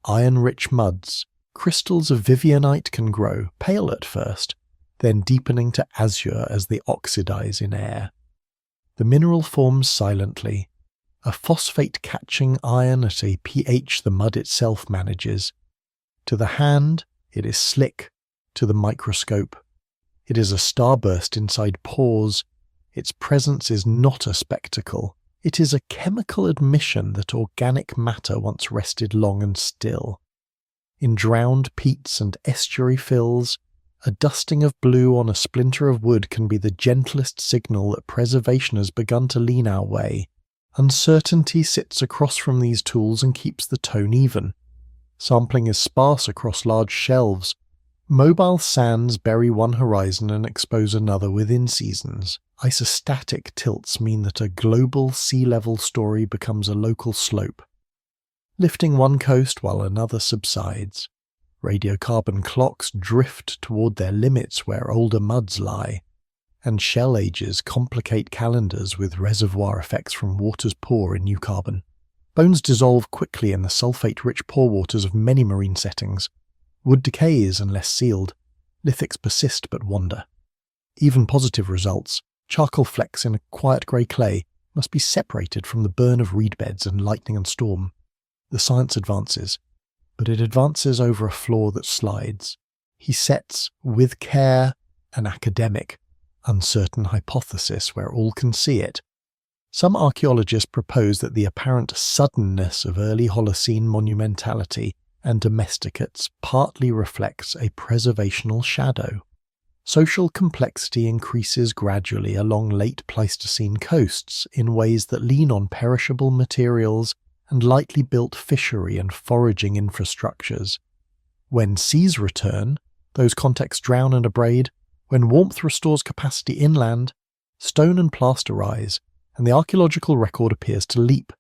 iron-rich muds, crystals of vivianite can grow, pale at first, then deepening to azure as they oxidize in air. The mineral forms silently, a phosphate-catching iron at a pH the mud itself manages. To the hand, it is slick. To the microscope, it is a starburst inside pores. Its presence is not a spectacle. It is a chemical admission that organic matter once rested long and still. In drowned peats and estuary fills, a dusting of blue on a splinter of wood can be the gentlest signal that preservation has begun to lean our way. Uncertainty sits across from these tools and keeps the tone even. Sampling is sparse across large shelves. Mobile sands bury one horizon and expose another within seasons. Isostatic tilts mean that a global sea level story becomes a local slope, lifting one coast while another subsides. Radiocarbon clocks drift toward their limits where older muds lie, and shell ages complicate calendars with reservoir effects from water's pour in new carbon. Bones dissolve quickly in the sulfate-rich pore waters of many marine settings. Wood decays unless sealed. Lithics persist but wander. Even positive results, charcoal flecks in a quiet grey clay, must be separated from the burn of reed beds and lightning and storm. The science advances, but it advances over a floor that slides. He sets, with care, an academic, uncertain hypothesis where all can see it. Some archaeologists propose that the apparent suddenness of early Holocene monumentality and domesticates partly reflects a preservational shadow. Social complexity increases gradually along late Pleistocene coasts in ways that lean on perishable materials and lightly built fishery and foraging infrastructures. When seas return, those contexts drown and abrade. When warmth restores capacity inland, stone and plaster rise, and the archaeological record appears to leap.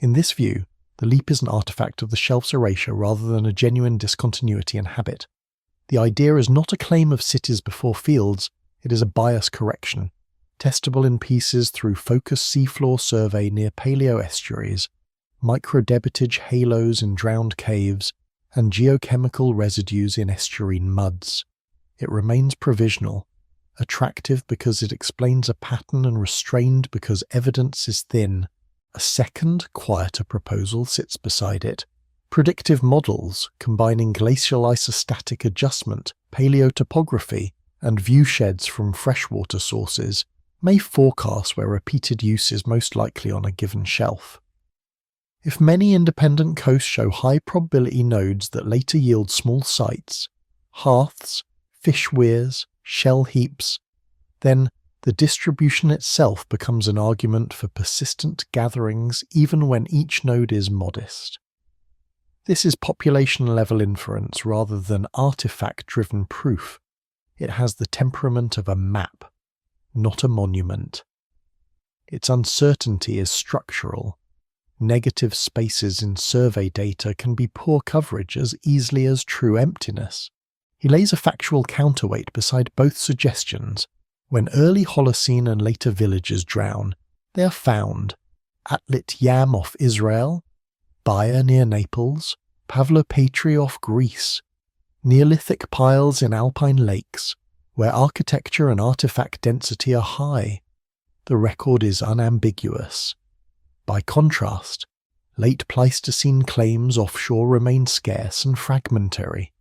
In this view, the leap is an artifact of the shelf's erasure rather than a genuine discontinuity in habit. The idea is not a claim of cities before fields, it is a bias correction, testable in pieces through focused seafloor survey near paleo-estuaries, microdebitage halos in drowned caves, and geochemical residues in estuarine muds. It remains provisional, attractive because it explains a pattern and restrained because evidence is thin. A second, quieter proposal sits beside it. Predictive models, combining glacial isostatic adjustment, paleotopography, and viewsheds from freshwater sources, may forecast where repeated use is most likely on a given shelf. If many independent coasts show high probability nodes that later yield small sites, hearths, fish weirs, shell heaps, then the distribution itself becomes an argument for persistent gatherings even when each node is modest. This is population-level inference rather than artifact-driven proof. It has the temperament of a map, not a monument. Its uncertainty is structural. Negative spaces in survey data can be poor coverage as easily as true emptiness. He lays a factual counterweight beside both suggestions. When early Holocene and later villages drown, they are found. Atlit Yam off Israel, Baia near Naples, Pavlopatri off Greece, Neolithic piles in alpine lakes, where architecture and artifact density are high. The record is unambiguous. By contrast, late Pleistocene claims offshore remain scarce and fragmentary.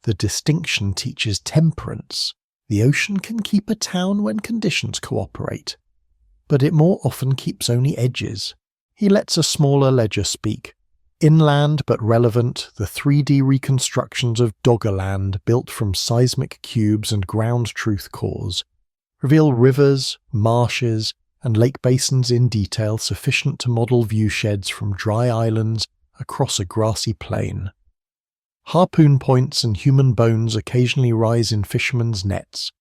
The distinction teaches temperance. The ocean can keep a town when conditions cooperate, but it more often keeps only edges. He lets a smaller ledger speak. Inland but relevant, the 3D reconstructions of Doggerland built from seismic cubes and ground truth cores reveal rivers, marshes, and lake basins in detail sufficient to model viewsheds from dry islands across a grassy plain. Harpoon points and human bones occasionally rise in fishermen's nets.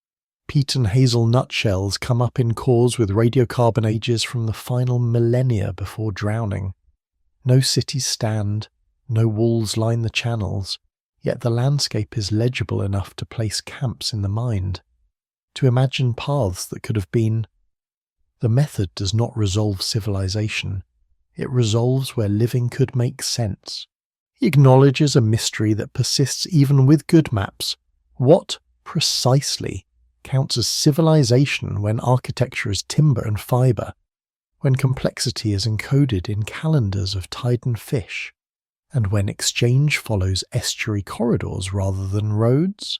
Peat and hazel nutshells come up in cores with radiocarbon ages from the final millennia before drowning. No cities stand, no walls line the channels, yet the landscape is legible enough to place camps in the mind, to imagine paths that could have been. The method does not resolve civilization. It resolves where living could make sense. He acknowledges a mystery that persists even with good maps. What, precisely, counts as civilization when architecture is timber and fibre, when complexity is encoded in calendars of tide and fish, and when exchange follows estuary corridors rather than roads?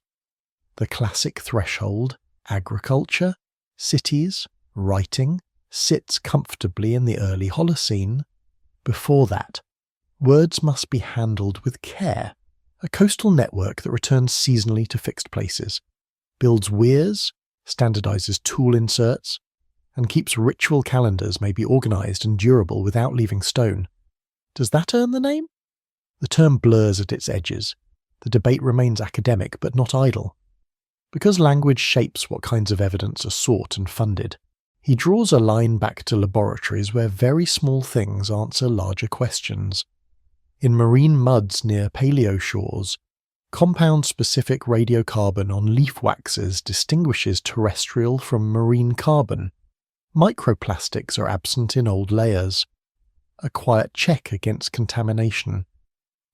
The classic threshold, agriculture, cities, writing, sits comfortably in the early Holocene. Before that, words must be handled with care, a coastal network that returns seasonally to fixed places, builds weirs, standardizes tool inserts, and keeps ritual calendars may be organized and durable without leaving stone. Does that earn the name? The term blurs at its edges. The debate remains academic but not idle. Because language shapes what kinds of evidence are sought and funded, he draws a line back to laboratories where very small things answer larger questions. In marine muds near paleo shores, compound-specific radiocarbon on leaf waxes distinguishes terrestrial from marine carbon. Microplastics are absent in old layers. A quiet check against contamination.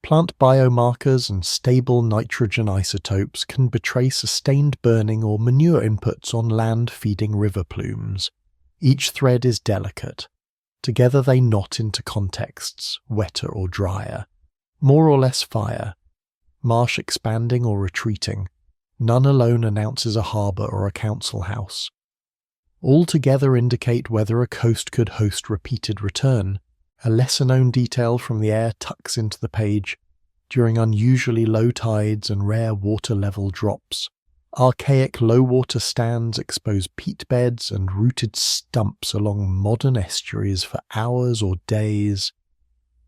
Plant biomarkers and stable nitrogen isotopes can betray sustained burning or manure inputs on land feeding river plumes. Each thread is delicate. Together they knot into contexts, wetter or drier. More or less fire. Marsh expanding or retreating. None alone announces a harbour or a council house. All together indicate whether a coast could host repeated return. A lesser-known detail from the air tucks into the page. During unusually low tides and rare water level drops, archaic low-water stands expose peat beds and rooted stumps along modern estuaries for hours or days.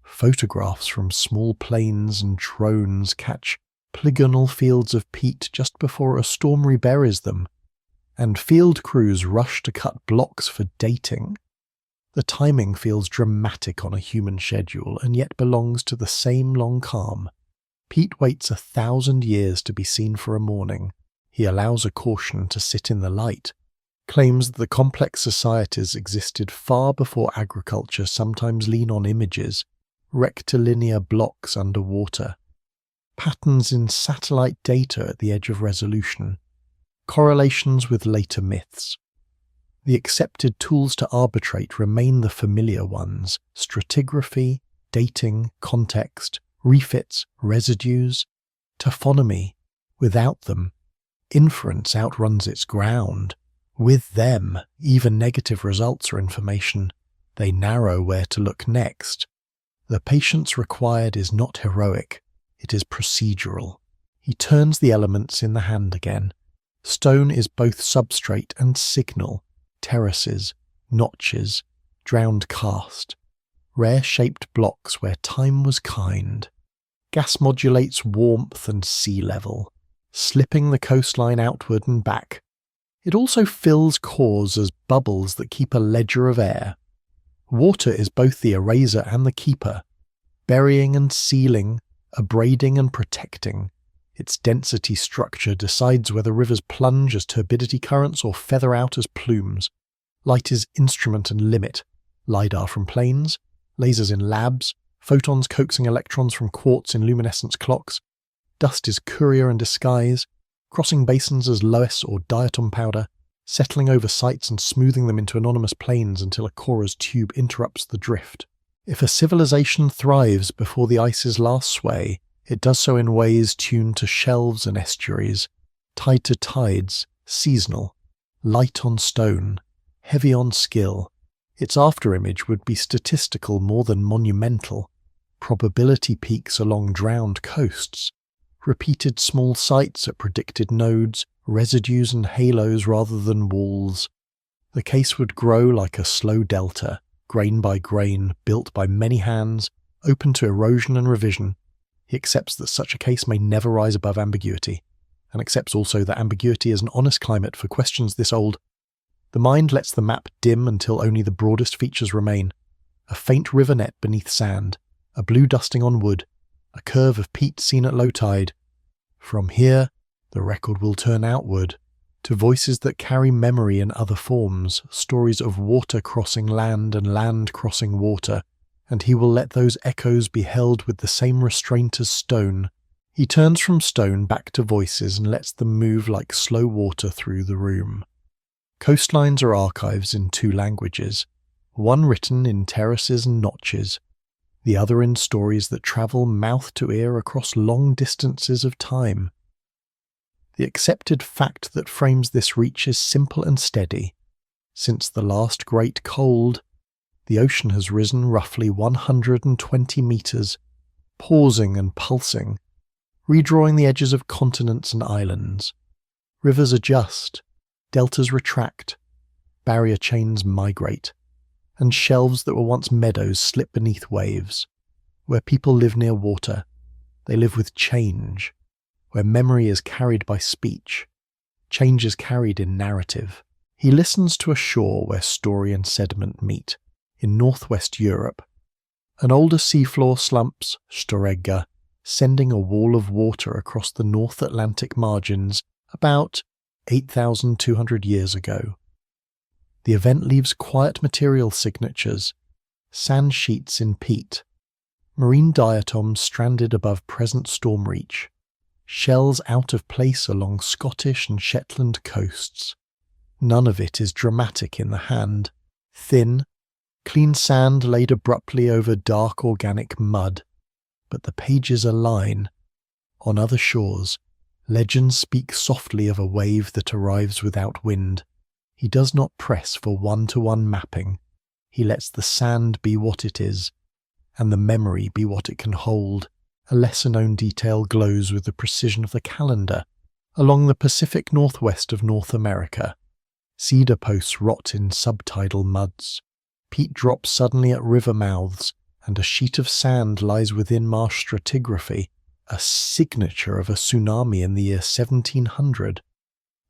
Photographs from small planes and drones catch polygonal fields of peat just before a storm reburies them, and field crews rush to cut blocks for dating. The timing feels dramatic on a human schedule and yet belongs to the same long calm. Pete waits 1,000 years to be seen for a morning. He allows a caution to sit in the light, claims that the complex societies existed far before agriculture sometimes lean on images, rectilinear blocks underwater, patterns in satellite data at the edge of resolution, correlations with later myths. The accepted tools to arbitrate remain the familiar ones: stratigraphy, dating, context, refits, residues, taphonomy. Without them, inference outruns its ground. With them, even negative results are information. They narrow where to look next. The patience required is not heroic, it is procedural. He turns the elements in the hand again. Stone is both substrate and signal. Terraces, notches, drowned cast, rare-shaped blocks where time was kind. Gas modulates warmth and sea level, slipping the coastline outward and back. It also fills cores as bubbles that keep a ledger of air. Water is both the eraser and the keeper, burying and sealing, abrading and protecting. Its density structure decides whether rivers plunge as turbidity currents or feather out as plumes. Light is instrument and limit. LiDAR from planes, lasers in labs, photons coaxing electrons from quartz in luminescence clocks. Dust is courier and disguise, crossing basins as loess or diatom powder, settling over sites and smoothing them into anonymous plains until a cora's tube interrupts the drift. If a civilization thrives before the ice's last sway, it does so in ways tuned to shelves and estuaries, tied to tides, seasonal, light on stone, heavy on skill. Its afterimage would be statistical more than monumental. Probability peaks along drowned coasts, repeated small sites at predicted nodes, residues and halos rather than walls. The case would grow like a slow delta, grain by grain, built by many hands, open to erosion and revision. He accepts that such a case may never rise above ambiguity, and accepts also that ambiguity is an honest climate for questions this old. The mind lets the map dim until only the broadest features remain. A faint river net beneath sand, a blue dusting on wood, a curve of peat seen at low tide. From here, the record will turn outward, to voices that carry memory in other forms, stories of water crossing land and land crossing water, and he will let those echoes be held with the same restraint as stone. He turns from stone back to voices and lets them move like slow water through the room. Coastlines are archives in 2 languages, one written in terraces and notches, the other in stories that travel mouth to ear across long distances of time. The accepted fact that frames this reach is simple and steady. Since the last great cold, the ocean has risen roughly 120 meters, pausing and pulsing, redrawing the edges of continents and islands. Rivers adjust, deltas retract, barrier chains migrate, and shelves that were once meadows slip beneath waves. Where people live near water, they live with change. Where memory is carried by speech, change is carried in narrative. He listens to a shore where story and sediment meet, in northwest Europe. An older seafloor slumps, Storegga, sending a wall of water across the North Atlantic margins about 8,200 years ago. The event leaves quiet material signatures, sand sheets in peat, marine diatoms stranded above present storm reach, shells out of place along Scottish and Shetland coasts. None of it is dramatic in the hand. Thin, clean sand laid abruptly over dark organic mud. But the pages align. On other shores, legends speak softly of a wave that arrives without wind. He does not press for one-to-one mapping. He lets the sand be what it is, and the memory be what it can hold. A lesser-known detail glows with the precision of the calendar. Along the Pacific Northwest of North America, cedar posts rot in subtidal muds. Peat drops suddenly at river mouths, and a sheet of sand lies within marsh stratigraphy, a signature of a tsunami in the year 1700.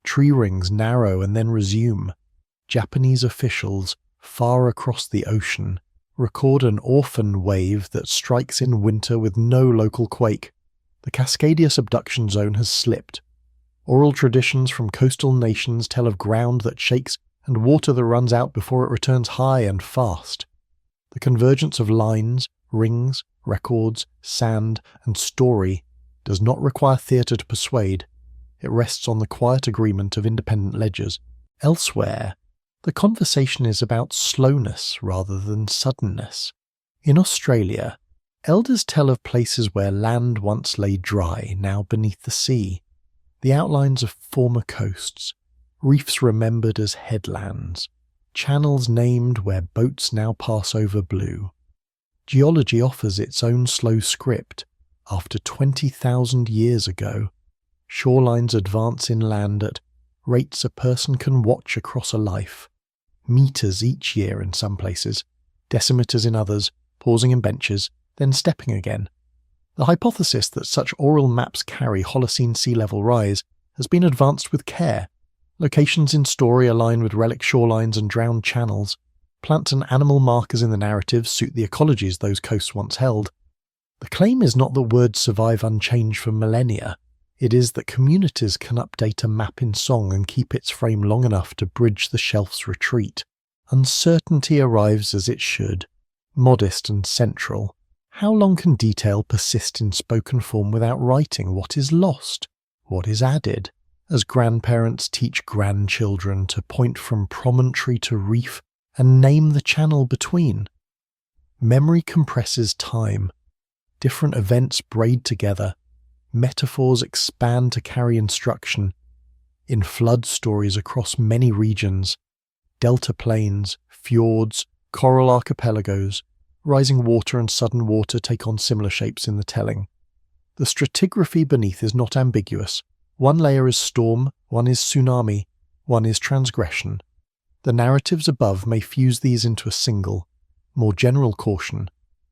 Tree rings narrow and then resume. Japanese officials, far across the ocean, record an orphan wave that strikes in winter with no local quake. The Cascadia subduction zone has slipped. Oral traditions from coastal nations tell of ground that shakes and water that runs out before it returns high and fast. The convergence of lines, rings, records, sand, and story does not require theatre to persuade. It rests on the quiet agreement of independent ledgers. Elsewhere, the conversation is about slowness rather than suddenness. In Australia, elders tell of places where land once lay dry, now beneath the sea. The outlines of former coasts, reefs remembered as headlands, channels named where boats now pass over blue. Geology offers its own slow script. After 20,000 years ago, shorelines advance inland at rates a person can watch across a life. Meters each year in some places, decimeters in others, pausing in benches, then stepping again. The hypothesis that such oral maps carry Holocene sea level rise has been advanced with care. Locations in story align with relic shorelines and drowned channels. Plant and animal markers in the narratives suit the ecologies those coasts once held. The claim is not that words survive unchanged for millennia. It is that communities can update a map in song and keep its frame long enough to bridge the shelf's retreat. Uncertainty arrives as it should, modest and central. How long can detail persist in spoken form without writing what is lost, what is added? As grandparents teach grandchildren to point from promontory to reef and name the channel between. Memory compresses time. Different events braid together. Metaphors expand to carry instruction. In flood stories across many regions, delta plains, fjords, coral archipelagos, rising water and sudden water take on similar shapes in the telling. The stratigraphy beneath is not ambiguous. One layer is storm, one is tsunami, one is transgression. The narratives above may fuse these into a single, more general caution.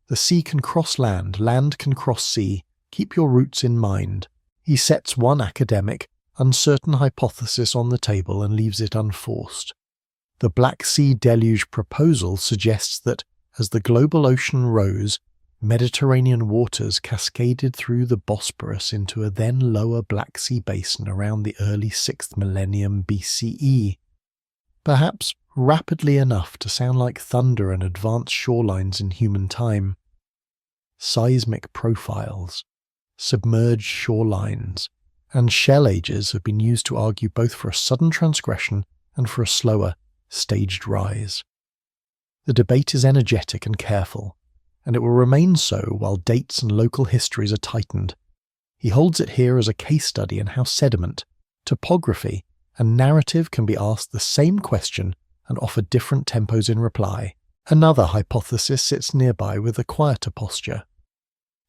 The sea can cross land, land can cross sea. Keep your roots in mind. He sets one academic, uncertain hypothesis on the table and leaves it unforced. The Black Sea deluge proposal suggests that, as the global ocean rose, Mediterranean waters cascaded through the Bosporus into a then lower Black Sea basin around the early 6th millennium BCE. Perhaps rapidly enough to sound like thunder and advanced shorelines in human time. Seismic profiles, submerged shorelines, and shell ages have been used to argue both for a sudden transgression and for a slower, staged rise. The debate is energetic and careful, and it will remain so while dates and local histories are tightened. He holds it here as a case study in how sediment, topography, and narrative can be asked the same question and offer different tempos in reply. Another hypothesis sits nearby with a quieter posture.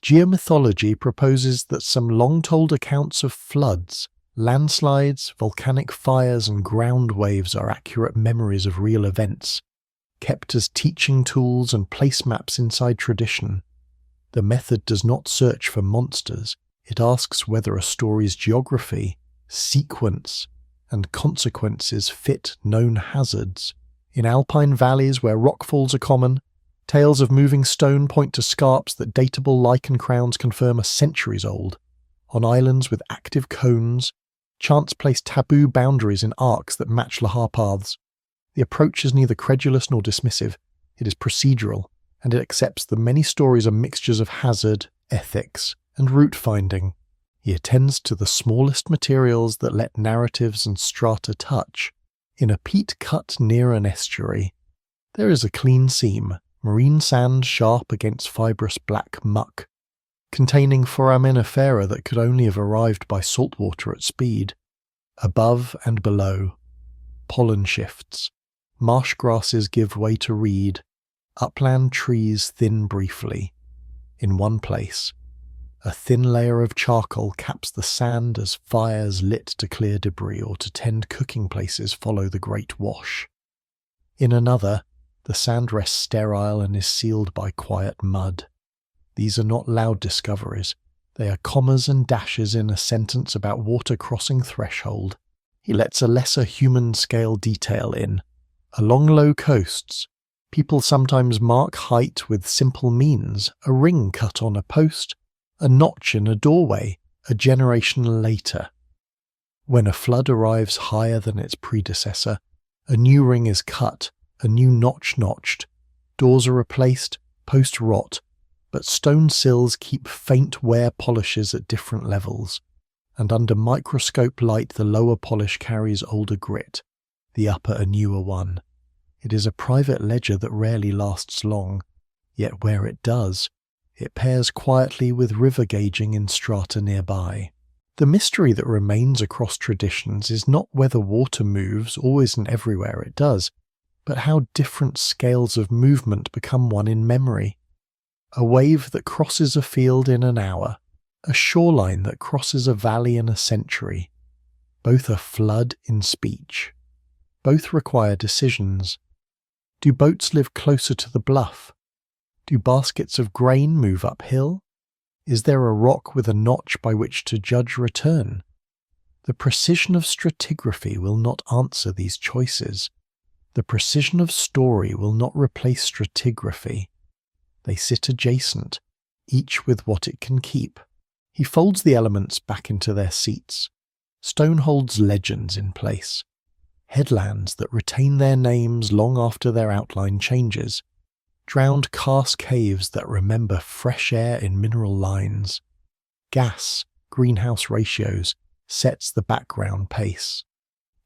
Geomythology proposes that some long-told accounts of floods, landslides, volcanic fires, and ground waves are accurate memories of real events, kept as teaching tools and place maps inside tradition. The method does not search for monsters, it asks whether a story's geography, sequence, and consequences fit known hazards. In alpine valleys where rockfalls are common, tales of moving stone point to scarps that datable lichen crowns confirm are centuries old. On islands with active cones, chants place taboo boundaries in arcs that match lahar paths. The approach is neither credulous nor dismissive, it is procedural, and it accepts that many stories are mixtures of hazard, ethics, and route finding. He attends to the smallest materials that let narratives and strata touch. In a peat cut near an estuary, there is a clean seam, marine sand sharp against fibrous black muck, containing foraminifera that could only have arrived by saltwater at speed. Above and below, pollen shifts, marsh grasses give way to reed, upland trees thin briefly. In one place, a thin layer of charcoal caps the sand as fires lit to clear debris or to tend cooking places follow the great wash. In another, the sand rests sterile and is sealed by quiet mud. These are not loud discoveries. They are commas and dashes in a sentence about water crossing threshold. He lets a lesser human-scale detail in. Along low coasts, people sometimes mark height with simple means, a ring cut on a post, a notch in a doorway, a generation later. When a flood arrives higher than its predecessor, a new ring is cut, a new notch notched, doors are replaced, posts rot, but stone sills keep faint wear polishes at different levels, and under microscope light the lower polish carries older grit, the upper a newer one. It is a private ledger that rarely lasts long, yet where it does, it pairs quietly with river gauging in strata nearby. The mystery that remains across traditions is not whether water moves always and everywhere it does, but how different scales of movement become one in memory. A wave that crosses a field in an hour, a shoreline that crosses a valley in a century. Both are flood in speech. Both require decisions. Do boats live closer to the bluff? Do baskets of grain move uphill? Is there a rock with a notch by which to judge return? The precision of stratigraphy will not answer these choices. The precision of story will not replace stratigraphy. They sit adjacent, each with what it can keep. He folds the elements back into their seats. Stone holds legends in place. Headlands that retain their names long after their outline changes. Drowned karst caves that remember fresh air in mineral lines. Gas, greenhouse ratios, sets the background pace.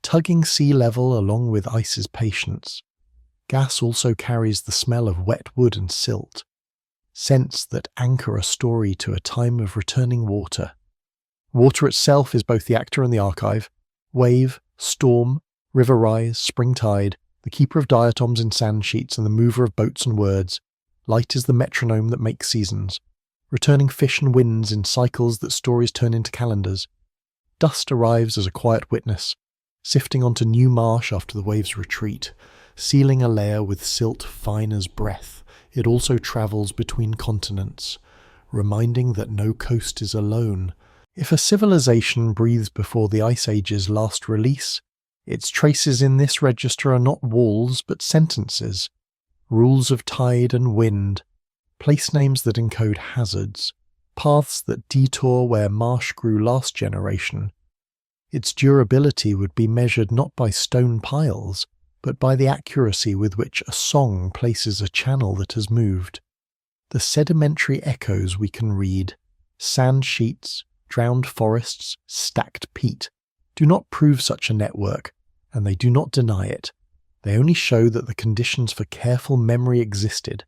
Tugging sea level along with ice's patience. Gas also carries the smell of wet wood and silt. Scents that anchor a story to a time of returning water. Water itself is both the actor and the archive. Wave, storm, river rise, spring tide, the keeper of diatoms in sand sheets and the mover of boats and words. Light is the metronome that makes seasons. Returning fish and winds in cycles that stories turn into calendars. Dust arrives as a quiet witness, sifting onto new marsh after the waves retreat, sealing a layer with silt fine as breath. It also travels between continents, reminding that no coast is alone. If a civilization breathes before the Ice Age's last release, its traces in this register are not walls but sentences, rules of tide and wind, place names that encode hazards, paths that detour where marsh grew last generation. Its durability would be measured not by stone piles, but by the accuracy with which a song places a channel that has moved. The sedimentary echoes we can read, sand sheets, drowned forests, stacked peat, do not prove such a network, and they do not deny it. They only show that the conditions for careful memory existed,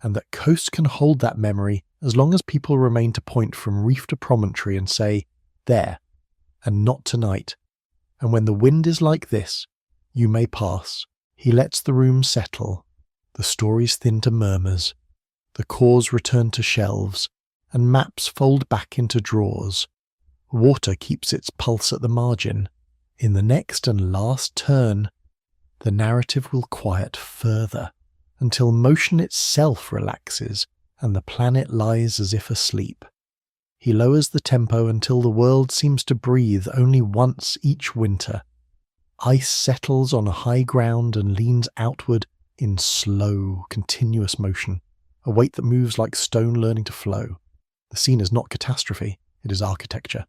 and that coasts can hold that memory as long as people remain to point from reef to promontory and say, there, and not tonight. And when the wind is like this, you may pass. He lets the room settle. The stories thin to murmurs. The cores return to shelves, and maps fold back into drawers. Water keeps its pulse at the margin. In the next and last turn, the narrative will quiet further, until motion itself relaxes and the planet lies as if asleep. He lowers the tempo until the world seems to breathe only once each winter. Ice settles on a high ground and leans outward in slow, continuous motion, a weight that moves like stone learning to flow. The scene is not catastrophe, it is architecture.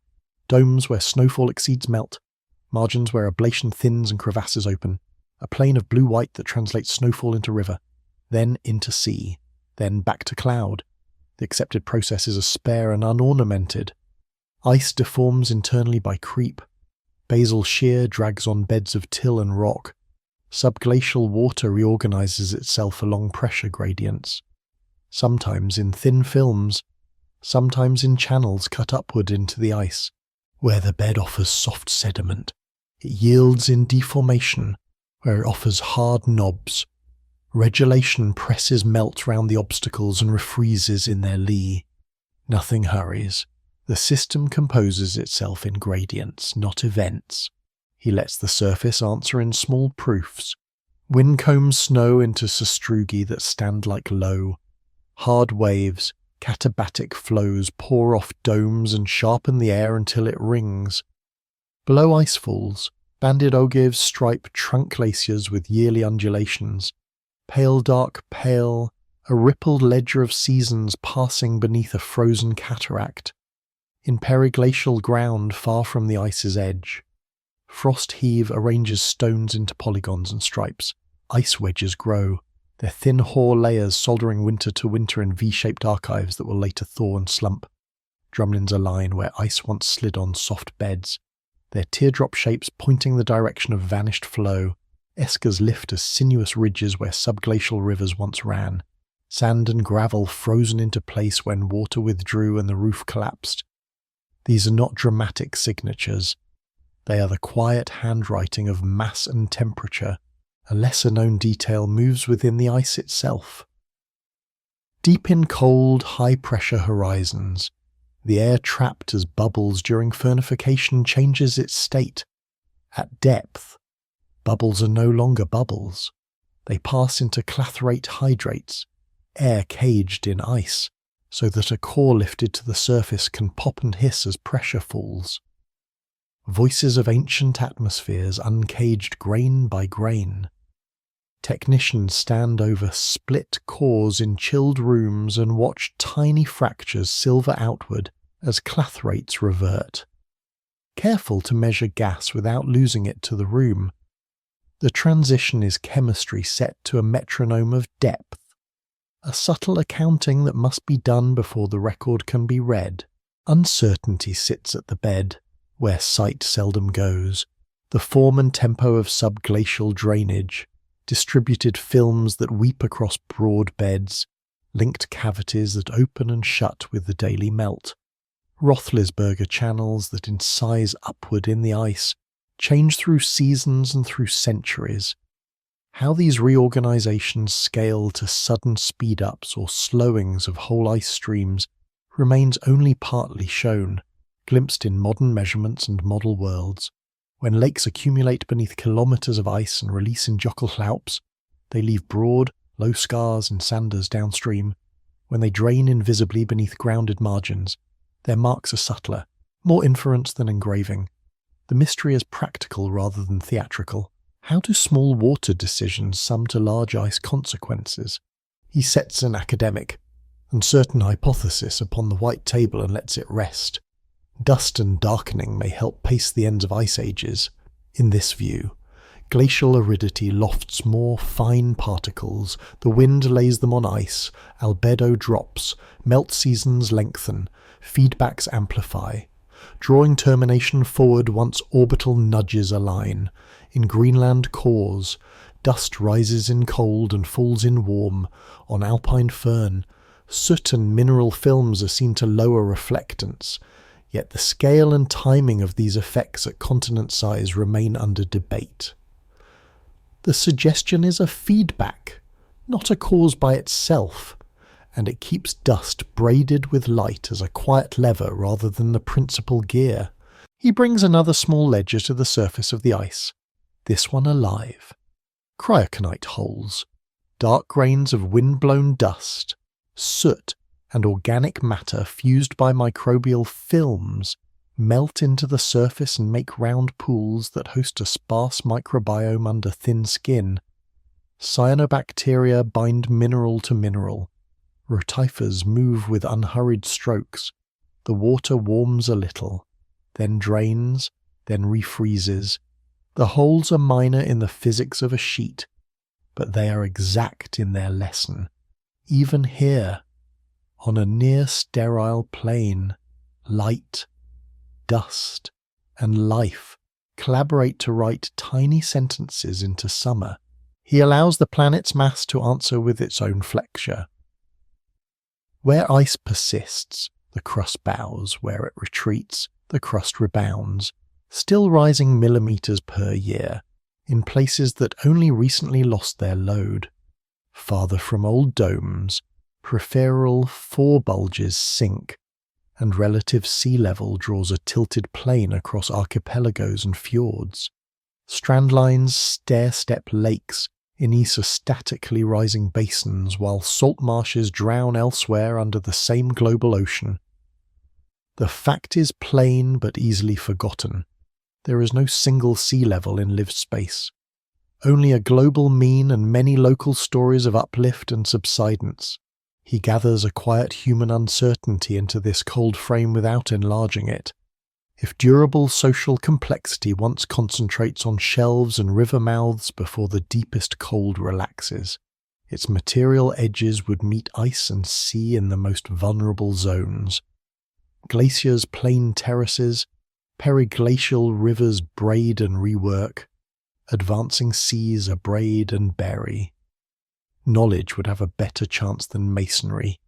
Domes where snowfall exceeds melt, margins where ablation thins and crevasses open, a plain of blue-white that translates snowfall into river, then into sea, then back to cloud. The accepted process is spare and unornamented. Ice deforms internally by creep. Basal shear drags on beds of till and rock. Subglacial water reorganizes itself along pressure gradients. Sometimes in thin films, sometimes in channels cut upward into the ice. Where the bed offers soft sediment, it yields in deformation. Where it offers hard knobs, regulation presses melt round the obstacles and refreezes in their lee. Nothing hurries. The system composes itself in gradients, not events. He lets the surface answer in small proofs. Wind combs snow into sastrugi that stand like low. Hard waves, katabatic flows pour off domes and sharpen the air until it rings. Below ice falls, banded ogives stripe trunk glaciers with yearly undulations. Pale dark pale, a rippled ledger of seasons passing beneath a frozen cataract. In periglacial ground far from the ice's edge. Frost heave arranges stones into polygons and stripes. Ice wedges grow, their thin hoar layers soldering winter to winter in V-shaped archives that will later thaw and slump. Drumlins align where ice once slid on soft beds, their teardrop shapes pointing the direction of vanished flow. Eskers lift as sinuous ridges where subglacial rivers once ran. Sand and gravel frozen into place when water withdrew and the roof collapsed. These are not dramatic signatures. They are the quiet handwriting of mass and temperature. A lesser-known detail moves within the ice itself. Deep in cold, high-pressure horizons, the air trapped as bubbles during fernification changes its state. At depth, bubbles are no longer bubbles. They pass into clathrate hydrates, air caged in ice, so that a core lifted to the surface can pop and hiss as pressure falls. Voices of ancient atmospheres uncaged grain by grain. Technicians stand over split cores in chilled rooms and watch tiny fractures silver outward as clathrates revert. Careful to measure gas without losing it to the room. The transition is chemistry set to a metronome of depth, a subtle accounting that must be done before the record can be read. Uncertainty sits at the bed, where sight seldom goes, the form and tempo of subglacial drainage, distributed films that weep across broad beds, linked cavities that open and shut with the daily melt, Roethlisberger channels that incise upward in the ice, change through seasons and through centuries. How these reorganizations scale to sudden speed-ups or slowings of whole ice streams remains only partly shown, glimpsed in modern measurements and model worlds. When lakes accumulate beneath kilometers of ice and release in Jockelhlaups, they leave broad, low scars and sanders downstream. When they drain invisibly beneath grounded margins, their marks are subtler, more inference than engraving. The mystery is practical rather than theatrical. How do small water decisions sum to large ice consequences? He sets an academic, uncertain hypothesis upon the white table and lets it rest. Dust and darkening may help pace the ends of ice ages. In this view, glacial aridity lofts more fine particles, the wind lays them on ice, albedo drops, melt seasons lengthen, feedbacks amplify. Drawing termination forward once orbital nudges align. In Greenland cores, dust rises in cold and falls in warm. On alpine fern, soot and mineral films are seen to lower reflectance. Yet the scale and timing of these effects at continent size remain under debate. The suggestion is a feedback, not a cause by itself, and it keeps dust braided with light as a quiet lever rather than the principal gear. He brings another small ledger to the surface of the ice, this one alive. Cryoconite holes, dark grains of wind-blown dust, soot, and organic matter fused by microbial films melt into the surface and make round pools that host a sparse microbiome under thin skin. Cyanobacteria bind mineral to mineral. Rotifers move with unhurried strokes. The water warms a little, then drains, then refreezes. The holes are minor in the physics of a sheet, but they are exact in their lesson. Even here, on a near-sterile plain, light, dust, and life collaborate to write tiny sentences into summer. He allows the planet's mass to answer with its own flexure. Where ice persists, the crust bows. Where it retreats, the crust rebounds, still rising millimeters per year, in places that only recently lost their load. Farther from old domes, peripheral forebulges sink, and relative sea level draws a tilted plane across archipelagos and fjords. Strandlines stair-step lakes in isostatically rising basins, while salt marshes drown elsewhere under the same global ocean. The fact is plain but easily forgotten. There is no single sea level in lived space. Only a global mean and many local stories of uplift and subsidence. He gathers a quiet human uncertainty into this cold frame without enlarging it. If durable social complexity once concentrates on shelves and river mouths before the deepest cold relaxes, its material edges would meet ice and sea in the most vulnerable zones. Glaciers plain terraces, periglacial rivers braid and rework, advancing seas abrade and bury. Knowledge would have a better chance than masonry,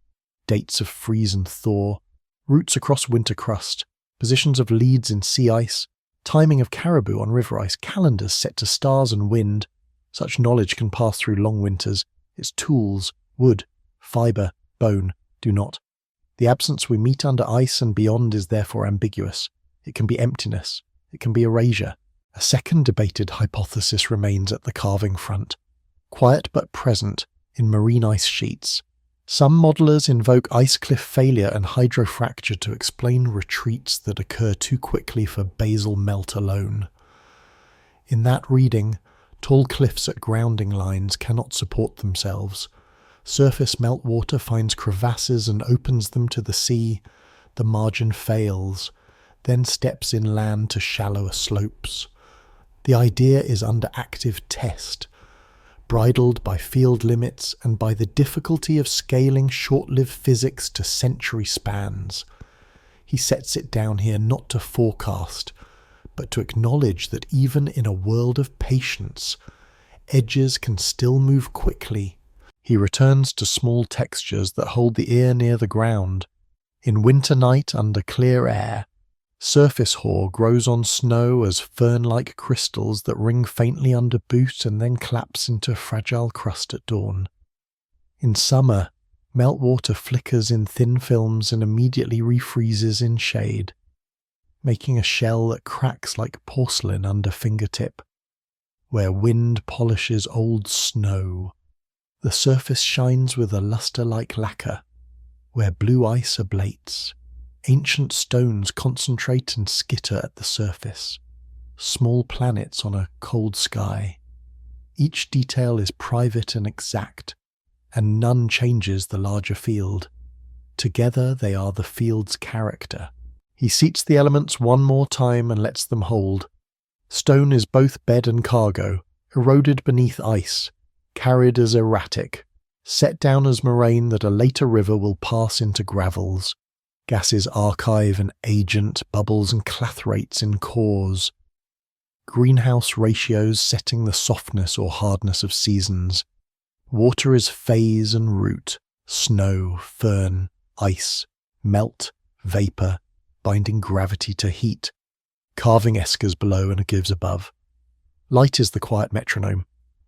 dates of freeze and thaw, routes across winter crust, positions of leads in sea ice, timing of caribou on river ice, calendars set to stars and wind. Such knowledge can pass through long winters. Its tools, wood, fibre, bone, do not. The absence we meet under ice and beyond is therefore ambiguous. It can be emptiness. It can be erasure. A second debated hypothesis remains at the carving front. Quiet but present in marine ice sheets. Some modelers invoke ice cliff failure and hydrofracture to explain retreats that occur too quickly for basal melt alone. In that reading, tall cliffs at grounding lines cannot support themselves. Surface meltwater finds crevasses and opens them to the sea. The margin fails, then steps inland to shallower slopes. The idea is under active test, bridled by field limits and by the difficulty of scaling short-lived physics to century spans. He sets it down here not to forecast, but to acknowledge that even in a world of patience, edges can still move quickly. He returns to small textures that hold the ear near the ground. In winter night under clear air, surface hoar grows on snow as fern-like crystals that ring faintly under boot and then collapse into fragile crust at dawn. In summer, meltwater flickers in thin films and immediately refreezes in shade, making a shell that cracks like porcelain under fingertip. Where wind polishes old snow, the surface shines with a luster-like lacquer. Where blue ice ablates, ancient stones concentrate and skitter at the surface, small planets on a cold sky. Each detail is private and exact, and none changes the larger field. Together they are the field's character. He seats the elements one more time and lets them hold. Stone is both bed and cargo, eroded beneath ice, carried as erratic, set down as moraine that a later river will pass into gravels. Gases archive and agent, bubbles and clathrates in cores. Greenhouse ratios setting the softness or hardness of seasons. Water is phase and root, snow, fern, ice, melt, vapour, binding gravity to heat. Carving eskers below and gives above. Light is the quiet metronome,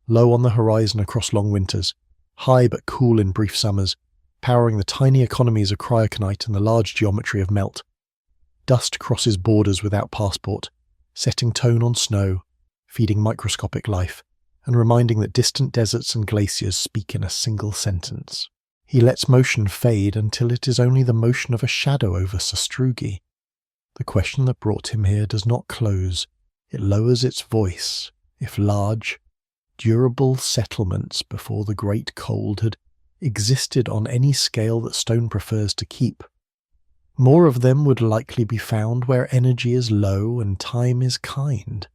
low on the horizon across long winters, high but cool in brief summers, powering the tiny economies of cryoconite and the large geometry of melt. Dust crosses borders without passport, setting tone on snow, feeding microscopic life, and reminding that distant deserts and glaciers speak in a single sentence. He lets motion fade until it is only the motion of a shadow over Sastrugi. The question that brought him here does not close, it lowers its voice. If large, durable settlements before the Great Cold had existed on any scale that stone prefers to keep, more of them would likely be found where energy is low and time is kind.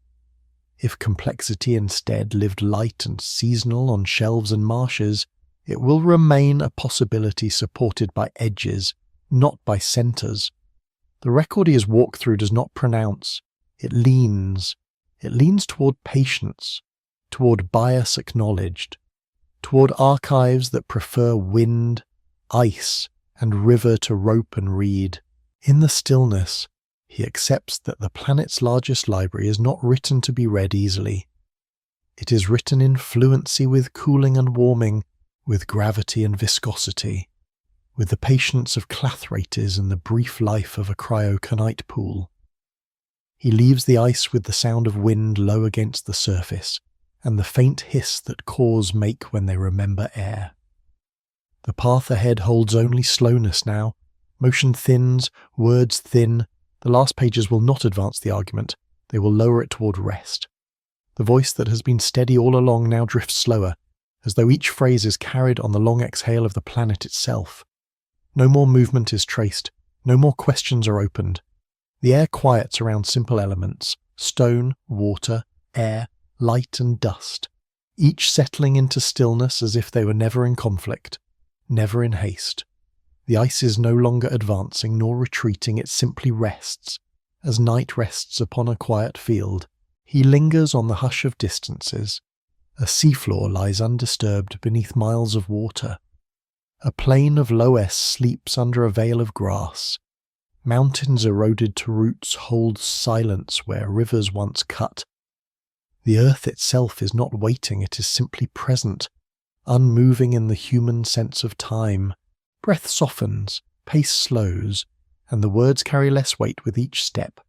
If complexity instead lived light and seasonal on shelves and marshes, it will remain a possibility supported by edges, not by centres. The record he has walked through does not pronounce, it leans. It leans toward patience, toward bias acknowledged, toward archives that prefer wind, ice, and river to rope and reed. In the stillness, he accepts that the planet's largest library is not written to be read easily. It is written in fluency with cooling and warming, with gravity and viscosity, with the patience of clathraites and the brief life of a cryoconite pool. He leaves the ice with the sound of wind low against the surface, and the faint hiss that cores make when they remember air. The path ahead holds only slowness now. Motion thins, words thin. The last pages will not advance the argument, they will lower it toward rest. The voice that has been steady all along now drifts slower, as though each phrase is carried on the long exhale of the planet itself. No more movement is traced, no more questions are opened. The air quiets around simple elements, stone, water, air, light and dust, each settling into stillness as if they were never in conflict, never in haste. The ice is no longer advancing nor retreating, it simply rests, as night rests upon a quiet field. He lingers on the hush of distances. A seafloor lies undisturbed beneath miles of water. A plain of low S sleeps under a veil of grass. Mountains eroded to roots hold silence where rivers once cut. The earth itself is not waiting, it is simply present, unmoving in the human sense of time. Breath softens, pace slows, and the words carry less weight with each step.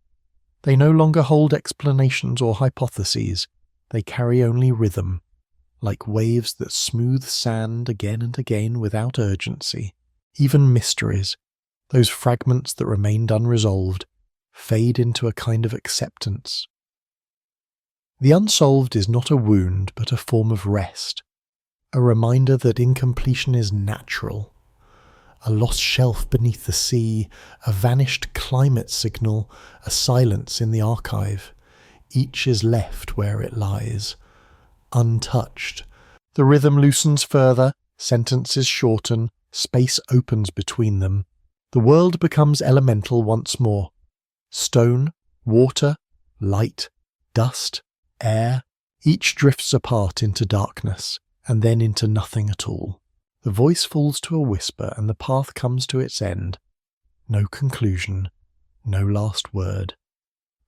They no longer hold explanations or hypotheses, they carry only rhythm, like waves that smooth sand again and again without urgency. Even mysteries, those fragments that remained unresolved, fade into a kind of acceptance. The unsolved is not a wound, but a form of rest, a reminder that incompletion is natural. A lost shelf beneath the sea, a vanished climate signal, a silence in the archive. Each is left where it lies, untouched. The rhythm loosens further, sentences shorten, space opens between them. The world becomes elemental once more. Stone, water, light, dust, air, each drifts apart into darkness, and then into nothing at all. The voice falls to a whisper and the path comes to its end. No conclusion, no last word,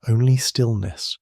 only stillness,